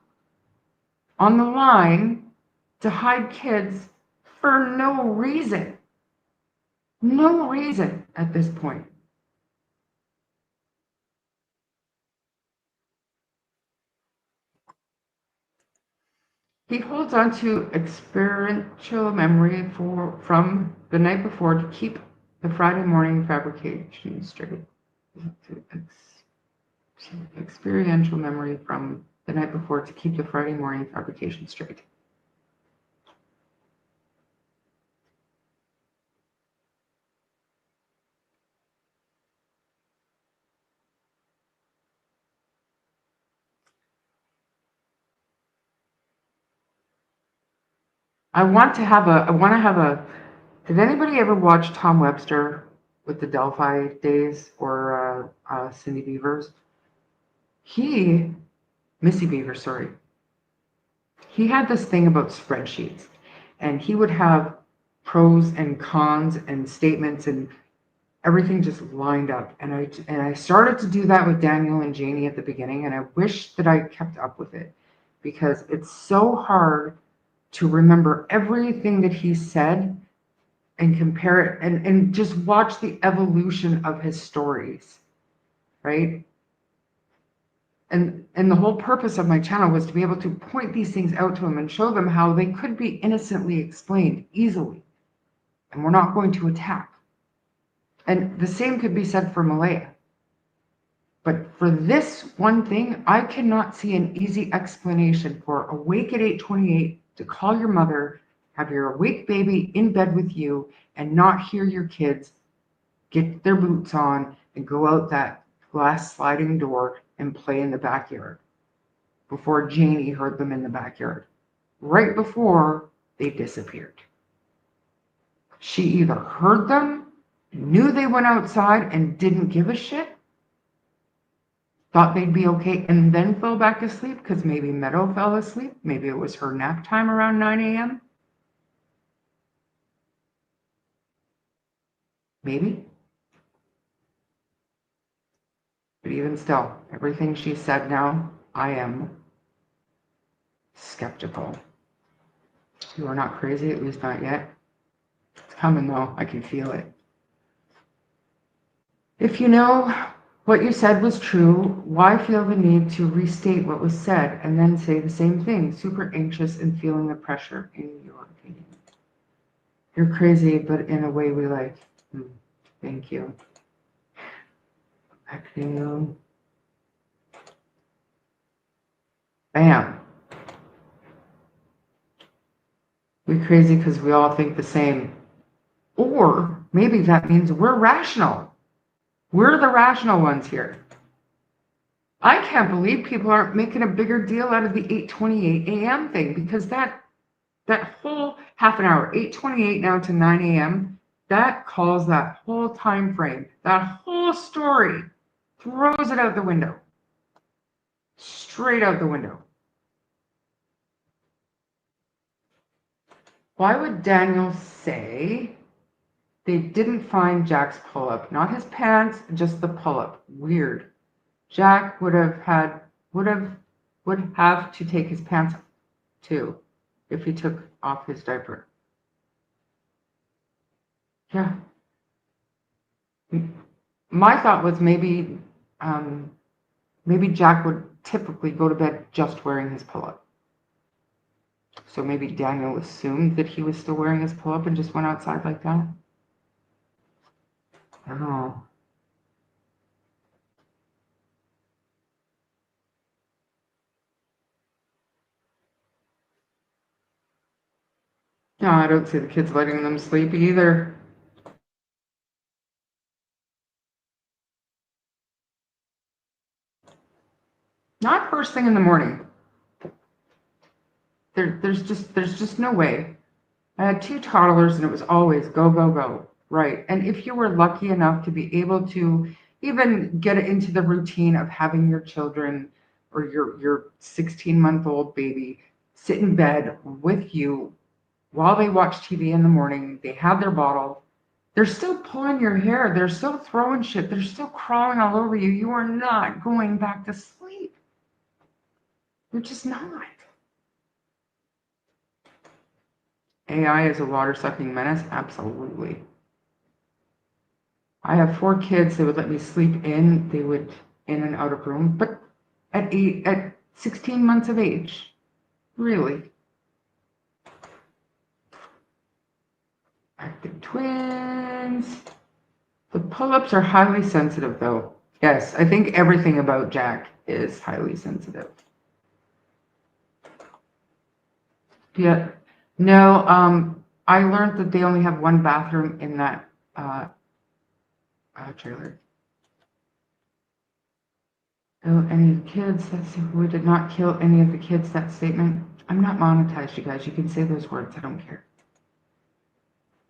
on the line to hide kids for no reason. No reason at this point. He holds on to experiential memory from the night before to keep the Friday morning fabrication straight. Experiential memory from the night before to keep the Friday morning fabrication straight. I want to have a, did anybody ever watch Tom Webster with the Delphi days or Cindy Beavers? Missy Beaver, sorry. He had this thing about spreadsheets, and he would have pros and cons and statements and everything just lined up. And I started to do that with Daniel and Janie at the beginning, and I wish that I kept up with it, because it's so hard to remember everything that he said and compare it and just watch the evolution of his stories, right? And the whole purpose of my channel was to be able to point these things out to him and show them how they could be innocently explained easily. And we're not going to attack. And the same could be said for Malaya. But for this one thing, I cannot see an easy explanation for awake at 8:28 to call your mother, have your awake baby in bed with you, and not hear your kids get their boots on and go out that glass sliding door and play in the backyard before Janie heard them in the backyard, right before they disappeared. She either heard them, knew they went outside and didn't give a shit, thought they'd be okay, and then fell back asleep because maybe Meadow fell asleep. Maybe it was her nap time around 9 a.m. Maybe. But even still, everything she said now, I am skeptical. You are not crazy, at least not yet. It's coming though, I can feel it. If you know what you said was true, why feel the need to restate what was said and then say the same thing? Super anxious and feeling the pressure, in your opinion. You're crazy, but in a way we like. Thank you. PICTOU. Bam. We crazy because we all think the same. Or maybe that means we're rational. We're the rational ones here. I can't believe people aren't making a bigger deal out of the 8:28 a.m. thing, because that whole half an hour, 8:28 now to 9 a.m., that calls that whole time frame, that whole story, throws it out the window. Straight out the window. Why would Daniel say they didn't find Jack's pull-up? Not his pants, just the pull-up. Weird. Jack would have to take his pants off too if he took off his diaper. Yeah. My thought was maybe Jack would typically go to bed just wearing his pull-up. So maybe Daniel assumed that he was still wearing his pull-up and just went outside like that. I don't know. No, I don't see the kids letting them sleep either. Not first thing in the morning. There's just no way. I had 2 toddlers and it was always go, go, go. Right. And if you were lucky enough to be able to even get into the routine of having your children or your 16-month-old baby sit in bed with you while they watch TV in the morning, they have their bottle, they're still pulling your hair, they're still throwing shit, they're still crawling all over you. You are not going back to sleep. You're just not. AI is a water-sucking menace? Absolutely. I have 4 kids. They would let me sleep in. They would in and out of room. But at 16 months of age, really. Active twins. The pull-ups are highly sensitive, though. Yes, I think everything about Jack is highly sensitive. Yeah. No, I learned that they only have 1 bathroom in that trailer. Oh, any of the kids, we did not kill any of the kids, that statement. I'm not monetized, you guys. You can say those words, I don't care.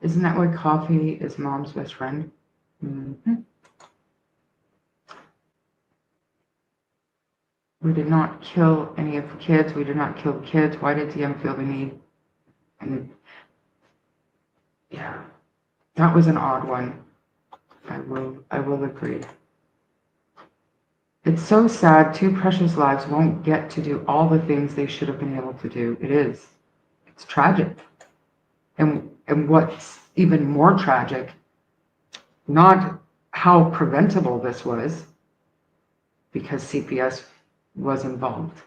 Isn't that why coffee is mom's best friend? Mm-hmm. We did not kill any of the kids. We did not kill the kids. Why did DM feel the need? And yeah, that was an odd one. I will agree. It's so sad 2 precious lives won't get to do all the things they should have been able to do. It is. It's tragic. And what's even more tragic, not how preventable this was, because CPS was involved.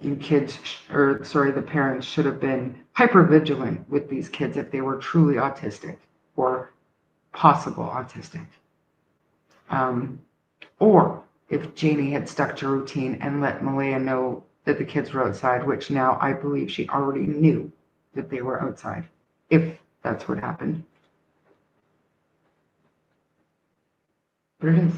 You kids, the parents should have been hypervigilant with these kids if they were truly autistic or possible autistic. Or if Janie had stuck to routine and let Malaya know that the kids were outside, which now I believe she already knew that they were outside, if that's what happened. But it is.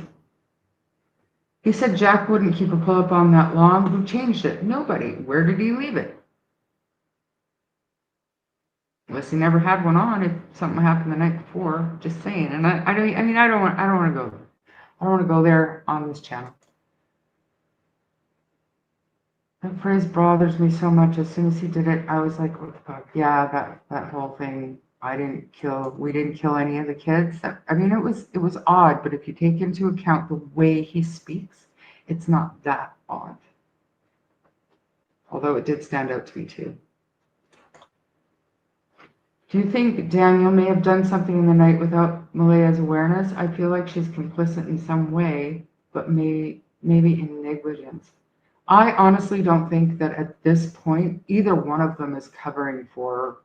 He said Jack wouldn't keep a pull-up on that long. Who changed it? Nobody. Where did he leave it? Unless he never had one on. If something happened the night before, just saying. And I don't want to go there on this channel. That phrase bothers me so much. As soon as he did it, I was like, what the fuck? Yeah, that whole thing. We didn't kill any of the kids. It was odd, but if you take into account the way he speaks, it's not that odd. Although it did stand out to me too. Do you think Daniel may have done something in the night without Malaya's awareness? I feel like she's complicit in some way, but maybe in negligence. I honestly don't think that at this point, either one of them is covering for,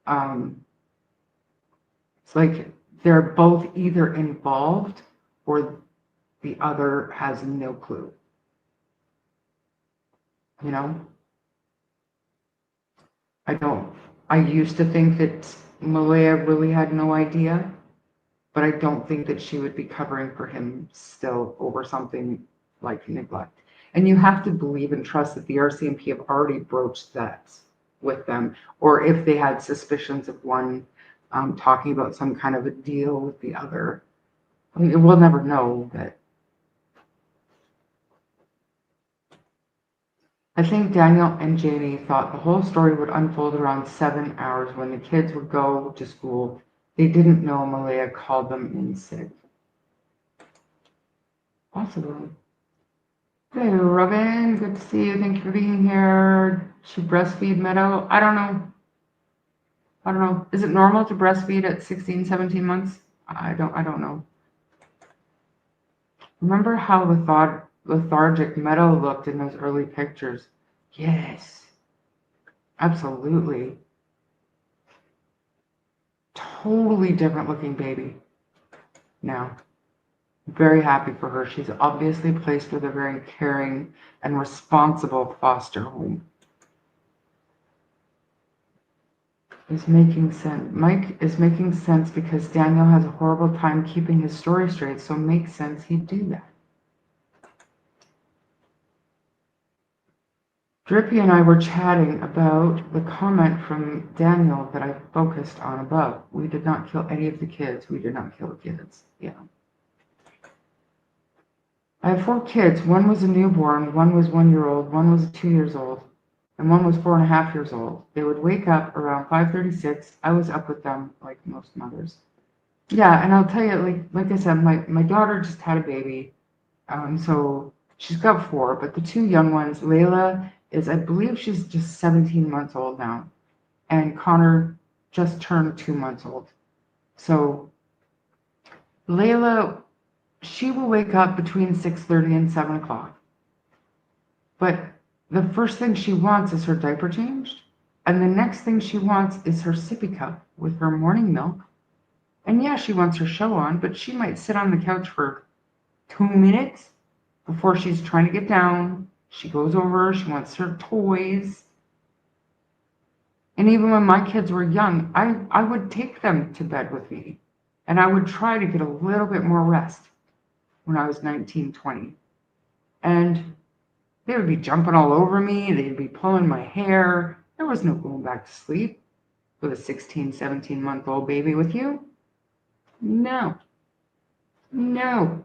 it's like they're both either involved or the other has no clue. You know? I used to think that Malaya really had no idea, but I don't think that she would be covering for him still over something like neglect. And you have to believe and trust that the RCMP have already broached that with them, or if they had suspicions of one talking about some kind of a deal with the other. I mean, we'll never know, but I think Daniel and Jamie thought the whole story would unfold around 7 hours when the kids would go to school. They didn't know Malaya called them in sick. Possibly. Hey, Robin, good to see you. Thank you for being here. Should breastfeed Meadow? I don't know. I don't know. Is it normal to breastfeed at 16, 17 months? I don't know. Remember how lethargic Meadow looked in those early pictures? Yes, absolutely. Totally different looking baby now. Very happy for her. She's obviously placed with a very caring and responsible foster home. Is making sense. Mike is making sense because Daniel has a horrible time keeping his story straight, so it makes sense he'd do that. Drippy and I were chatting about the comment from Daniel that I focused on above. We did not kill any of the kids. We did not kill the kids. Yeah. I have 4 kids. One was a newborn, one was 1 year old, one was 2 years old, and one was 4.5 years old. They would wake up around 5:36. I was up with them like most mothers. Yeah, and I'll tell you, like I said, my daughter just had a baby. So she's got 4, but the 2 young ones, Layla is, I believe she's just 17 months old now, and Connor just turned 2 months old. So Layla, she will wake up between 6:30 and 7 o'clock. But the first thing she wants is her diaper changed. And the next thing she wants is her sippy cup with her morning milk. And yeah, she wants her show on, but she might sit on the couch for 2 minutes before she's trying to get down. She goes over, she wants her toys. And even when my kids were young, I would take them to bed with me. And I would try to get a little bit more rest when I was 19, 20. And they would be jumping all over me. They'd be pulling my hair. There was no going back to sleep with a 16, 17-month-old baby with you. No. No.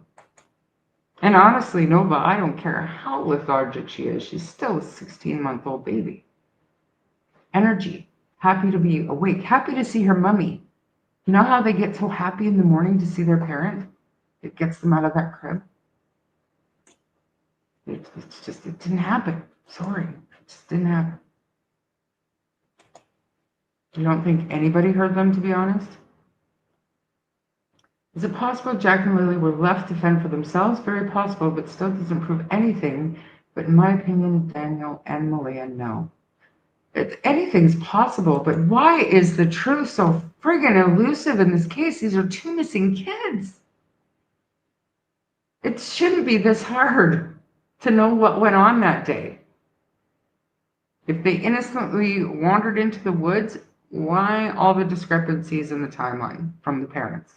And honestly, Nova, I don't care how lethargic she is. She's still a 16-month-old baby. Energy. Happy to be awake. Happy to see her mummy. You know how they get so happy in the morning to see their parent? It gets them out of that crib. It's just, it didn't happen. Sorry. It just didn't happen. You don't think anybody heard them, to be honest? Is it possible Jack and Lily were left to fend for themselves? Very possible, but still doesn't prove anything. But in my opinion, Daniel and Malaya know. Anything's possible, but why is the truth so friggin' elusive in this case? These are 2 missing kids. It shouldn't be this hard to know what went on that day. If they innocently wandered into the woods, why all the discrepancies in the timeline from the parents?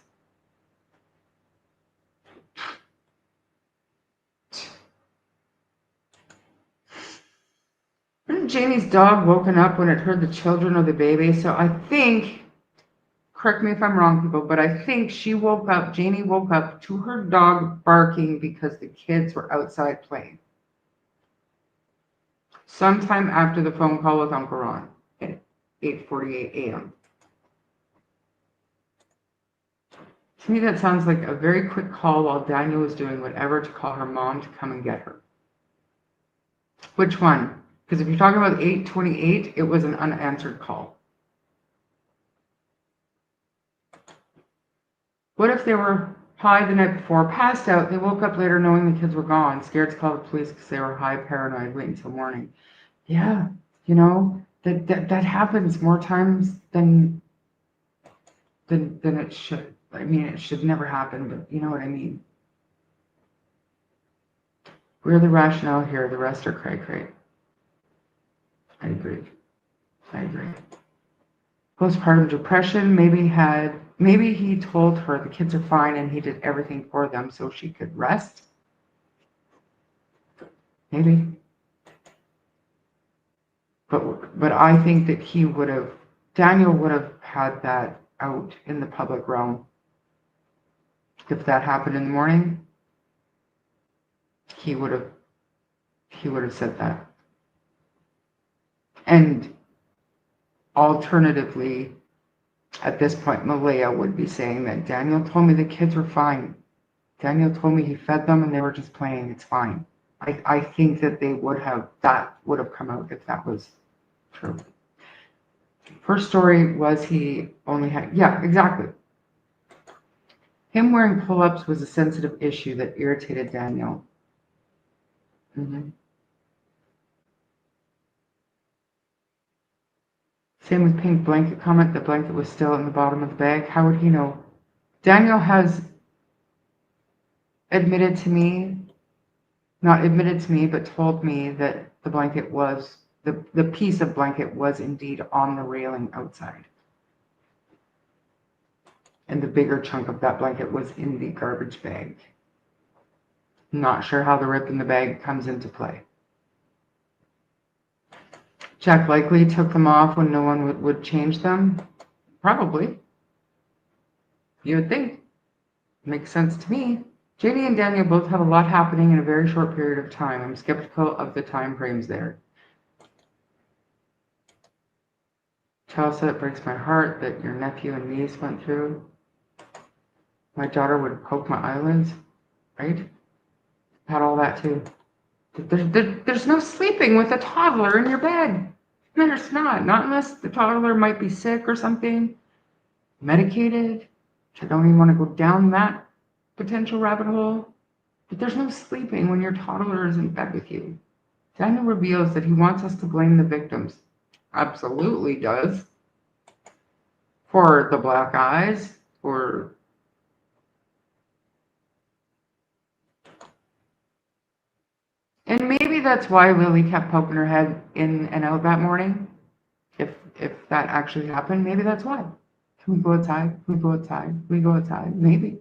Hadn't Janie's dog woken up when it heard the children or the baby? So I think, correct me if I'm wrong, people, but I think Janie woke up to her dog barking because the kids were outside playing. Sometime after the phone call with Uncle Ron at 8:48 a.m. To me, that sounds like a very quick call while Daniel was doing whatever to call her mom to come and get her. Which one? Because if you're talking about 8:28, it was an unanswered call. What if they were high the night before, passed out, they woke up later knowing the kids were gone, scared to call the police because they were high, paranoid, wait until morning? Yeah, you know, that happens more times than it should. I mean, it should never happen, but you know what I mean. We're the rationale here, the rest are cray-cray. I agree. Postpartum depression, maybe he told her the kids are fine and he did everything for them so she could rest. Maybe. But I think that Daniel would have had that out in the public realm. If that happened in the morning, he would have said that. And alternatively, at this point, Malaya would be saying that Daniel told me the kids were fine. Daniel told me he fed them and they were just playing. It's fine. I think that that would have come out if that was true. First story was he only had, yeah, exactly. Him wearing pull-ups was a sensitive issue that irritated Daniel. Same with pink blanket comment. The blanket was still in the bottom of the bag. How would he know? Daniel has admitted to me, not admitted to me, but told me that the blanket was, the piece of blanket was indeed on the railing outside. And the bigger chunk of that blanket was in the garbage bag. Not sure how the rip in the bag comes into play. Jack likely took them off when no one would change them. Probably. You would think. Makes sense to me. Janie and Daniel both have a lot happening in a very short period of time. I'm skeptical of the time frames there. Chelsea, it breaks my heart that your nephew and niece went through. My daughter would poke my eyelids, right? Had all that too. There's no sleeping with a toddler in your bed. There's not unless the toddler might be sick or something, medicated. I don't even want to go down that potential rabbit hole. But there's no sleeping when your toddler is in bed with you. Daniel reveals that he wants us to blame the victims. Absolutely does. For the black eyes, for and maybe that's why Lily kept poking her head in and out that morning. If that actually happened, maybe that's why. Can we go outside? Can we go outside? Can we go outside? Maybe.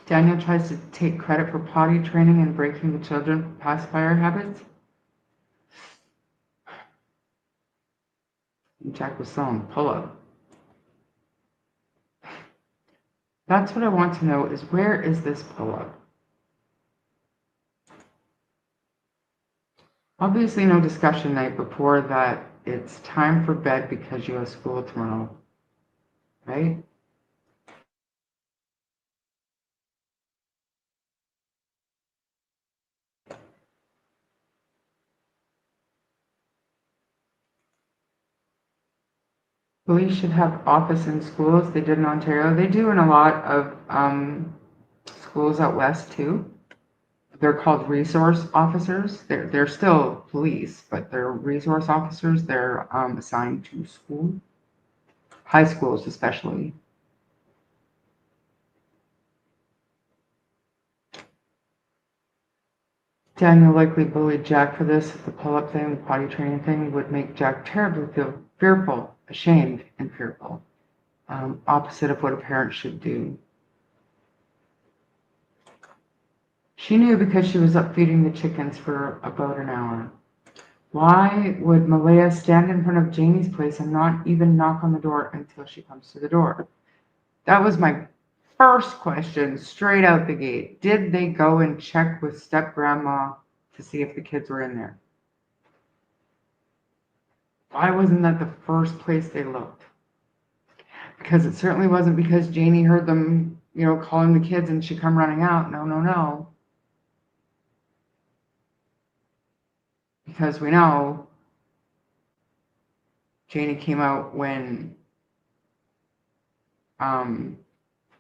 Daniel tries to take credit for potty training and breaking the children pacifier habits. Jack was selling pull-up. That's what I want to know is where is this pull-up? Obviously no discussion night before that it's time for bed because you have school tomorrow, right? Police should have office in schools. They did in Ontario. They do in a lot of schools out west too. They're called resource officers. They're still police, but they're resource officers. They're assigned to school, high schools especially. Daniel likely bullied Jack for this. The pull-up thing, the potty training thing would make Jack terribly feel fearful, ashamed, and fearful. Opposite of what a parent should do. She knew because she was up feeding the chickens for about an hour. Why would Malaya stand in front of Janie's place and not even knock on the door until she comes to the door? That was my first question straight out the gate. Did they go and check with step-grandma to see if the kids were in there? Why wasn't that the first place they looked? Because it certainly wasn't because Janie heard them, calling the kids and she come running out. No. Because we know Janie came out when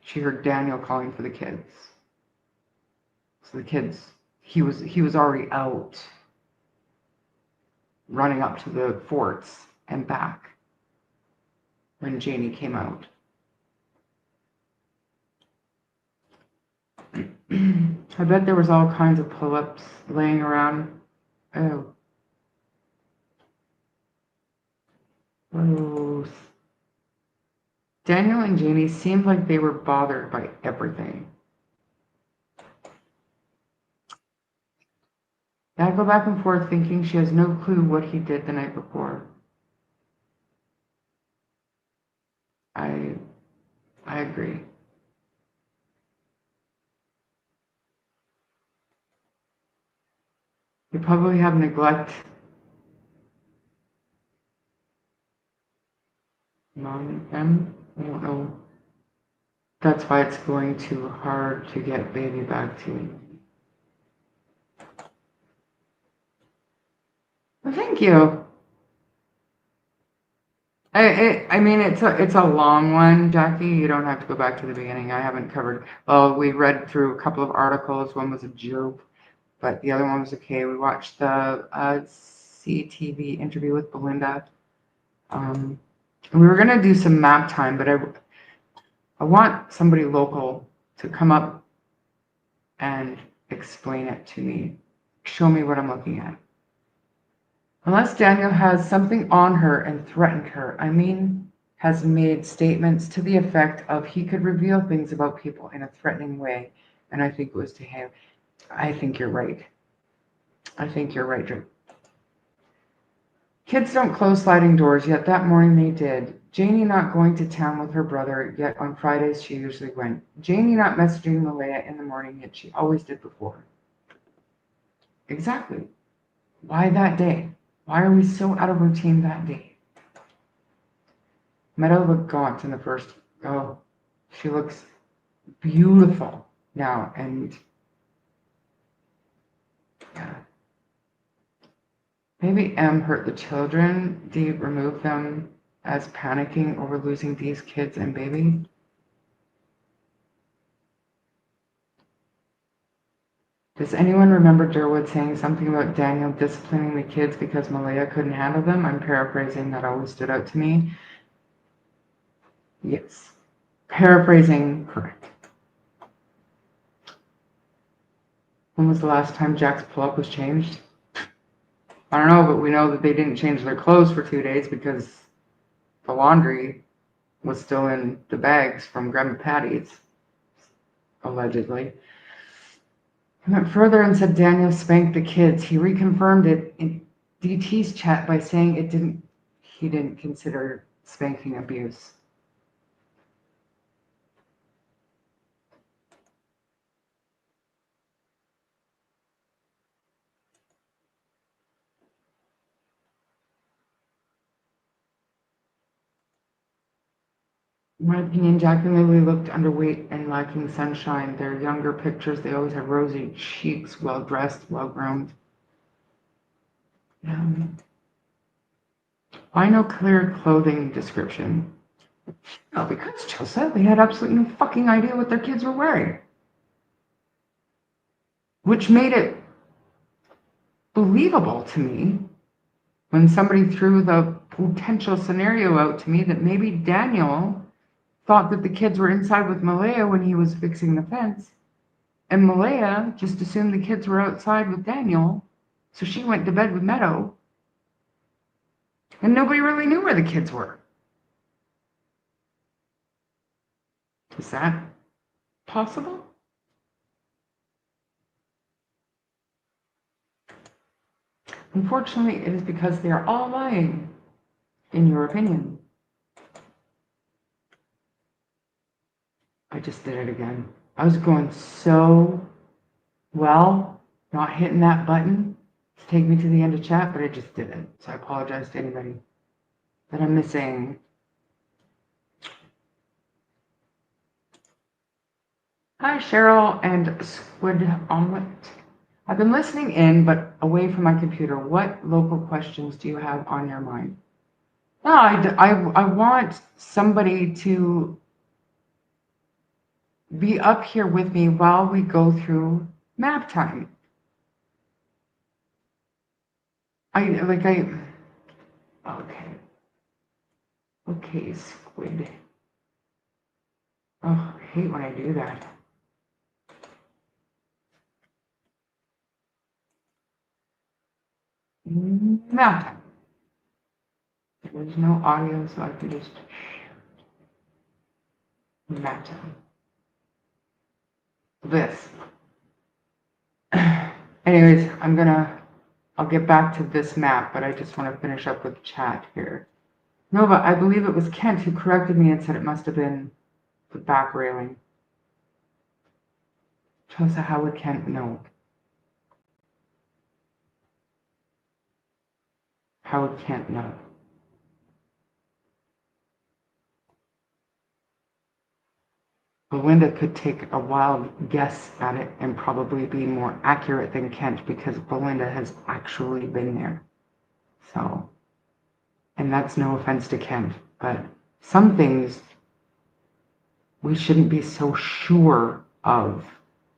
she heard Daniel calling for the kids. So the kids, he was already out running up to the forts and back when Janie came out. I bet there was all kinds of pull-ups laying around. Oh. Gross. Daniel and Janie seemed like they were bothered by everything. I go back and forth thinking she has no clue what he did the night before. I agree. You probably have neglect. Mom, them? I don't know. That's why it's going too hard to get baby back to me. Well, thank you. I mean, it's a long one, Jackie. You don't have to go back to the beginning. I haven't covered. Well, we read through a couple of articles. One was a joke, but the other one was okay. We watched the CTV interview with Belinda. We were gonna do some map time, but I want somebody local to come up and explain it to me. Show me what I'm looking at. Unless Daniel has something on her and threatened her, I mean, has made statements to the effect of he could reveal things about people in a threatening way, and I think it was to him. I think you're right. I think you're right, Drew. Kids don't close sliding doors, yet that morning they did. Janie not going to town with her brother, yet on Fridays she usually went. Janie not messaging Malaya in the morning, yet she always did before. Exactly. Why that day? Why are we so out of routine that day? Meadow looked gaunt in the first. Oh, she looks beautiful now, and yeah. Maybe M hurt the children. D removed them as panicking over losing these kids and baby. Does anyone remember Durwood saying something about Daniel disciplining the kids because Malaya couldn't handle them? I'm paraphrasing. That always stood out to me. Yes. Paraphrasing, correct. When was the last time Jack's pull-up was changed? I don't know, but we know that they didn't change their clothes for 2 days because the laundry was still in the bags from Grandma Patty's, allegedly. He went further and said Daniel spanked the kids. He reconfirmed it in DT's chat by saying he didn't consider spanking abuse. In my opinion, Jack and Lily looked underweight and lacking sunshine. Their younger pictures, they always have rosy cheeks, well-dressed, well-groomed. Why no clear clothing description? No, because Chelsea, they had absolutely no fucking idea what their kids were wearing. Which made it believable to me when somebody threw the potential scenario out to me that maybe Daniel thought that the kids were inside with Malaya when he was fixing the fence. And Malaya just assumed the kids were outside with Daniel, so she went to bed with Meadow. And nobody really knew where the kids were. Is that possible? Unfortunately, it is because they are all lying, in your opinion. I just did it again. I was going so well, not hitting that button to take me to the end of chat, but I just didn't. So I apologize to anybody that I'm missing. Hi, Cheryl and Squid Omelet. I've been listening in, but away from my computer. What local questions do you have on your mind? No, I want somebody to be up here with me while we go through map time. Okay. Okay, Squid. Oh, I hate when I do that. Map time. There's no audio, so I can just map time. This. Anyways, I'm gonna I'll get back to this map, but I just want to finish up with chat here. Nova, I believe it was Kent who corrected me and said it must have been the back railing. Chelsea, how would Kent know? How would Kent know? Belinda could take a wild guess at it and probably be more accurate than Kent because Belinda has actually been there. So, and that's no offense to Kent, but some things we shouldn't be so sure of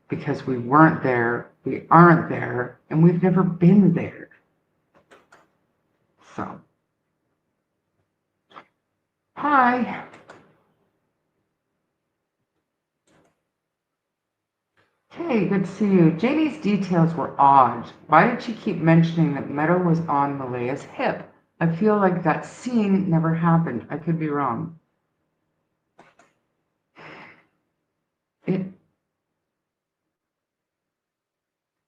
because we weren't there, we aren't there, and we've never been there. So, hi. Hey, good to see you. Janie's details were odd. Why did she keep mentioning that Meadow was on Malaya's hip? I feel like that scene never happened. I could be wrong. It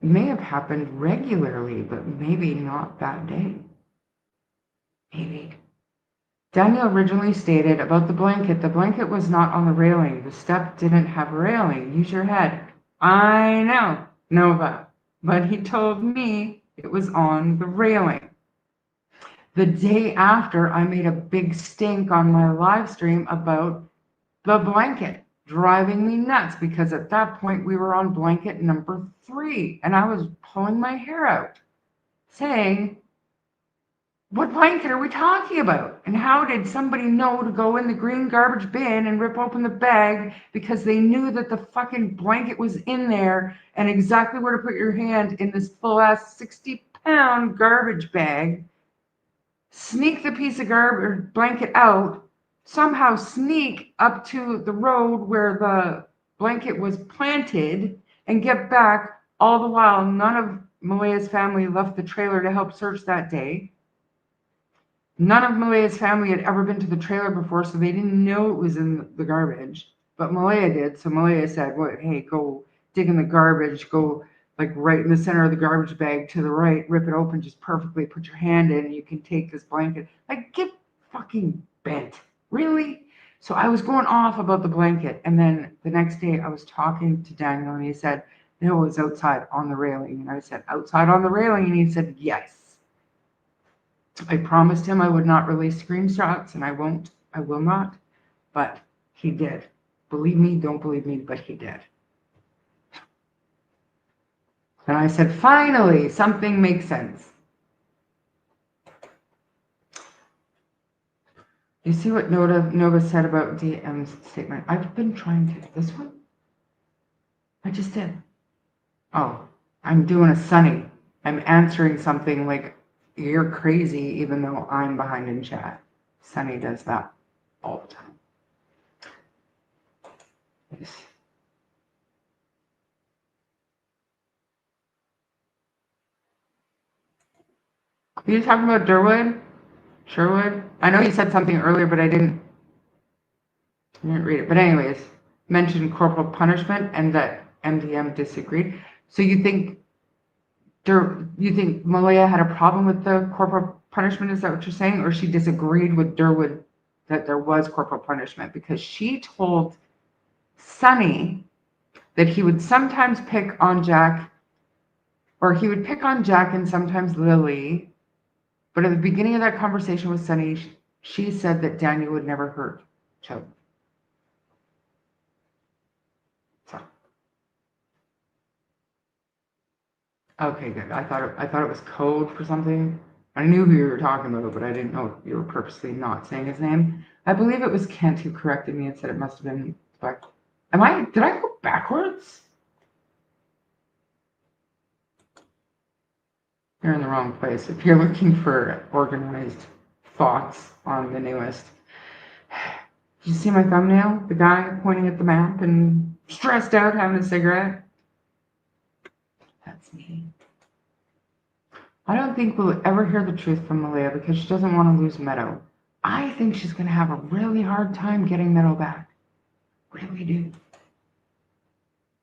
may have happened regularly, but maybe not that day. Maybe. Daniel originally stated about the blanket was not on the railing. The step didn't have a railing. Use your head. I know, Nova, but he told me it was on the railing. The day after, I made a big stink on my live stream about the blanket, driving me nuts because at that point we were on blanket number 3 and I was pulling my hair out saying, what blanket are we talking about? And how did somebody know to go in the green garbage bin and rip open the bag because they knew that the fucking blanket was in there and exactly where to put your hand in this full ass 60-pound garbage bag, sneak the piece of garbage blanket out, somehow sneak up to the road where the blanket was planted and get back, all the while none of Malaya's family left the trailer to help search that day. None of Malaya's family had ever been to the trailer before, so they didn't know it was in the garbage. But Malaya did, so Malaya said, well, hey, go dig in the garbage, go like right in the center of the garbage bag to the right, rip it open just perfectly, put your hand in, and you can take this blanket. Like, get fucking bent. Really? So I was going off about the blanket, and then the next day I was talking to Daniel, and he said, no, it was outside on the railing. And I said, outside on the railing? And he said, yes. I promised him I would not release screenshots, and I won't. I will not. But he did. Believe me, don't believe me, but he did. And I said, finally, something makes sense. You see what Nova said about DM's statement? I've been trying to. This one? I just did. Oh, I'm doing a Sunny. I'm answering something like, you're crazy, even though I'm behind in chat. Sunny does that all the time. Yes. Are you talking about Durwood? Sherwood? I know you said something earlier, but I didn't read it. But anyways, mentioned corporal punishment and that MDM disagreed. So you think Malaya had a problem with the corporal punishment? Is that what you're saying? Or she disagreed with Durwood that there was corporal punishment? Because she told Sunny that he would sometimes pick on Jack, or he would pick on Jack and sometimes Lily. But at the beginning of that conversation with Sunny, she said that Daniel would never hurt children. So, okay, good. I thought it was code for something. I knew who you were talking about, but I didn't know if you were purposely not saying his name. I believe it was Kent who corrected me and said it must have been back. Did I go backwards? You're in the wrong place. If you're looking for organized thoughts on the newest. Did you see my thumbnail? The guy pointing at the map and stressed out having a cigarette? That's me. I don't think we'll ever hear the truth from Malaya because she doesn't want to lose Meadow. I think she's going to have a really hard time getting Meadow back. Really do.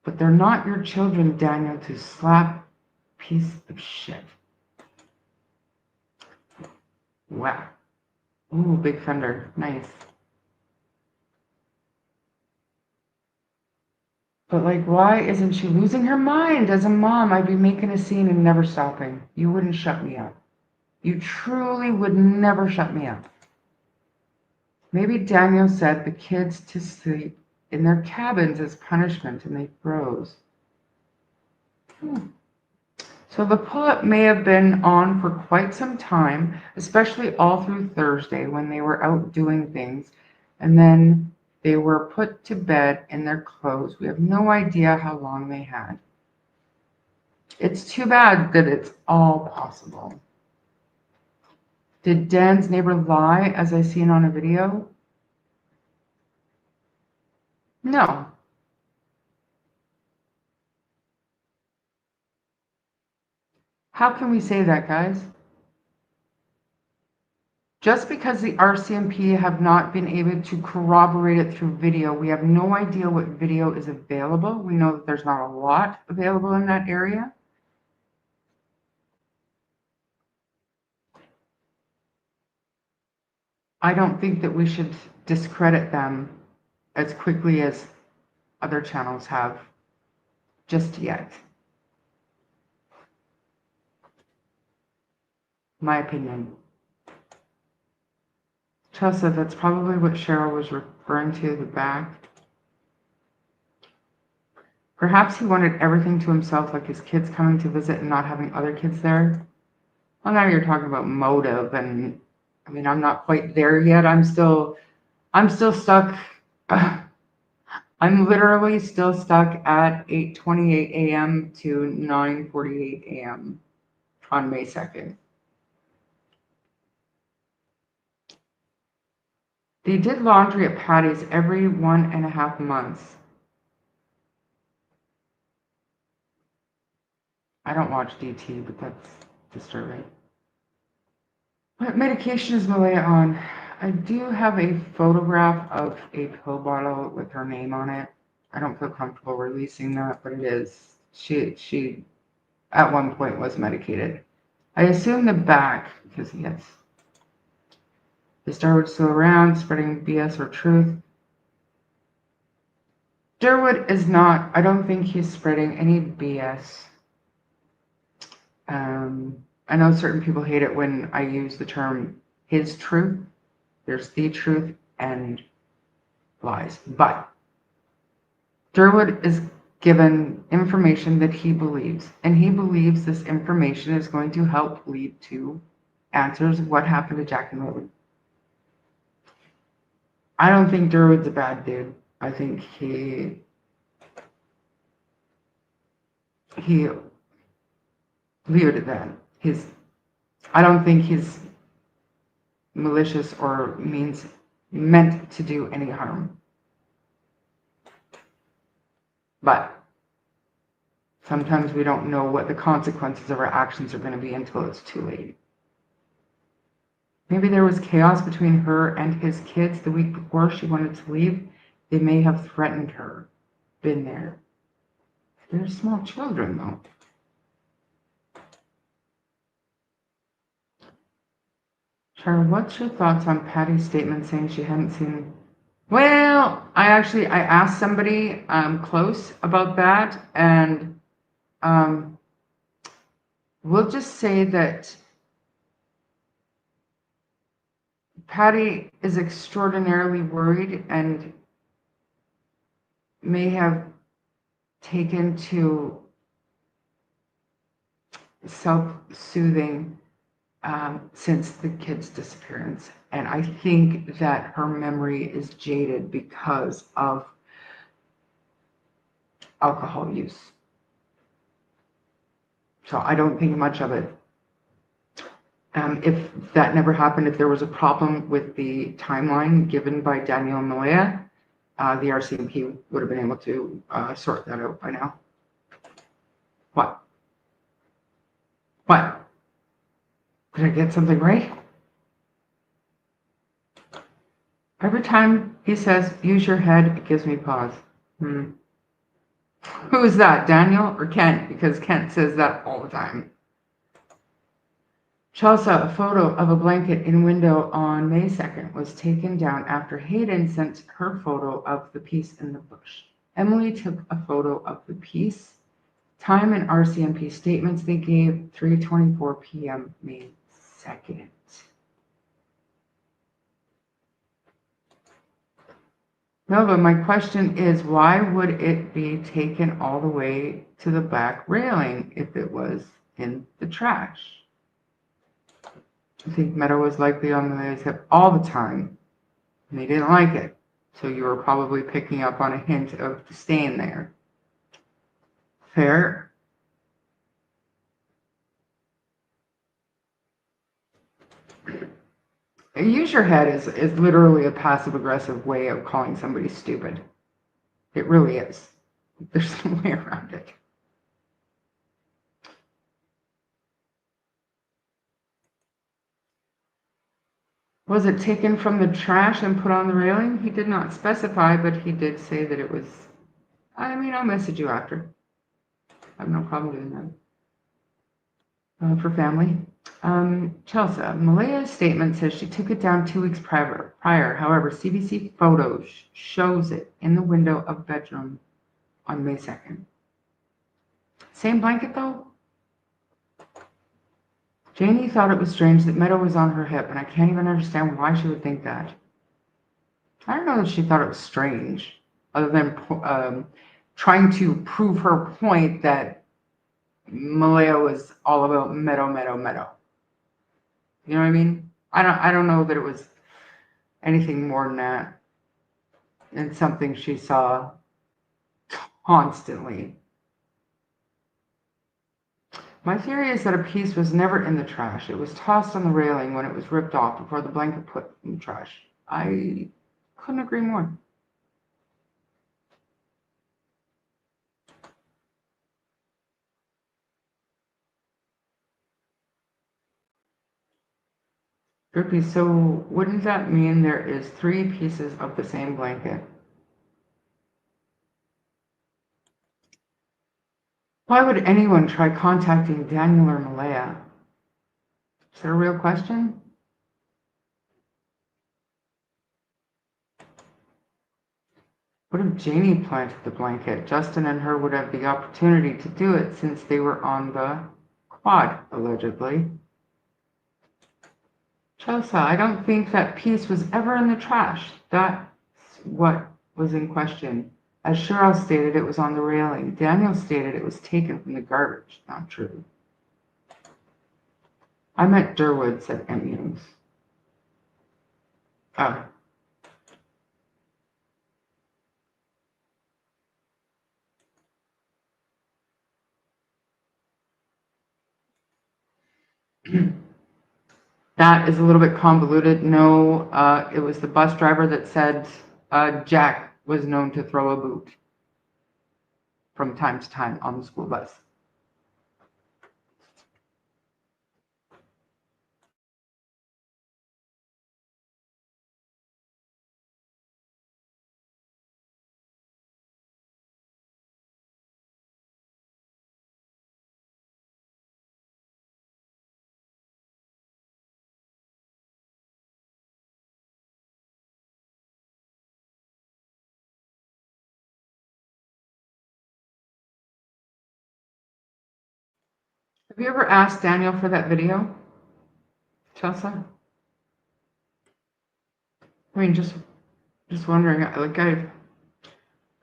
But they're not your children, Daniel, to slap piece of shit. Wow. Ooh, big fender. Nice. But like, why isn't she losing her mind? As a mom, I'd be making a scene and never stopping. You wouldn't shut me up. You truly would never shut me up. Maybe Daniel said the kids to sleep in their cabins as punishment and they froze. So the pull-up may have been on for quite some time, especially all through Thursday when they were out doing things, and then they were put to bed in their clothes. We have no idea how long they had. It's too bad that it's all possible. Did Dan's neighbor lie as I seen on a video? No. How can we say that, guys? Just because the RCMP have not been able to corroborate it through video, we have no idea what video is available. We know that there's not a lot available in that area. I don't think that we should discredit them as quickly as other channels have just yet. My opinion. Chelsea, that's probably what Cheryl was referring to, the back. Perhaps he wanted everything to himself, like his kids coming to visit and not having other kids there. Well, now you're talking about motive, and I mean, I'm not quite there yet. I'm still stuck. I'm literally still stuck at 8:28 a.m. to 9:48 a.m. on May 2nd. They did laundry at Patty's every 1.5 months. I don't watch DT, but that's disturbing. What medication is Malaya on? I do have a photograph of a pill bottle with her name on it. I don't feel comfortable releasing that, but it is. She at one point was medicated. I assume the back, because yes. Is Darwood still around, spreading BS or truth? Darwood is not. I don't think he's spreading any BS. I know certain people hate it when I use the term his truth. There's the truth and lies. But Durwood is given information that he believes, and he believes this information is going to help lead to answers of what happened to Jack and Lily. I don't think Durwood's a bad dude. I think he leave it at that. I don't think he's malicious or meant to do any harm. But sometimes we don't know what the consequences of our actions are going to be until it's too late. Maybe there was chaos between her and his kids the week before she wanted to leave. They may have threatened her. Been there. They're small children, though. Charlie, what's your thoughts on Patty's statement saying she hadn't seen? Well, I asked somebody close about that, and we'll just say that Patty is extraordinarily worried and may have taken to self-soothing since the kid's disappearance. And I think that her memory is jaded because of alcohol use. So I don't think much of it. If that never happened, if there was a problem with the timeline given by Daniel and Malaya, the RCMP would have been able to sort that out by now. What? What? Did I get something right? Every time he says, use your head, it gives me pause. Who is that, Daniel or Kent? Because Kent says that all the time. Chelsea, a photo of a blanket in window on May 2nd was taken down after Hayden sent her photo of the piece in the bush. Emily took a photo of the piece. Time and RCMP statements they gave 3:24 p.m. May 2nd. No, but my question is, why would it be taken all the way to the back railing if it was in the trash? I think Meadow was likely on the hip all the time, and they didn't like it. So you were probably picking up on a hint of the stain there. Fair. Use your head is literally a passive-aggressive way of calling somebody stupid. It really is. There's no way around it. Was it taken from the trash and put on the railing? He did not specify, but he did say that it was. I mean, I'll message you after. I have no problem doing that. For family. Chelsea, Malaya's statement says she took it down 2 weeks prior. However, CBC photos shows it in the window of bedroom on May 2nd. Same blanket though? Janie thought it was strange that Meadow was on her hip, and I can't even understand why she would think that. I don't know if she thought it was strange, other than trying to prove her point that Malaya was all about Meadow. You know what I mean? I don't know that it was anything more than that. And something she saw constantly. My theory is that a piece was never in the trash. It was tossed on the railing when it was ripped off before the blanket put in the trash. I couldn't agree more. Drippy, so wouldn't that mean there is 3 pieces of the same blanket? Why would anyone try contacting Daniel or Malaya? Is that a real question? What if Janie planted the blanket? Justin and her would have the opportunity to do it since they were on the quad, allegedly. Chelsea, I don't think that piece was ever in the trash. That's what was in question. As Cheryl stated, it was on the railing. Daniel stated it was taken from the garbage. Not true. I meant Durwood, said Emmons. Oh. That is a little bit convoluted. No, it was the bus driver that said Jack was known to throw a boot from time to time on the school bus. Have you ever asked Daniel for that video, Chelsea? I mean, just wondering. Like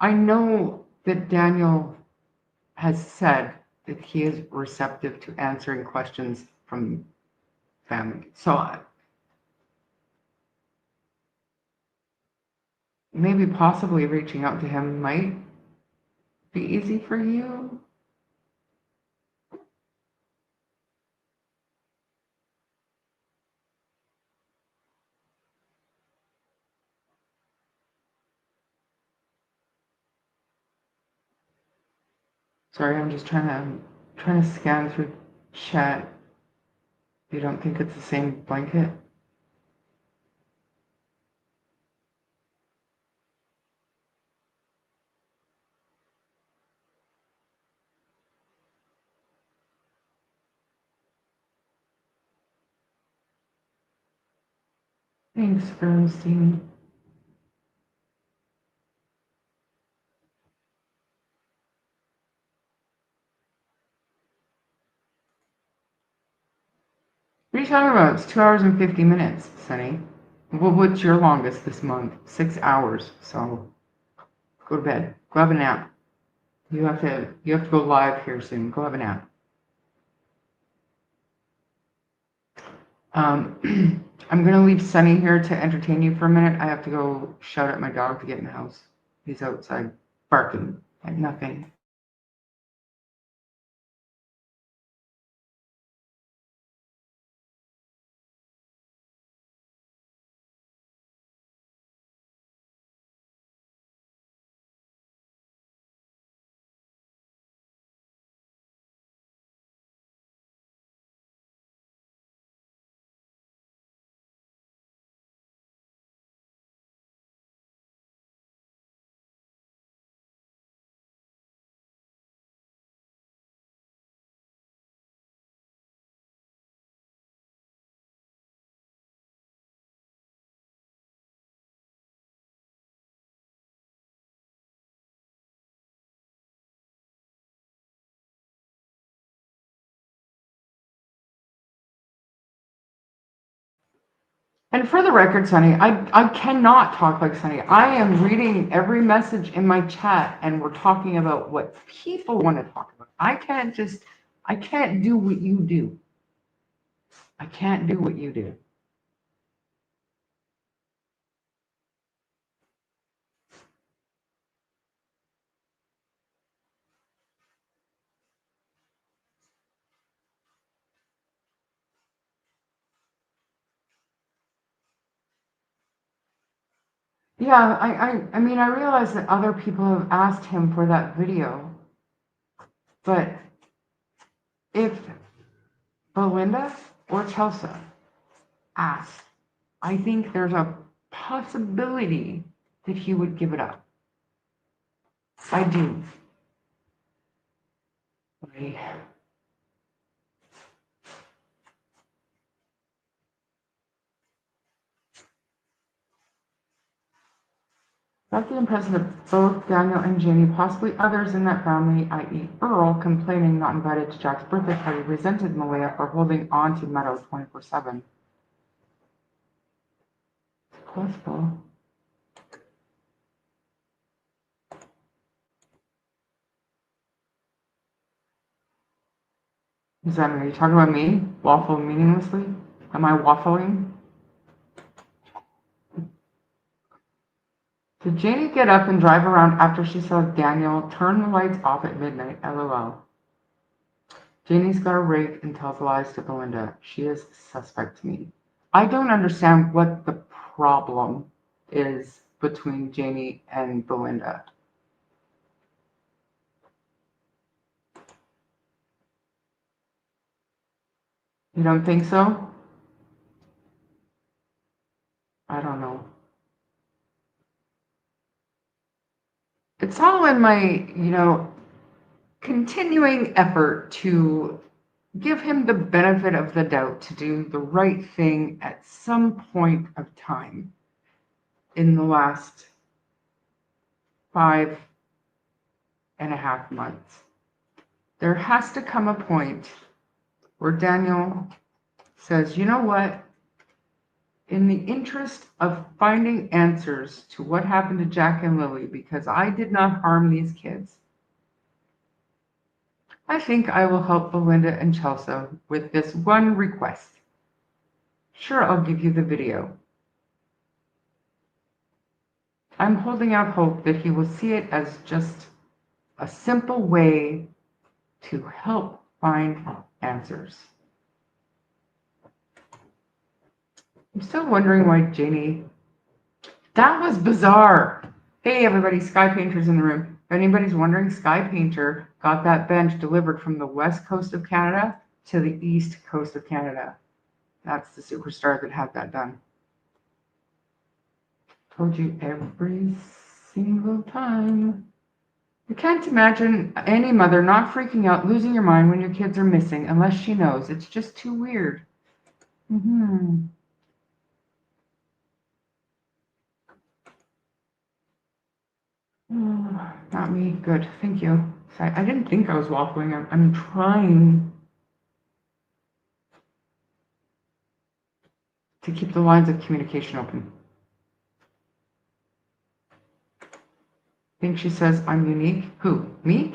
I know that Daniel has said that he is receptive to answering questions from family. So maybe possibly reaching out to him might be easy for you. Sorry, I'm just trying to scan through chat. You don't think it's the same blanket? Thanks, Bernstein. What are you talking about? It's 2 hours and 50 minutes, Sunny. What's your longest this month? 6 hours. So go to bed. Go have a nap. You have to go live here soon. Go have a nap. I'm gonna leave Sunny here to entertain you for a minute. I have to go shout at my dog to get in the house. He's outside barking at nothing. And for the record, Sunny, I cannot talk like Sunny. I am reading every message in my chat and we're talking about what people want to talk about. I can't do what you do. I can't do what you do. Yeah, I mean, I realize that other people have asked him for that video, but if Belinda or Chelsea asks, I think there's a possibility that he would give it up. I do. Right. Got the impression that both Daniel and Jamie, possibly others in that family, i.e. Earl, complaining not invited to Jack's birthday party, resented Malia for holding on to Meadow 24/7. It's possible. Is that me? Are you talking about me? Waffle meaninglessly? Am I waffling? Did Janie get up and drive around after she saw Daniel turn the lights off at midnight? LOL. Janie's got a rake and tells lies to Belinda. She is suspect to me. I don't understand what the problem is between Janie and Belinda. You don't think so? I don't know. It's all in my, continuing effort to give him the benefit of the doubt to do the right thing at some point of time in the last 5.5 months. There has to come a point where Daniel says, you know what? In the interest of finding answers to what happened to Jack and Lily, because I did not harm these kids, I think I will help Belinda and Chelsea with this one request. Sure, I'll give you the video. I'm holding out hope that he will see it as just a simple way to help find answers. I'm still wondering why Janie... That was bizarre. Hey, everybody, Sky Painter's in the room. If anybody's wondering, Sky Painter got that bench delivered from the west coast of Canada to the east coast of Canada. That's the superstar that had that done. Told you every single time. You can't imagine any mother not freaking out, losing your mind when your kids are missing unless she knows. It's just too weird. not me. Good, thank you. I didn't think I was waffling. I'm trying to keep the lines of communication open. I think she says I'm unique. Who? Me?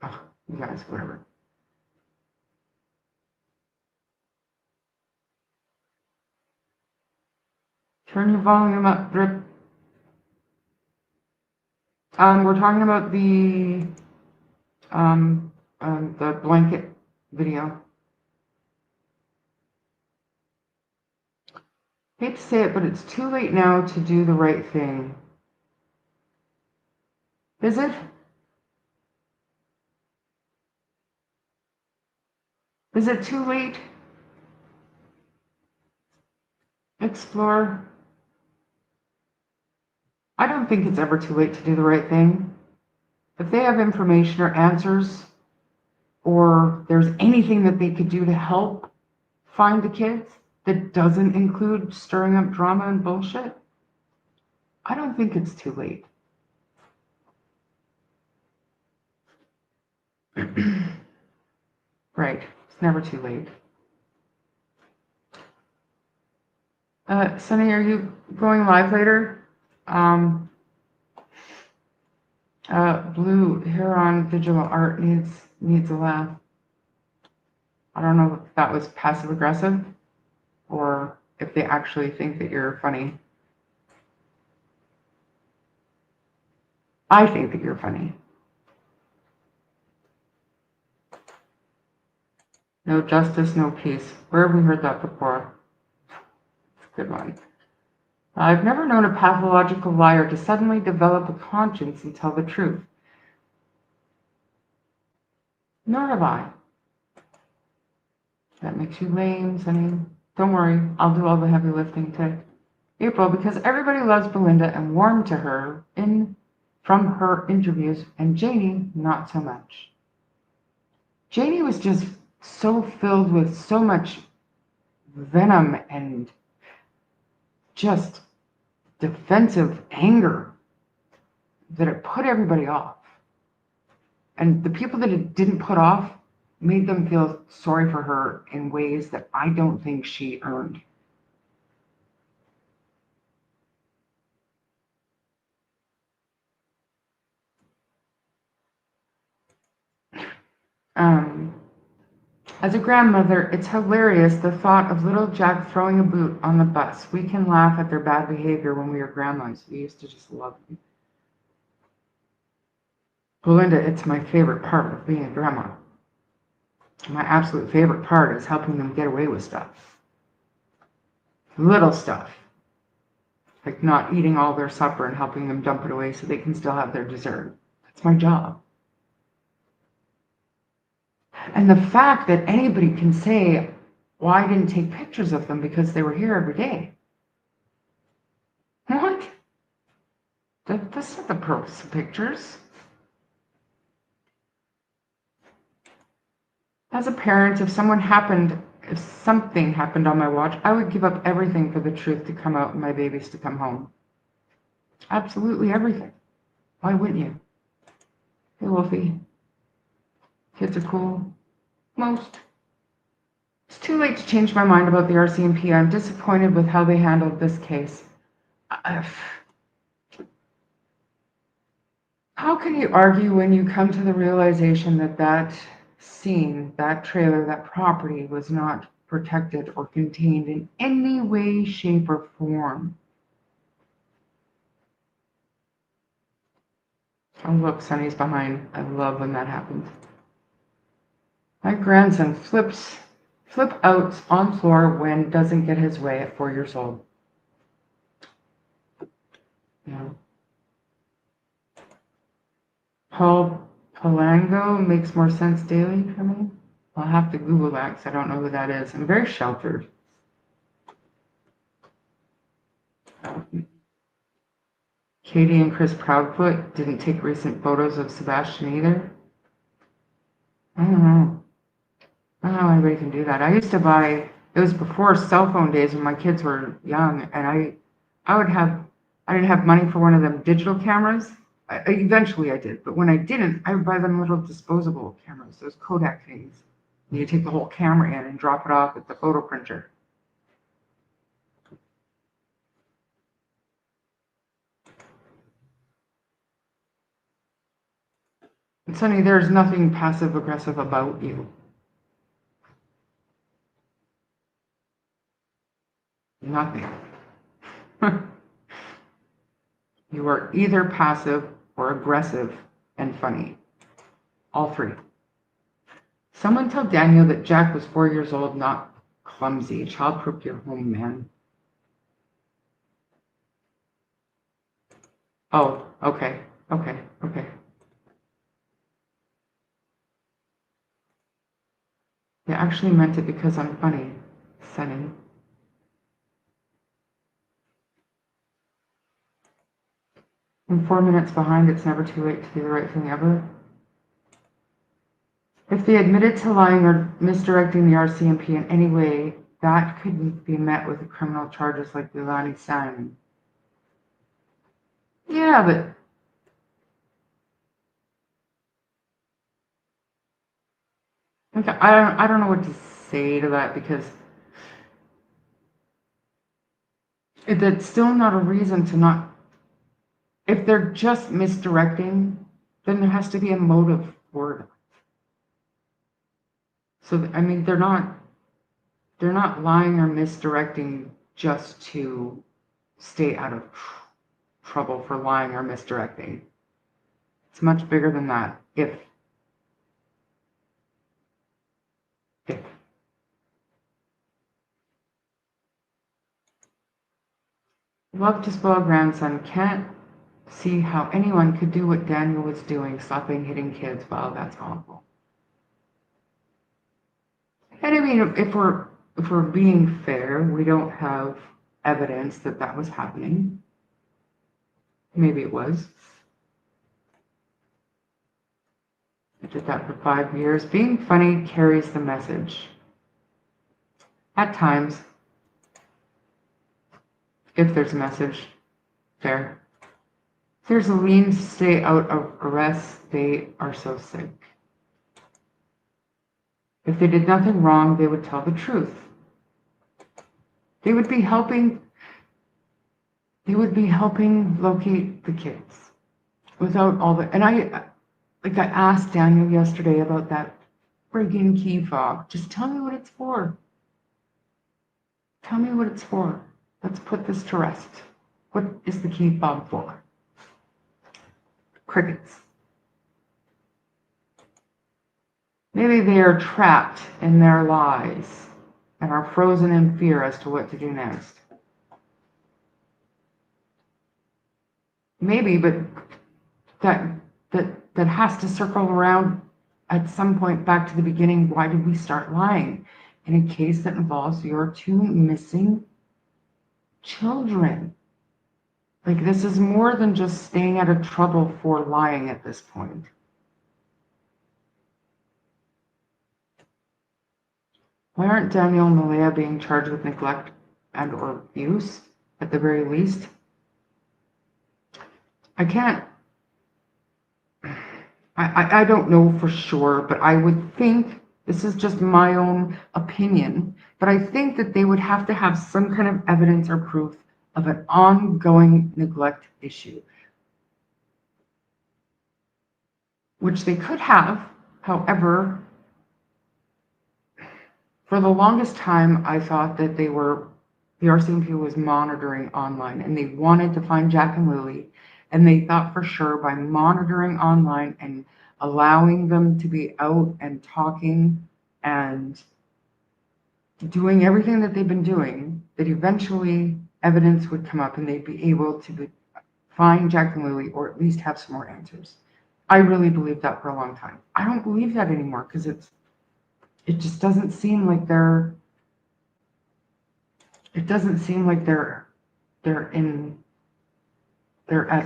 Oh, you guys, whatever. Turn your volume up, Drip. We're talking about the blanket video. Hate to say it, but it's too late now to do the right thing. Is it? Is it too late? Explore. I don't think it's ever too late to do the right thing. If they have information or answers, or there's anything that they could do to help find the kids that doesn't include stirring up drama and bullshit, I don't think it's too late. Right, it's never too late. Sunny, are you going live later? Blue Heron Digital Art needs a laugh. I don't know if that was passive aggressive or if they actually think that you're funny. I think that you're funny. No justice, no peace. Where have we heard that before? It's a good one. I've never known a pathological liar to suddenly develop a conscience and tell the truth. Nor have I. That makes you lame, Sunny. Don't worry, I'll do all the heavy lifting today. April, because everybody loves Belinda and warmed to her from her interviews, and Janie, not so much. Janie was just so filled with so much venom and just defensive anger that it put everybody off. And the people that it didn't put off made them feel sorry for her in ways that I don't think she earned. As a grandmother, it's hilarious the thought of little Jack throwing a boot on the bus. We can laugh at their bad behavior when we were grandmas. We used to just love them. Belinda, it's my favorite part of being a grandma. My absolute favorite part is helping them get away with stuff. Little stuff. Like not eating all their supper and helping them dump it away so they can still have their dessert. That's my job. And the fact that anybody can say, well, I didn't take pictures of them because they were here every day. What? That's not the purpose of pictures. As a parent, if something happened on my watch, I would give up everything for the truth to come out and my babies to come home. Absolutely everything. Why wouldn't you? Hey, Wolfie. Kids are cool. Most. It's too late to change my mind about the RCMP. I'm disappointed with how they handled this case. How can you argue when you come to the realization that that scene, that trailer, that property was not protected or contained in any way, shape, or form? Oh, look, Sonny's behind. I love when that happens. My grandson flip out on floor when doesn't get his way at 4 years old. No. Paul Palango makes more sense daily for me. I'll have to Google that because I don't know who that is. I'm very sheltered. Katie and Chris Proudfoot didn't take recent photos of Sebastian either. I don't know. I don't know how anybody can do that. I used to buy, it was before cell phone days when my kids were young, and I didn't have money for one of them digital cameras, Eventually I did, but when I didn't, I would buy them little disposable cameras, those Kodak things. You take the whole camera in and drop it off at the photo printer. And Sonny, there's nothing passive aggressive about you. Nothing. You are either passive or aggressive and funny. All three. Someone tell Daniel that Jack was 4 years old, not clumsy. Childproof your home, man. Oh, okay. They actually meant it because I'm funny, Sonny. I'm 4 minutes behind. It's never too late to do the right thing ever. If they admitted to lying or misdirecting the RCMP in any way, that could be met with criminal charges like Lilani Simon. Yeah, but okay, I don't know what to say to that because that's still not a reason to not. If they're just misdirecting, then there has to be a motive for it. So I mean, they're not lying or misdirecting just to stay out of trouble for lying or misdirecting. It's much bigger than that. If love to spoil grandson, can't see how anyone could do what Daniel was doing, slapping, hitting kids. Wow, that's awful. And I mean, if we're being fair, we don't have evidence that that was happening. Maybe it was. I did that for 5 years. Being funny carries the message. At times, if there's a message, fair. If there's a lien to stay out of arrest, they are so sick. If they did nothing wrong, they would tell the truth. They would be helping locate the kids without all the, and I asked Daniel yesterday about that friggin' key fob. Just tell me what it's for. Tell me what it's for. Let's put this to rest. What is the key fob for? Crickets. Maybe they are trapped in their lies and are frozen in fear as to what to do next. Maybe, but that has to circle around at some point back to the beginning. Why did we start lying? In a case that involves your 2 missing children. Like, this is more than just staying out of trouble for lying at this point. Why aren't Daniel and Malaya being charged with neglect and or abuse at the very least? I don't know for sure, but I would think, this is just my own opinion, but I think that they would have to have some kind of evidence or proof of an ongoing neglect issue, which they could have. However, for the longest time, I thought that the RCMP was monitoring online, and they wanted to find Jack and Lily, and they thought for sure by monitoring online and allowing them to be out and talking and doing everything that they've been doing, that eventually evidence would come up and they'd be able to find Jack and Lily, or at least have some more answers. I really believed that for a long time. I don't believe that anymore because it just doesn't seem like they're at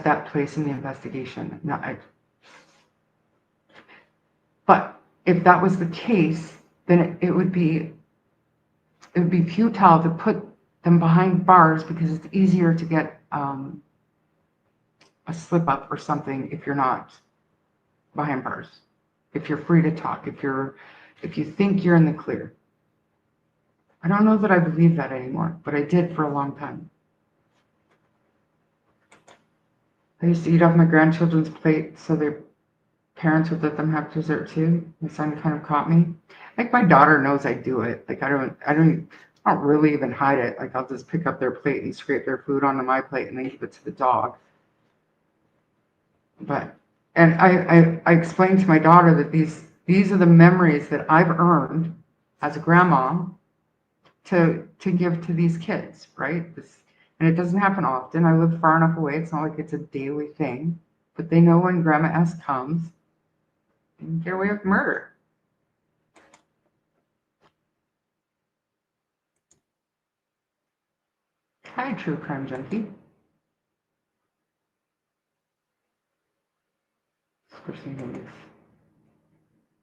that place in the investigation. But if that was the case, then it would be futile to put them behind bars because it's easier to get a a slip up or something if you're not behind bars, if you're free to talk, if you think you're in the clear. I don't know that I believe that anymore, but I did for a long time. I used to eat off my grandchildren's plate so their parents would let them have dessert too. My son kind of caught me. Like my daughter knows I do it. Like I don't really even hide it. Like I'll just pick up their plate and scrape their food onto my plate and then give it to the dog. But, and I explained to my daughter that these are the memories that I've earned as a grandma to give to these kids, right? And it doesn't happen often. I live far enough away. It's not like it's a daily thing, but they know when Grandma S comes, you can get away with murder. Hi, true crime junkie.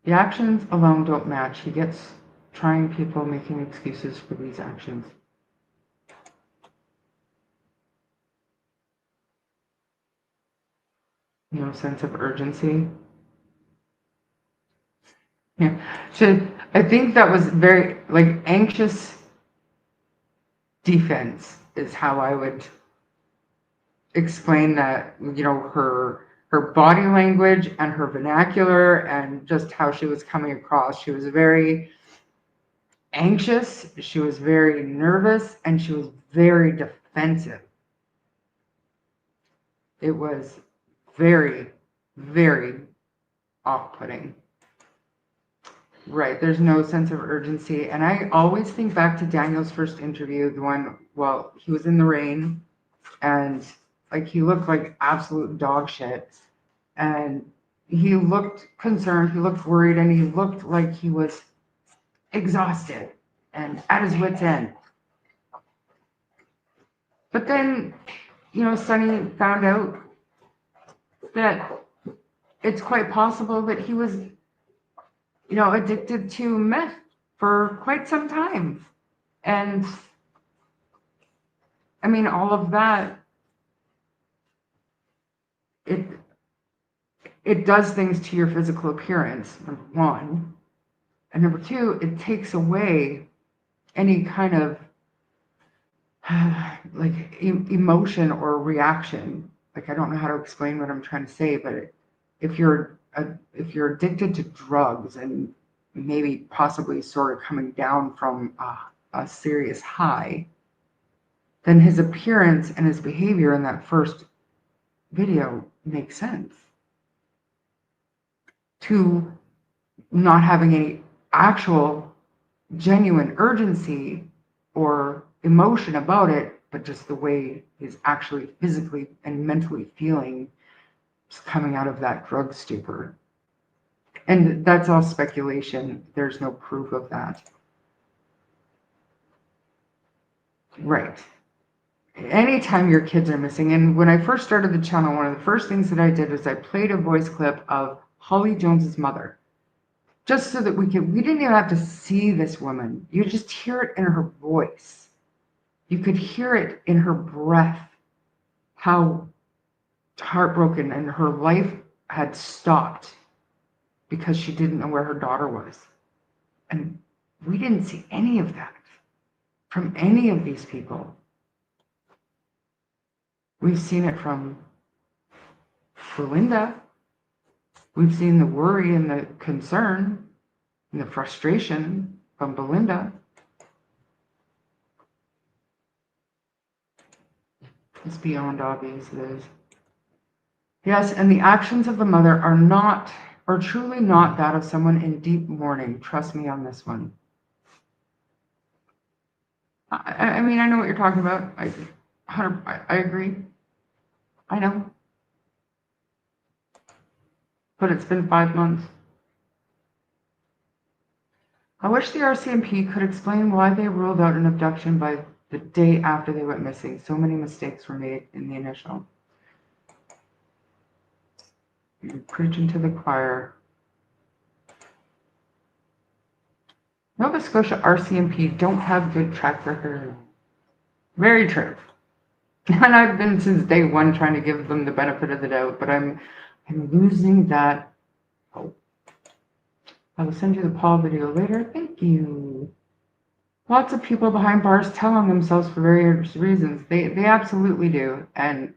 The actions alone don't match. He gets trying people making excuses for these actions. No sense of urgency. Yeah. So I think that was very like anxious defense is how I would explain that, you know, her body language and her vernacular and just how she was coming across. She was very anxious, she was very nervous, and she was very defensive. It was very, very off-putting. Right, there's no sense of urgency. And I always think back to Daniel's first interview, the one, well, he was in the rain and like he looked like absolute dog shit. And he looked concerned, he looked worried, and he looked like he was exhausted and at his wit's end. But then, you know, Sonny found out that it's quite possible that he was, you know, addicted to meth for quite some time. And I mean, all of that, it does things to your physical appearance, number one. And number two, it takes away any kind of like emotion or reaction. Like I don't know how to explain what I'm trying to say, but if you're addicted to drugs and maybe possibly sort of coming down from a serious high, then his appearance and his behavior in that first video makes sense. To not having any actual genuine urgency or emotion about it, but just the way he's actually physically and mentally feeling just coming out of that drug stupor. And that's all speculation. There's no proof of that. Right. Anytime your kids are missing, and when I first started the channel, one of the first things that I did was I played a voice clip of Holly Jones's mother, just so that we didn't even have to see this woman. You just hear it in her voice. You could hear it in her breath, how heartbroken and her life had stopped because she didn't know where her daughter was. And we didn't see any of that from any of these people. We've seen it from Belinda. We've seen the worry and the concern and the frustration from Belinda. It's beyond obvious, it is. Yes, and the actions of the mother are truly not that of someone in deep mourning. Trust me on this one. I mean, I know what you're talking about. I agree. I know. But it's been 5 months. I wish the RCMP could explain why they ruled out an abduction by the day after they went missing. So many mistakes were made in the initial. You're preaching to the choir. Nova Scotia RCMP don't have good track record. Very true. And I've been since day one trying to give them the benefit of the doubt, but I'm losing that hope. I will send you the Paul video later. Thank you. Lots of people behind bars tell on themselves for various reasons. They absolutely do. And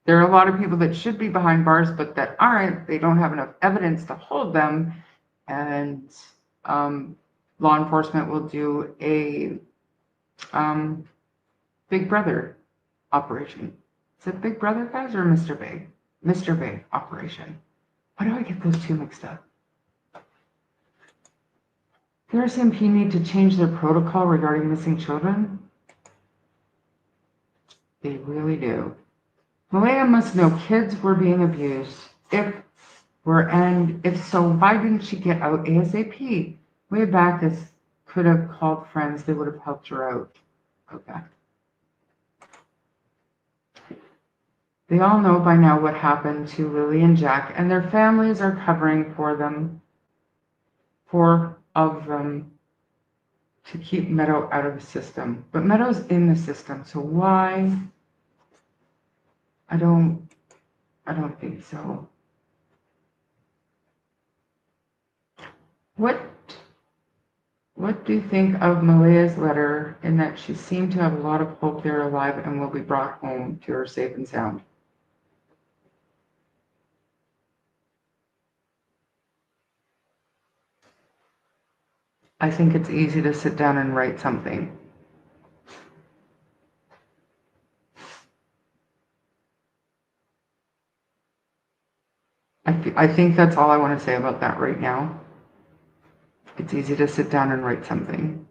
there are a lot of people that should be behind bars, but that aren't. They don't have enough evidence to hold them. And law enforcement will do a Big Brother operation. Is it Big Brother, guys, or Mr. Big? Mr. Big operation. Why do I get those two mixed up? The RCMP need to change their protocol regarding missing children? They really do. Malaya must know kids were being abused. If so, why didn't she get out ASAP? Way back, this could have called friends. They would have helped her out. Okay. They all know by now what happened to Lily and Jack, and their families are covering for them, to keep Meadow out of the system. But Meadow's in the system, so why? I don't think so. What do you think of Malaya's letter in that she seemed to have a lot of hope they're alive and will be brought home to her safe and sound? I think it's easy to sit down and write something. I think that's all I want to say about that right now. It's easy to sit down and write something.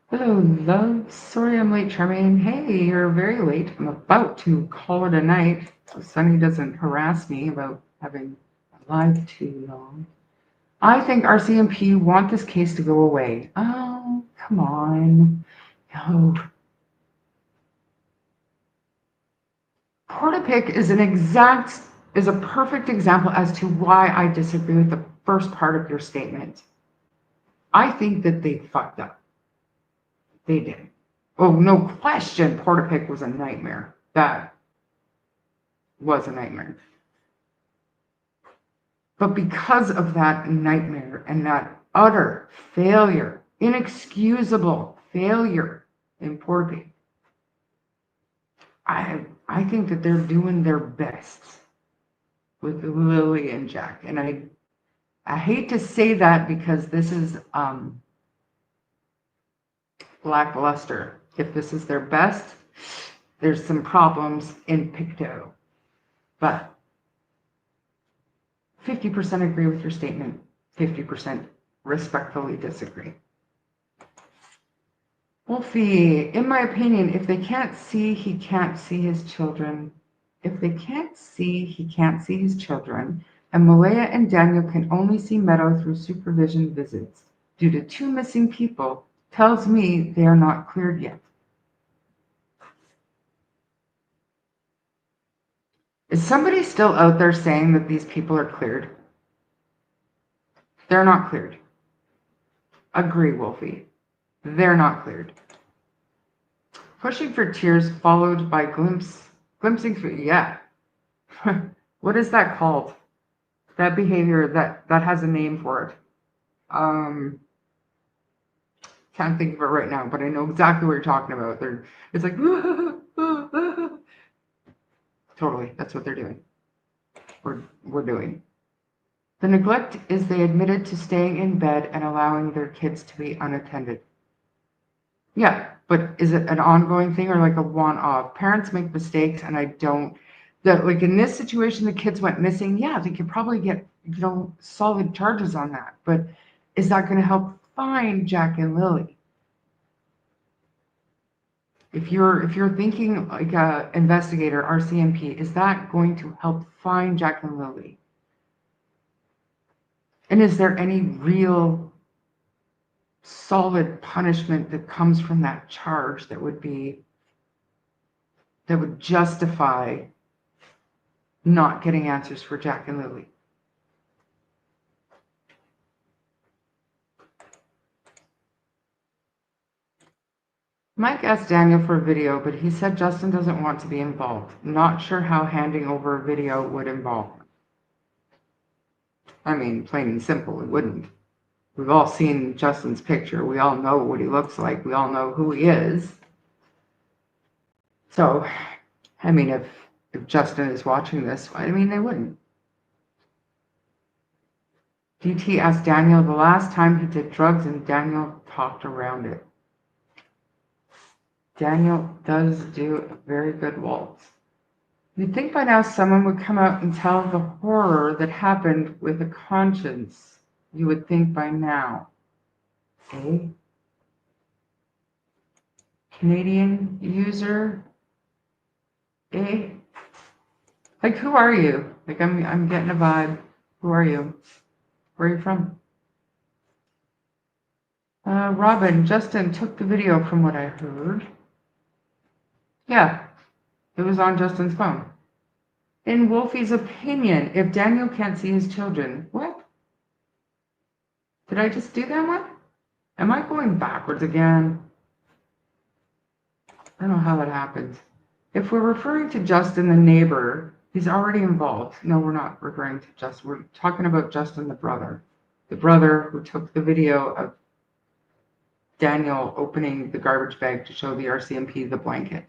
Hello, love. Sorry I'm late, Charmaine. Hey, you're very late. I'm about to call it a night so Sunny doesn't harass me about having live too long. I think RCMP want this case to go away. Oh, come on. No. Portapic is a perfect example as to why I disagree with the first part of your statement. I think that they fucked up. They did. Oh, no question, Portapic was a nightmare. That was a nightmare. But because of that nightmare and that utter failure, inexcusable failure in Portapic, I think that they're doing their best with Lily and Jack. And I hate to say that because this is lackluster. If this is their best, there's some problems in PICTOU. But 50% agree with your statement, 50% respectfully disagree. Wolfie, in my opinion, if they can't see, he can't see his children. If they can't see, he can't see his children. And Malaya and Daniel can only see Meadow through supervision visits due to 2 missing people, tells me they are not cleared yet. Is somebody still out there saying that these people are cleared? They're not cleared. Agree, Wolfie. They're not cleared. Pushing for tears followed by glimpsing through, yeah. What is that called? That behavior that has a name for it. Can't think of it right now, but I know exactly what you're talking about. It's like, totally, that's what they're doing. We're doing. The neglect is they admitted to staying in bed and allowing their kids to be unattended. Yeah, but is it an ongoing thing or like a one-off? Parents make mistakes, and I don't. Like in this situation, the kids went missing. Yeah, they could probably get solid charges on that. But is that going to help find Jack and Lily? If you're thinking like a investigator, RCMP, is that going to help find Jack and Lily? And is there any real solid punishment that comes from that charge that would justify not getting answers for Jack and Lily? Mike asked Daniel for a video, but he said Justin doesn't want to be involved. Not sure how handing over a video would involve him. I mean, plain and simple, it wouldn't. We've all seen Justin's picture. We all know what he looks like. We all know who he is. So, I mean, if Justin is watching this, I mean, they wouldn't. DT asked Daniel the last time he did drugs, and Daniel talked around it. Daniel does do a very good waltz. You'd think by now someone would come out and tell the horror that happened with a conscience. You would think by now. Eh? Canadian user? Eh? Like, who are you? Like, I'm getting a vibe. Who are you? Where are you from? Robin, Justin took the video from what I heard. Yeah, it was on Justin's phone. In Wolfie's opinion, if Daniel can't see his children, what? Did I just do that one? Am I going backwards again? I don't know how that happened. If we're referring to Justin, the neighbor, he's already involved. No, we're not referring to Justin. We're talking about Justin, the brother. The brother who took the video of Daniel opening the garbage bag to show the RCMP the blanket.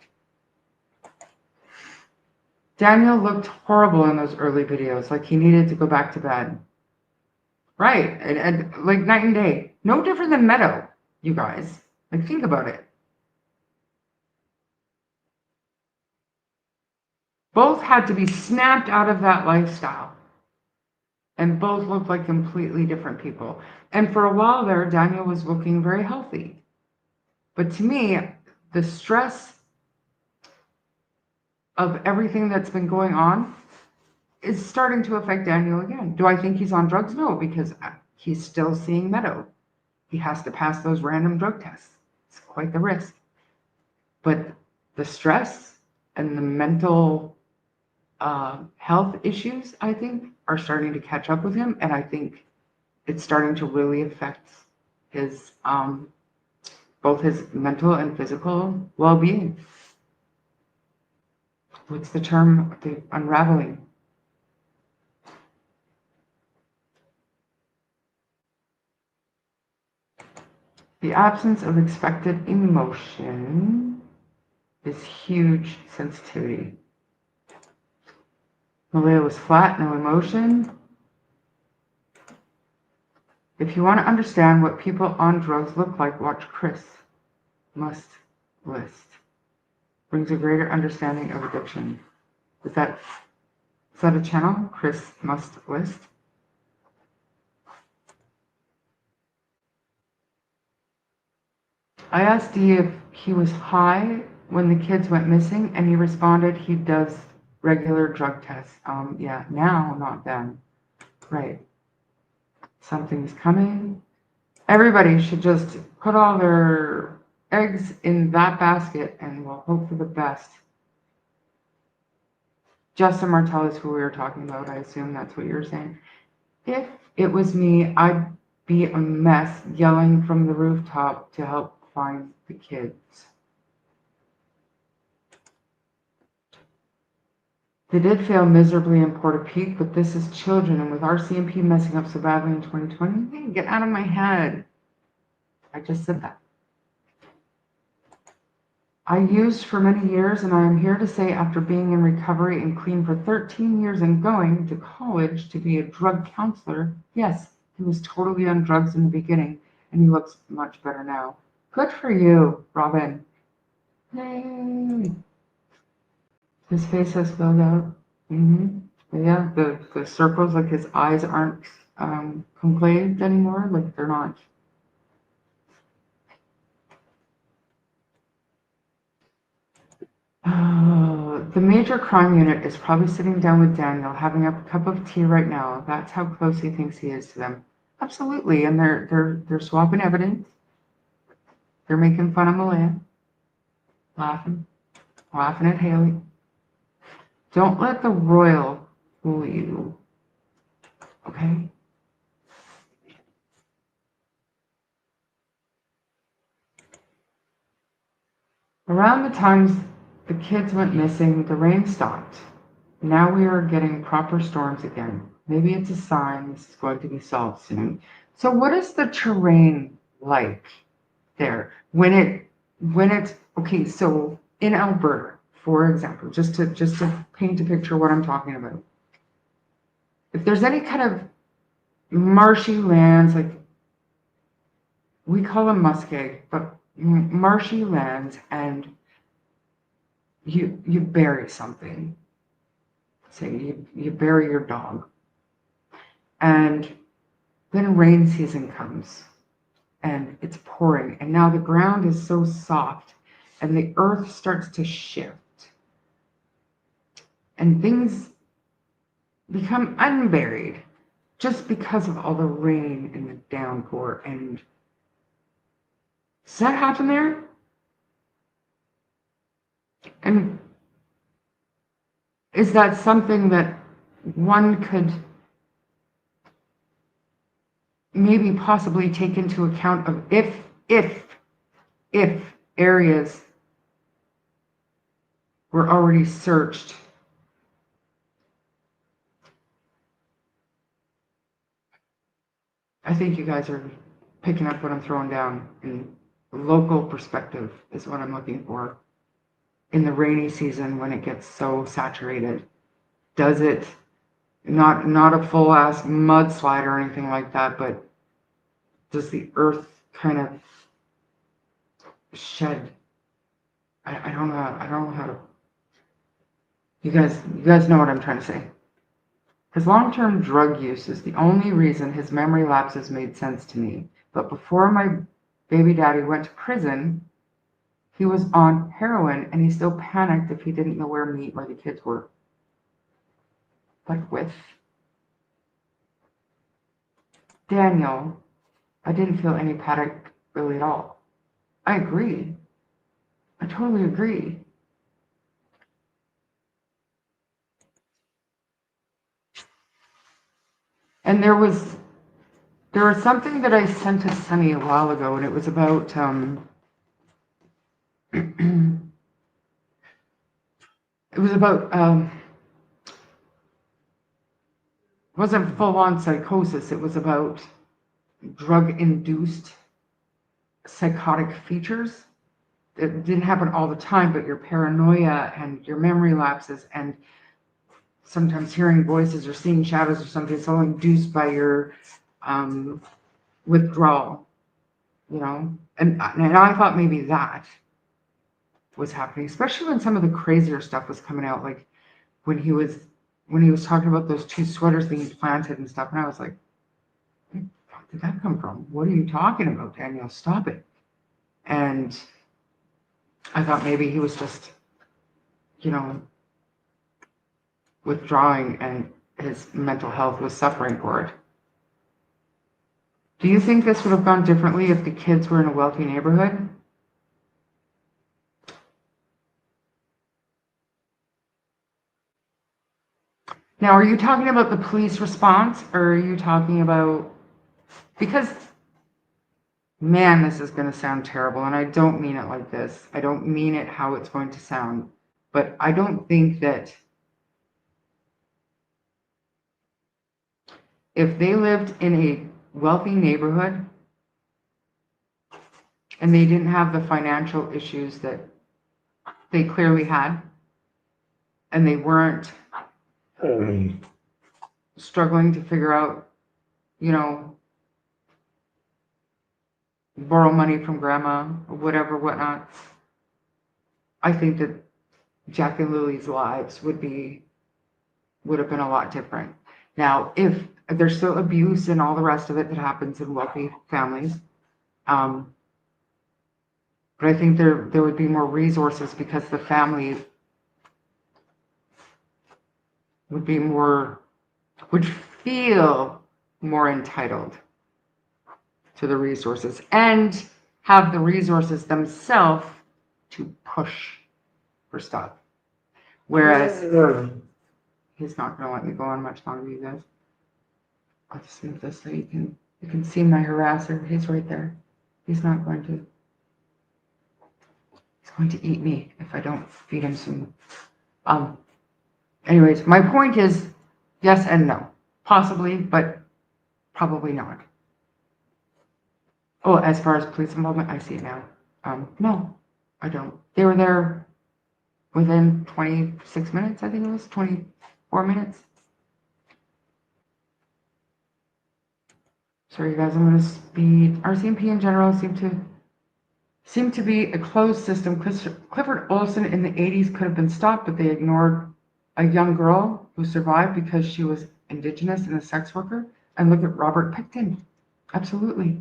Daniel looked horrible in those early videos, like he needed to go back to bed. Right, and like night and day. No different than Meadow, you guys. Like, think about it. Both had to be snapped out of that lifestyle. And both looked like completely different people. And for a while there, Daniel was looking very healthy. But to me, the stress of everything that's been going on is starting to affect Daniel again. Do I think he's on drugs? No, because he's still seeing Meadow. He has to pass those random drug tests. It's quite the risk. But the stress and the mental health issues, I think, are starting to catch up with him. And I think it's starting to really affect his both his mental and physical well-being. What's the term? The unraveling. The absence of expected emotion is huge sensitivity. Malia was flat, no emotion. If you want to understand what people on drugs look like, watch Chris Must List. Brings a greater understanding of addiction. Is that a channel? Chris Must List? I asked Dee if he was high when the kids went missing, and he responded he does regular drug tests. Yeah, now, not then. Right. Something's coming. Everybody should just put all their eggs in that basket and we'll hope for the best. Justin Martell is who we were talking about. I assume that's what you're saying. If it was me, I'd be a mess yelling from the rooftop to help find the kids. They did fail miserably in Porta Peak, but this is children, and with RCMP messing up so badly in 2020, hey, get out of my head. I just said that. I used for many years, and I am here to say after being in recovery and clean for 13 years and going to college to be a drug counselor, yes, he was totally on drugs in the beginning, and he looks much better now. Good for you, Robin. Yay. His face has filled out. Yeah, the circles, like his eyes aren't concaved anymore, like they're not. The major crime unit is probably sitting down with Daniel, having a cup of tea right now. That's how close he thinks he is to them. Absolutely, and they're swapping evidence. They're making fun of Malia, laughing at Haley. Don't let the royal fool you. Okay? Around the times the kids went missing, the rain stopped. Now we are getting proper storms again. Maybe it's a sign this is going to be solved soon. So what is the terrain like there? When it's okay, so in Alberta, for example, just to paint a picture of what I'm talking about. If there's any kind of marshy lands, like we call them muskeg, but marshy lands, and you bury something. Say you bury your dog, and then rain season comes, and it's pouring, and now the ground is so soft, and the earth starts to shift, and things become unburied just because of all the rain and the downpour. And does that happen there? And is that something that one could maybe possibly take into account of if areas were already searched? I think you guys are picking up what I'm throwing down. In local perspective is what I'm looking for. In the rainy season when it gets so saturated, does it not a full ass mudslide or anything like that, but does the earth kind of shed? I don't know how to. You guys know what I'm trying to say. His long-term drug use is the only reason his memory lapses made sense to me. But before my baby daddy went to prison, he was on heroin, and he still panicked if he didn't know where me or the kids were. Like with Daniel, I didn't feel any panic really at all. I agree. I totally agree. And there was something that I sent to Sunny a while ago, and it was about it was about it wasn't full-on psychosis. It was about drug-induced psychotic features. It didn't happen all the time, but your paranoia and your memory lapses and sometimes hearing voices or seeing shadows or something, it's all induced by your withdrawal, you know? And I thought maybe that was happening, especially when some of the crazier stuff was coming out, like when he was talking about those 2 sweaters being planted and stuff, and I was like, where the fuck did that come from? What are you talking about, Daniel? Stop it. And I thought maybe he was just, you know, withdrawing and his mental health was suffering for it. Do you think this would have gone differently if the kids were in a wealthy neighborhood? Now, are you talking about the police response, or are you talking about, because, man, this is going to sound terrible, and I don't mean it like this. I don't mean it how it's going to sound, but I don't think that if they lived in a wealthy neighborhood and they didn't have the financial issues that they clearly had, and they weren't struggling to figure out, you know, borrow money from grandma or whatever, whatnot, I think that Jack and Lily's lives would have been a lot different. Now, if there's still abuse and all the rest of it that happens in wealthy families, but I think there would be more resources because the family would feel more entitled to the resources and have the resources themselves to push for stuff. Whereas he's not going to let me go on much longer, you guys. I'll just move this so you can see my harasser. He's right there. He's not going to. He's going to eat me if I don't feed him soon. Anyways, my point is yes and no. Possibly, but probably not. Oh, as far as police involvement, I see it now. No, I don't. They were there within 26 minutes, I think it was 24 minutes. Sorry, guys, I'm going to speed. RCMP in general seem to be a closed system. Clifford Olson in the 80s could have been stopped, but they ignored a young girl who survived because she was Indigenous and a sex worker. And look at Robert PICTOU. Absolutely.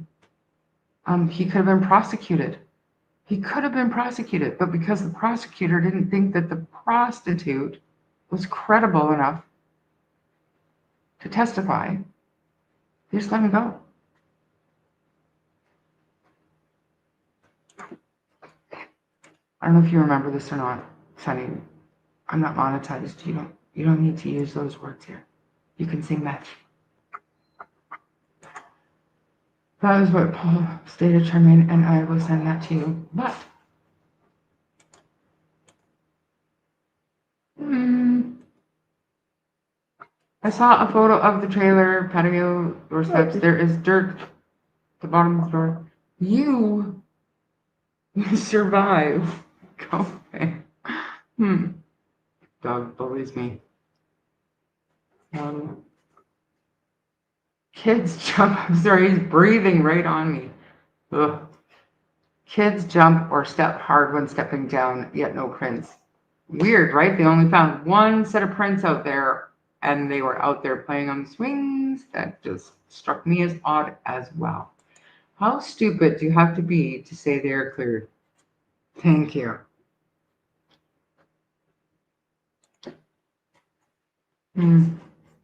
He could have been prosecuted. He could have been prosecuted, but because the prosecutor didn't think that the prostitute was credible enough to testify, they just let him go. I don't know if you remember this or not, Sunny. I'm not monetized. You don't need to use those words here. You can say meth. That is what Paul stated, Charmaine, and I will send that to you. But I saw a photo of the trailer patio doorsteps. There is dirt at the bottom of the door. You survive. Go away. Dog bullies me. Kids jump. I'm sorry, he's breathing right on me. Ugh. Kids jump or step hard when stepping down, yet no prints. Weird, right? They only found one set of prints out there, and they were out there playing on swings. That just struck me as odd as well. How stupid do you have to be to say they are cleared? Thank you.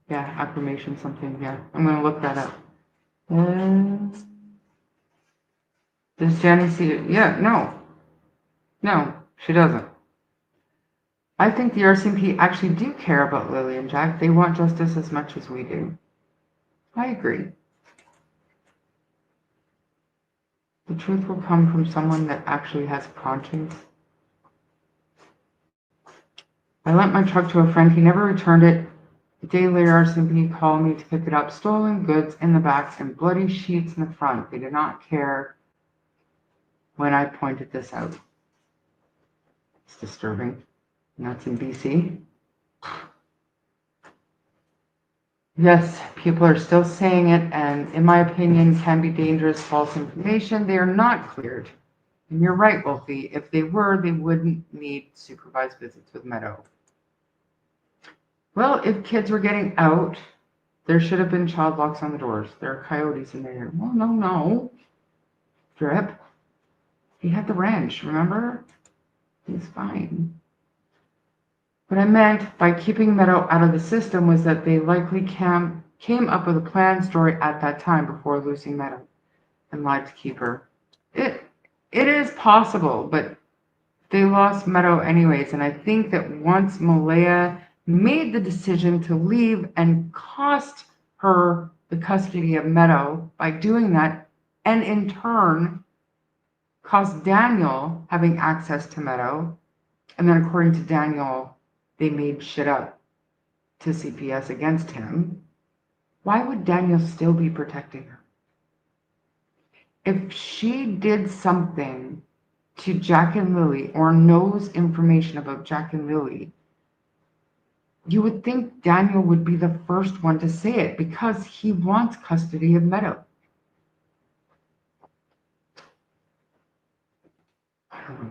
Yeah, affirmation something. Yeah, I'm going to look that up. Does Jenny see it? Yeah, no. No, she doesn't. I think the RCMP actually do care about Lily and Jack. They want justice as much as we do. I agree. The truth will come from someone that actually has a conscience. I lent my truck to a friend. He never returned it. A day later, RCMP called me to pick it up. Stolen goods in the back and bloody sheets in the front. They did not care when I pointed this out. It's disturbing. And that's in BC. Yes, people are still saying it, and in my opinion, can be dangerous false information. They are not cleared. And you're right, Wolfie. If they were, they wouldn't need supervised visits with Meadow. Well, if kids were getting out, there should have been child locks on the doors. There are coyotes in there. Well, no. Drip. He had the wrench, remember? He's fine. What I meant by keeping Meadow out of the system was that they likely came up with a planned story at that time before losing Meadow and lied to keep her. It is possible, but they lost Meadow anyways, and I think that once Malaya made the decision to leave and cost her the custody of Meadow by doing that, and in turn cost Daniel having access to Meadow, and then according to Daniel, they made shit up to CPS against him, why would Daniel still be protecting her? If she did something to Jack and Lily or knows information about Jack and Lily, you would think Daniel would be the first one to say it because he wants custody of Meadow. I don't know.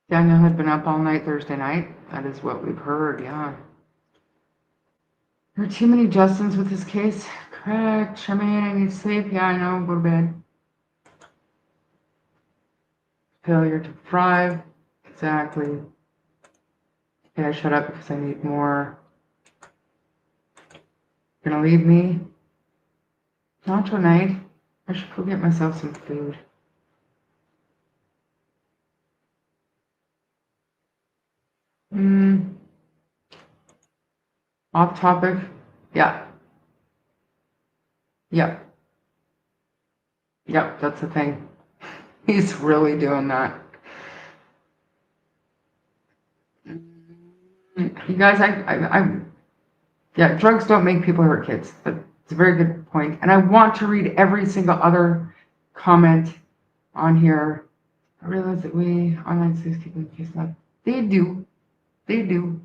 Daniel had been up all night Thursday night. That is what we've heard, yeah. There are too many Justins with this case. Correct. Charmaine, I need sleep. Yeah, I know. Go to bed. Failure to thrive. Exactly. Yeah, shut up because I need more. You're gonna leave me? Not tonight. I should go get myself some food. Off topic. Yeah. Yep. Yep, that's the thing. He's really doing that. You guys, yeah, drugs don't make people hurt kids. That's a very good point. And I want to read every single other comment on here. I realize that we online sleuths keep in case not. They do. They do.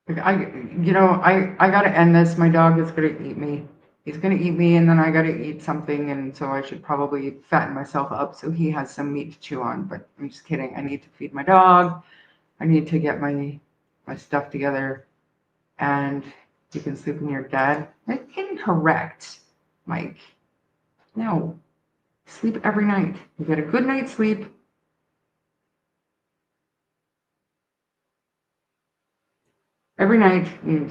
Like I gotta end this. My dog is gonna eat me. He's gonna eat me, and then I gotta eat something, and so I should probably fatten myself up so he has some meat to chew on. But I'm just kidding. I need to feed my dog. I need to get my stuff together, and you can sleep in your bed. That's incorrect, Mike. No, sleep every night. You get a good night's sleep. Every night, you're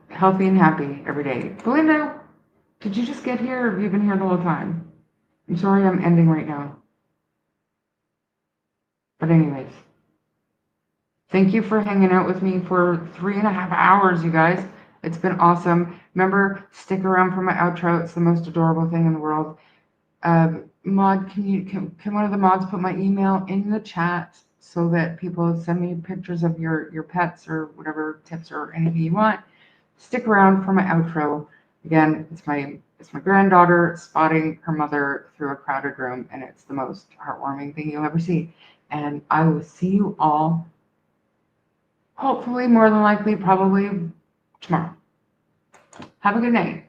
healthy and happy every day. Belinda, did you just get here or have you been here the whole time? I'm sorry I'm ending right now. But anyways, thank you for hanging out with me for 3.5 hours, you guys. It's been awesome. Remember, stick around for my outro. It's the most adorable thing in the world. Mod, can one of the mods put my email in the chat so that people send me pictures of your pets or whatever tips or anything you want? Stick around for my outro. Again, it's my granddaughter spotting her mother through a crowded room, and it's the most heartwarming thing you'll ever see. And I will see you all, hopefully, more than likely, probably tomorrow. Have a good night.